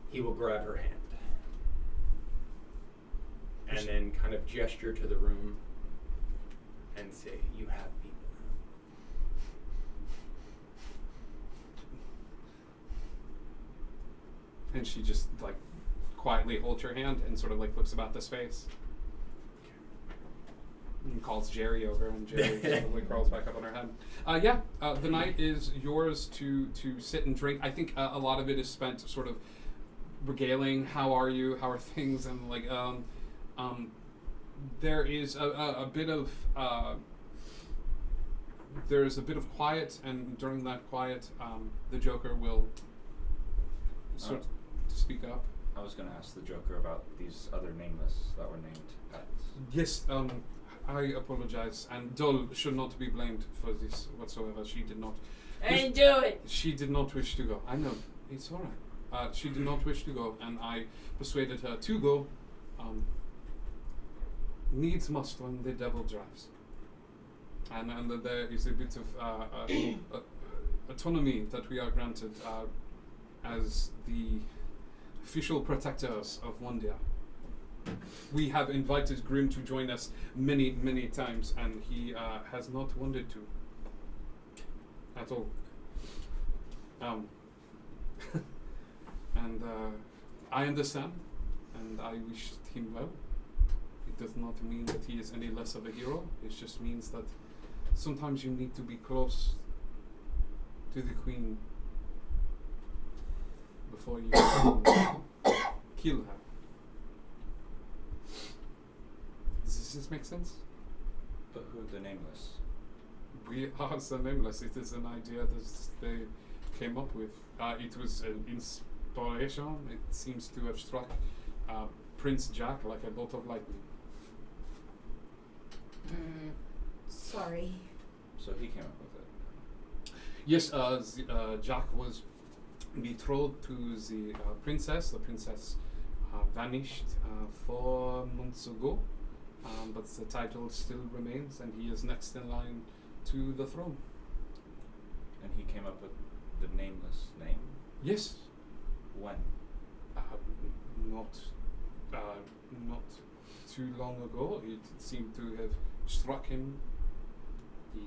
He will grab her hand. And then kind of gesture to the room and say, you have people now. And she just like quietly holds your hand and sort of like looks about the space. And calls Jerry over, and Jerry sort of like crawls back up on her head. The night is yours to sit and drink. I think a lot of it is spent sort of regaling, how are you, how are things, and like there is a bit of there's a bit of quiet, and during that quiet, the Joker will sort of speak up. I was going to ask the Joker about these other nameless that were named pets. Yes, I apologize, and Dol should not be blamed for this whatsoever. She did not. I didn't do it. She did not wish to go. I know, it's all right. She did not wish to go, and I persuaded her to go. Needs must when the devil drives. And there is a bit of autonomy that we are granted as the official protectors of Wondia. We have invited Grimm to join us many, many times, and he has not wanted to at all. And I understand, and I wish him well. It does not mean that he is any less of a hero. It just means that sometimes you need to be close to the Queen before you kill her. Does this make sense? But who are the nameless? We are the nameless. It is an idea that they came up with. It was an inspiration. It seems to have struck Prince Jack like a bolt of lightning. Sorry. So he came up with it. Yes, Jack was betrothed to the princess. The princess vanished 4 months ago, but the title still remains, and he is next in line to the throne. And he came up with the nameless name? Yes. When? Not too long ago. It seemed to have struck him. It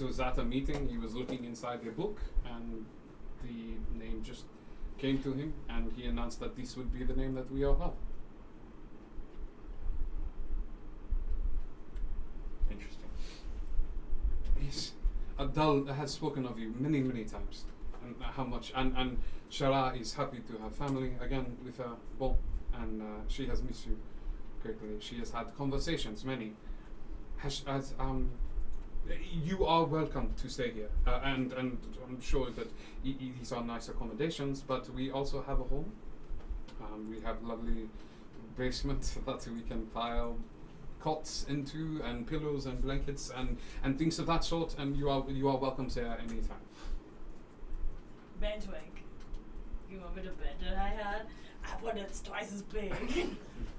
was at a meeting. He was looking inside a book, and the name just came to him, and he announced that this would be the name that we all have. Dal has spoken of you many, many times, and how much. And Shara is happy to have family again with her. Well, and she has missed you greatly. She has had conversations, many. You are welcome to stay here, and I'm sure that these are nice accommodations. But we also have a home. We have lovely basement that we can pile cots into, and pillows and blankets and things of that sort. And you are welcome there anytime. Bentwig. You want me to bend it I had? I have one that's twice as big.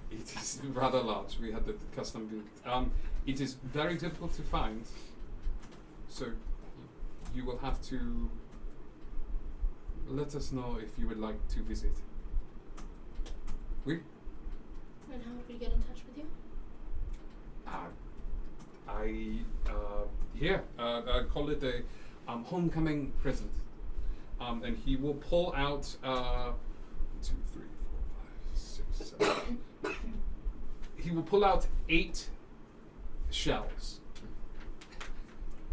It is rather large. We had the custom built. It is very difficult to find, so you will have to let us know if you would like to visit. Oui? And how would we get in touch with you? I call it a homecoming present. And he will pull out 1, 2, 3, 4, 5, 6, 7. He will pull out 8 shells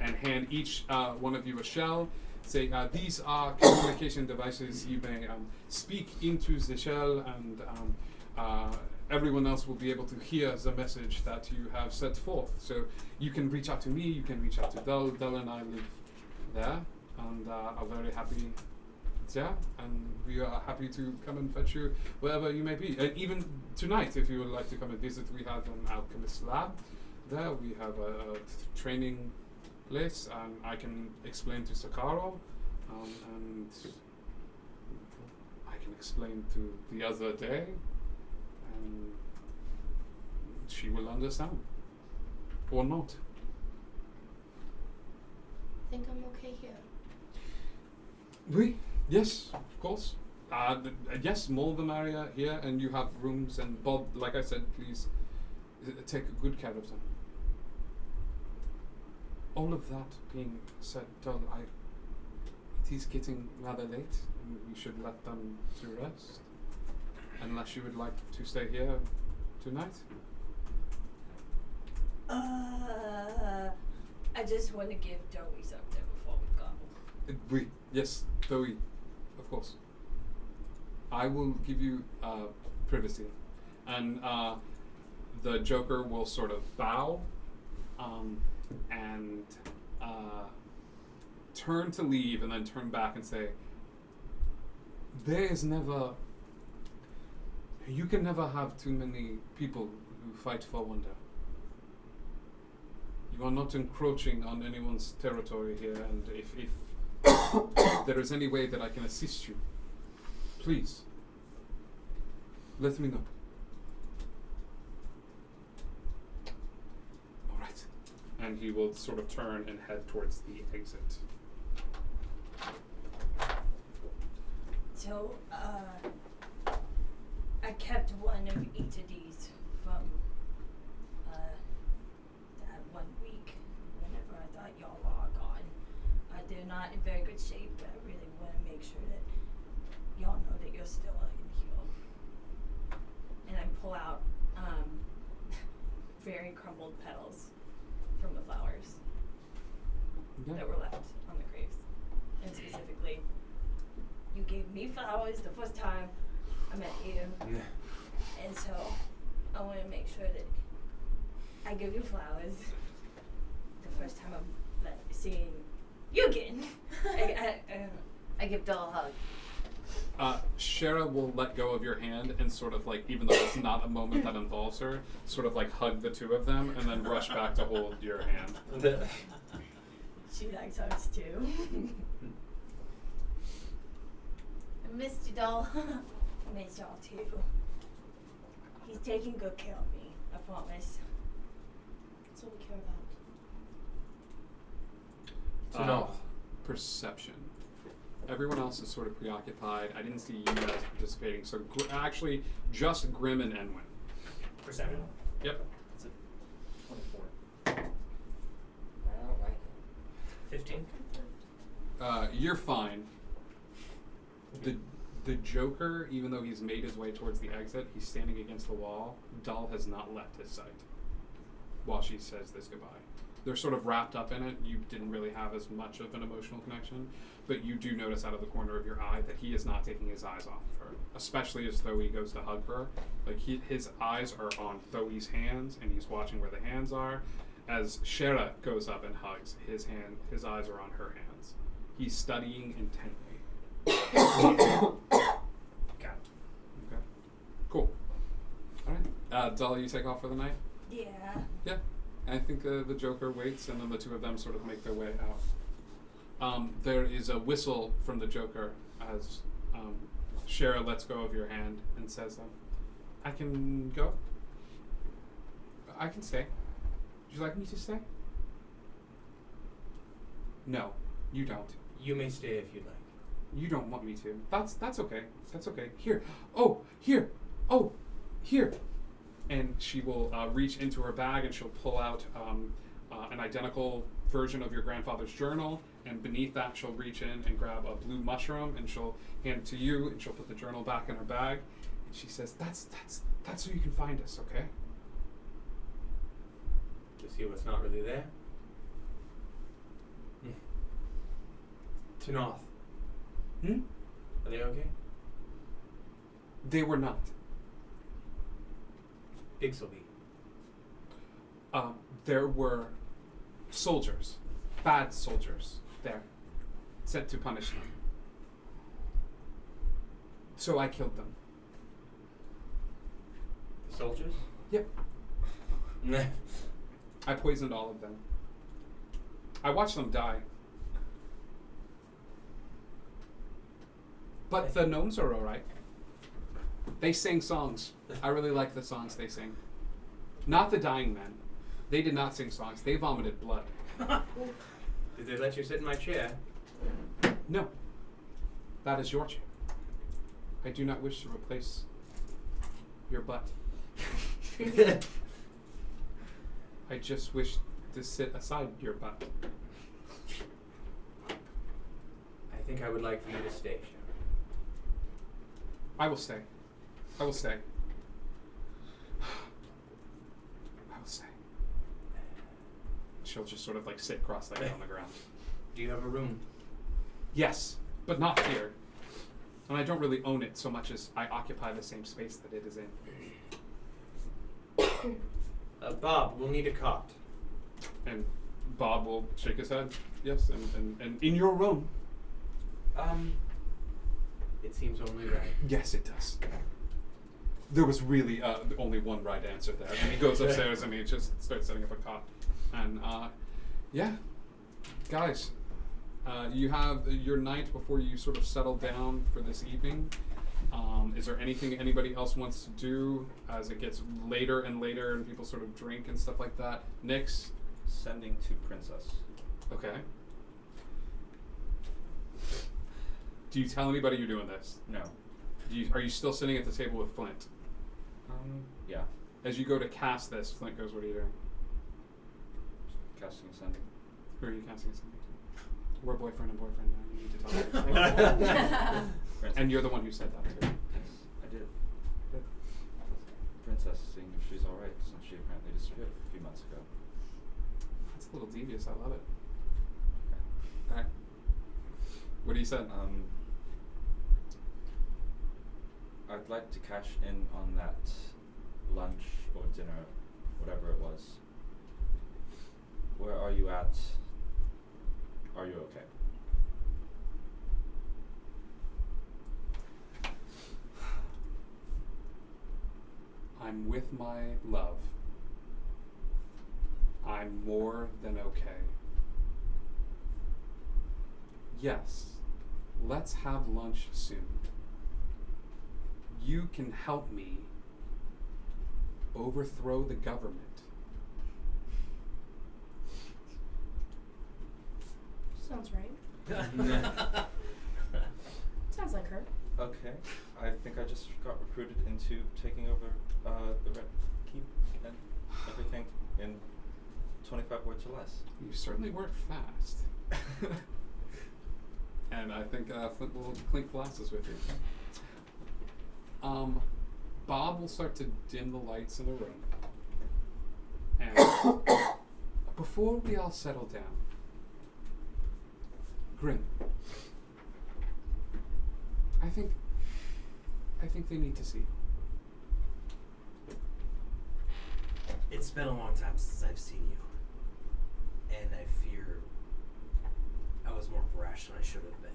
and hand each one of you a shell. Say, these are communication devices. You may speak into the shell, and everyone else will be able to hear the message that you have set forth. So you can reach out to me, you can reach out to Del. Del and I live there, and are very happy there, and we are happy to come and fetch you wherever you may be. And even tonight, if you would like to come and visit, we have an alchemist lab there. We have a training place, and I can explain to Sakaro, and I can explain to the other day, and she will understand. Or not. I think I'm okay here. Oui, yes, of course. Yes, more the merrier here, and you have rooms, and Bob, like I said, please take good care of them. All of that being said, Doll, it is getting rather late, and we should let them to rest. Unless you would like to stay here tonight. I just want to give Joey something before we go. Oui, yes, Zoe, of course. I will give you privacy, and the Joker will sort of bow, and turn to leave, and then turn back and say, "There is never. You can never have too many people who fight for wonder. You are not encroaching on anyone's territory here, and if there is any way that I can assist you, please, let me know." All right. And he will sort of turn and head towards the exit. So, I kept one of each of these from that 1 week whenever I thought y'all were all gone. They're not in very good shape, but I really want to make sure that y'all know that you're still in here. And I pull out very crumbled petals from the flowers that were left on the graves. And specifically, you gave me flowers the first time I met you. And so I want to make sure that I give you flowers the first time I'm seeing you again. I give Dell a hug. Shara will let go of your hand and sort of like, even though it's not a moment that involves her, sort of like hug the two of them and then rush back to hold your hand. She likes hugs too. I missed you, doll. I missed y'all too. He's taking good care of me, I promise. That's what we care about. To know. Perception. Everyone else is sort of preoccupied. I didn't see you guys participating, so actually just Grim and Enwin. Perception. Yep. That's a 24. I don't like it. 15. You're fine. The Joker, even though he's made his way towards the exit, he's standing against the wall. Dull has not left his sight while she says this goodbye. they're sort of wrapped up in it. You didn't really have as much of an emotional connection, but you do notice out of the corner of your eye that he is not taking his eyes off of her, especially as Thoe goes to hug her. Like his eyes are on Thoe's hands, and he's watching where the hands are. As Shera goes up and hugs, his eyes are on her hands. He's studying intently. Got it. Okay. Cool. All right. Dolly, you take off for the night? Yeah. Yeah. I think the Joker waits, and then the two of them sort of make their way out. There is a whistle from the Joker as Shera lets go of your hand and says, I can go? I can stay. Would you like me to stay? No, you don't. You may stay if you like. You don't want me to. That's okay. That's okay. Here. Oh, here. Oh, here. And she will reach into her bag and she'll pull out an identical version of your grandfather's journal. And beneath that, she'll reach in and grab a blue mushroom and she'll hand it to you. And she'll put the journal back in her bag. And she says, "That's so you can find us, okay?" To see what's not really there. To North. Hmm? Are they okay? They were not. Bixelby. There were soldiers, bad soldiers, there, sent to punish them. So I killed them. The soldiers? Yep. I poisoned all of them. I watched them die. But the gnomes are alright. They sing songs. I really like the songs they sing. Not the dying men. They did not sing songs. They vomited blood. Did they let you sit in my chair? No. That is your chair. I do not wish to replace your butt. I just wish to sit aside your butt. I think I would like for you to stay, Sharon. I will stay. I will stay. I will stay. She'll just sort of like sit cross-legged on the ground. Do you have a room? Yes, but not here. And I don't really own it so much as I occupy the same space that it is in. Bob, we'll need a cot. And Bob will shake his head. Yes, and in your room. It seems only right. Yes, it does. There was really only one right answer there. And he goes upstairs and he just starts setting up a cot. And yeah, guys, you have your night before you sort of settle down for this evening. Is there anything anybody else wants to do as it gets later and later and people sort of drink and stuff like that? Nyx? Sending to Princess. Okay. Do you tell anybody you're doing this? No. Are you still sitting at the table with Flint? Yeah. As you go to cast this, Flint goes, "What are you doing?" Casting and sending. Who are you casting something to? We're boyfriend and boyfriend now. You need to tell me. Princess. And you're the one who said that too. Yes, I did. Princess, seeing if she's alright since she apparently disappeared a few months ago. That's a little devious. I love it. Okay. Alright. What do you say? I'd like to cash in on that lunch or dinner, whatever it was. Where are you at? Are you okay? I'm with my love. I'm more than okay. Yes, let's have lunch soon. You can help me overthrow the government. Sounds right. Sounds like her. Okay. I think I just got recruited into taking over the Red Keep and everything in 25 words or less. You certainly work fast. And I think Flint will clink glasses with you. Bob will start to dim the lights in the room. And before we all settle down, Grim, I think they need to see you. It's been a long time since I've seen you, and I fear I was more brash than I should have been.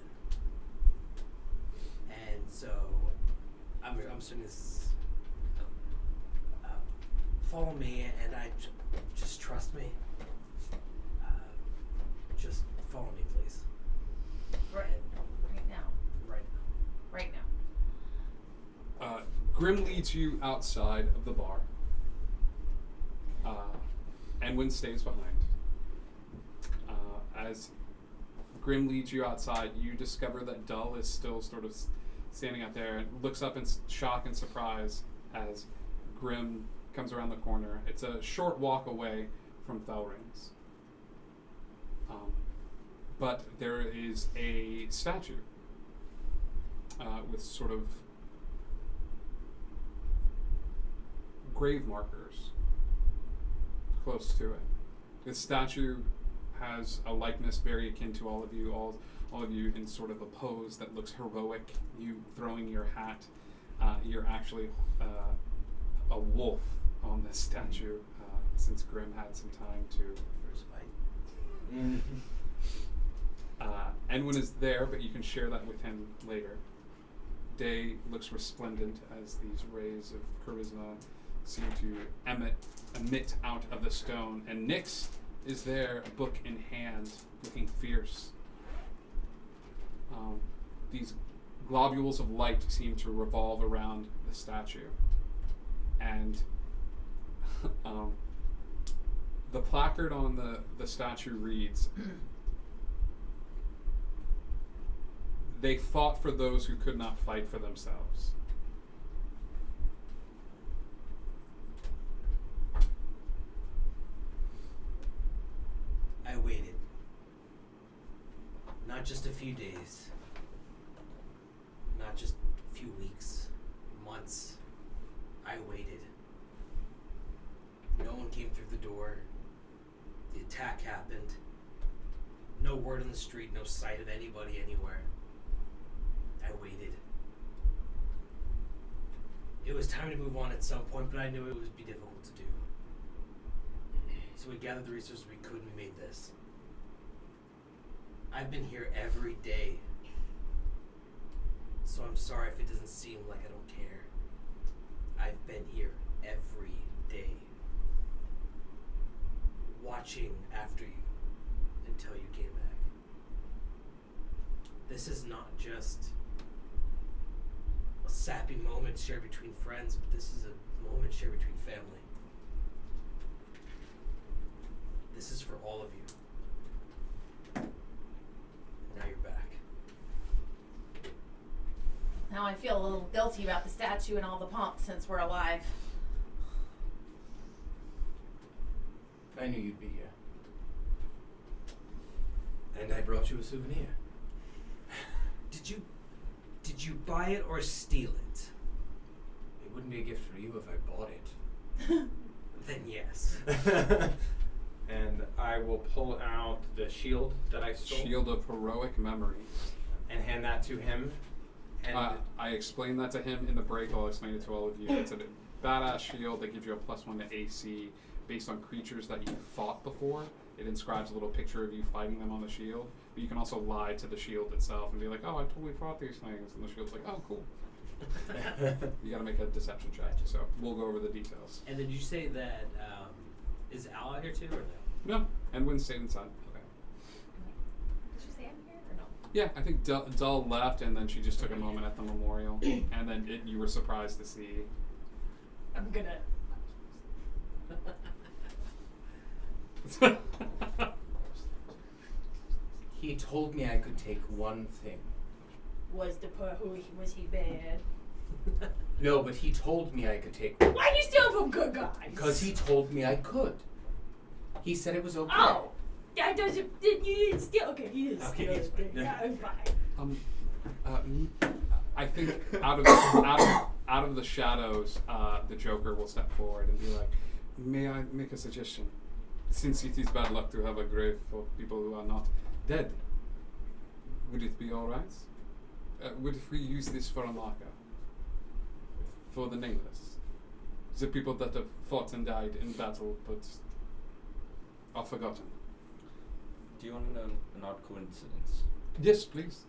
And so, I'm assuming this is. Follow me, and just trust me. Just follow me, please. Right now. Right Right now. Grim leads you outside of the bar. Edwin stays behind. As Grim leads you outside, you discover that Dull is still sort of standing out there and looks up in shock and surprise as Grim comes around the corner. It's a short walk away from Felrings. But there is a statue with sort of grave markers close to it. This statue has a likeness very akin to all of you, all of you in sort of a pose that looks heroic. You throwing your hat. You're actually a wolf on this statue, since Grim had some time to first fight. Edwin is there, but you can share that with him later. Day looks resplendent as these rays of charisma seem to emit out of the stone, and Nyx is there, a book in hand, looking fierce. These globules of light seem to revolve around the statue, and the placard on the statue reads, "They fought for those who could not fight for themselves." I waited. Not just a few days. Not just a few weeks. Months. I waited. No one came through the door. The attack happened. No word on the street, no sight of anybody anywhere. I waited. It was time to move on at some point, but I knew it would be difficult to do. So we gathered the resources we could and we made this. I've been here every day. So I'm sorry if it doesn't seem like I don't care. I've been here every day. Watching after you until you came back. This is not just a sappy moment shared between friends, but this is a moment shared between family. This is for all of you. Now you're back. Now I feel a little guilty about the statue and all the pomp since we're alive. I knew you'd be here. And I brought you a souvenir. Did you buy it or steal it? It wouldn't be a gift for you if I bought it. Then yes. And I will pull out the shield that I stole Shield of heroic memories. and hand that to him. And I explained that to him in the break. I'll explain it to all of you. It's a badass shield that gives you a +1 to AC based on creatures that you fought before. It inscribes a little picture of you fighting them on the shield. But you can also lie to the shield itself and be like, "Oh, I totally fought these things," and the shield's like, "Oh, cool." You got to make a deception check. So we'll go over the details. And did you say that is Al out here too, or no? No, Edwin stayed inside. Okay. Did you say I'm here or no? Yeah, I think Dull left, and then she just took a moment at the memorial, and then you were surprised to see. I'm gonna. He told me I could take one thing. Was he bad? No, but he told me I could take one. Why are you stealing from good guys? Because he told me I could. He said it was okay. Oh, that doesn't. You didn't steal. Okay, you didn't Okay, steal. he's Okay, fine. yeah, I'm fine. I think out of the shadows, the Joker will step forward and be like, "May I make a suggestion? Since it is bad luck to have a grave for people who are not dead, would it be alright? What if we use this for a marker? For the nameless? The people that have fought and died in battle but are forgotten. Do you want to know an odd coincidence? Yes, please.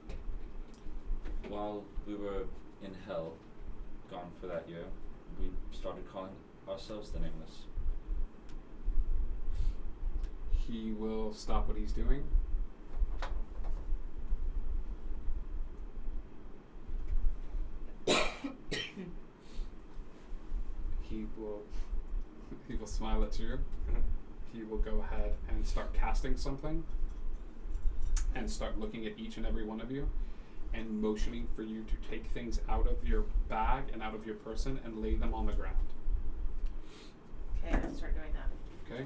While we were in hell, gone for that year, we started calling ourselves the Nameless. He will stop what he's doing. He will smile at you. He will go ahead and start casting something and start looking at each and every one of you and motioning for you to take things out of your bag and out of your person and lay them on the ground. Okay, I'll start doing that. Okay?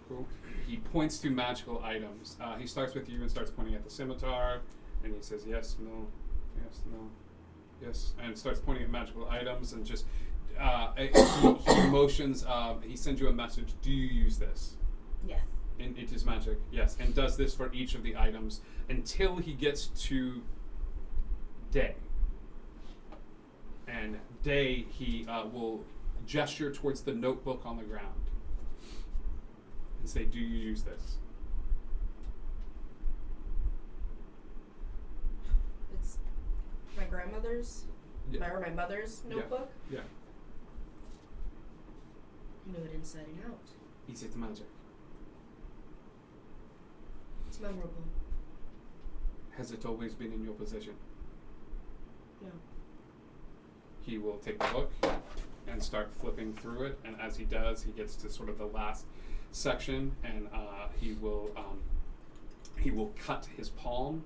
Cool. He points to magical items. He starts with you and starts pointing at the scimitar, and he says yes, no, yes, no, yes, and starts pointing at magical items and just he motions. He sends you a message. Do you use this? Yes. And it is magic, yes, and does this for each of the items until he gets to Day. And Day, he will gesture towards the notebook on the ground and say, do you use this? It's my grandmother's, Yeah. or my mother's Yeah. notebook. Yeah. I know it inside and out. Is it magic? It's memorable. Has it always been in your possession? No. He will take the book and start flipping through it, and as he does, he gets to sort of the last section, and he will cut his palm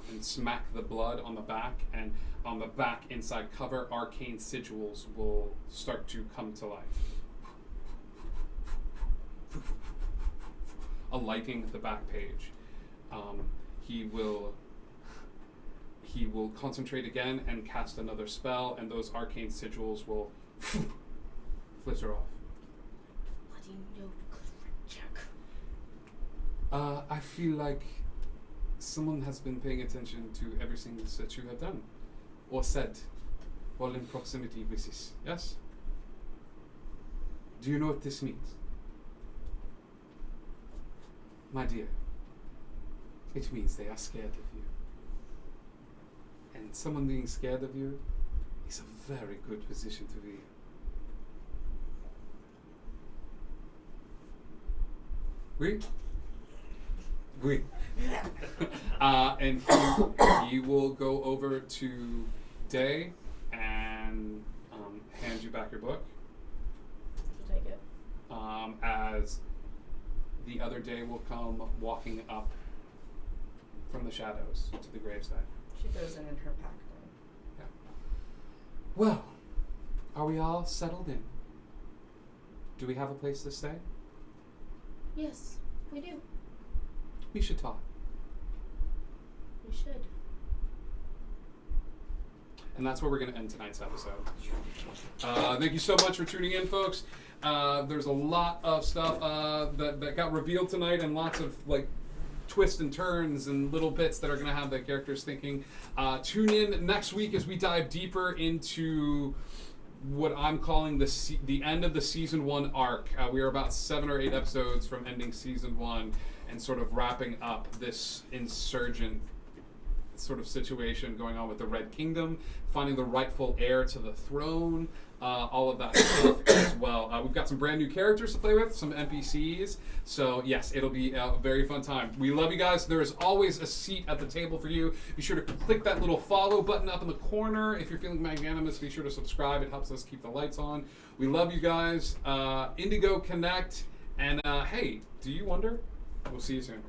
and smack the blood on the back, and on the back inside cover, arcane sigils will start to come to life. Alighting the back page. He will concentrate again and cast another spell, and those arcane sigils will flitter off. What do you know, Jack? I feel like someone has been paying attention to everything that you have done, or said, while in proximity with this. Yes? Do you know what this means? My dear, it means they are scared of you. And someone being scared of you is a very good position to be in. Oui. And he will go over to Day and hand you back your book. She'll take it. As the other Day will come walking up from the shadows to the graveside. She throws it in her pack. Yeah. Well, are we all settled in? Do we have a place to stay? Yes, we do. We should talk. We should. And that's where we're going to end tonight's episode. Thank you so much for tuning in, folks. There's a lot of stuff that got revealed tonight, and lots of twists and turns and little bits that are going to have the characters thinking. Tune in next week as we dive deeper into what I'm calling the end of the season 1 arc. We are about 7 or 8 episodes from ending season 1 and sort of wrapping up this insurgent sort of situation going on with the Red Kingdom, finding the rightful heir to the throne, all of that stuff as well. We've got some brand new characters to play with, some NPCs, so yes, it'll be a very fun time. We love you guys. There is always a seat at the table for you. Be sure to click that little follow button up in the corner. If you're feeling magnanimous, be sure to subscribe. It helps us keep the lights on. We love you guys. Indigo Connect, and hey, do you wonder? We'll see you soon.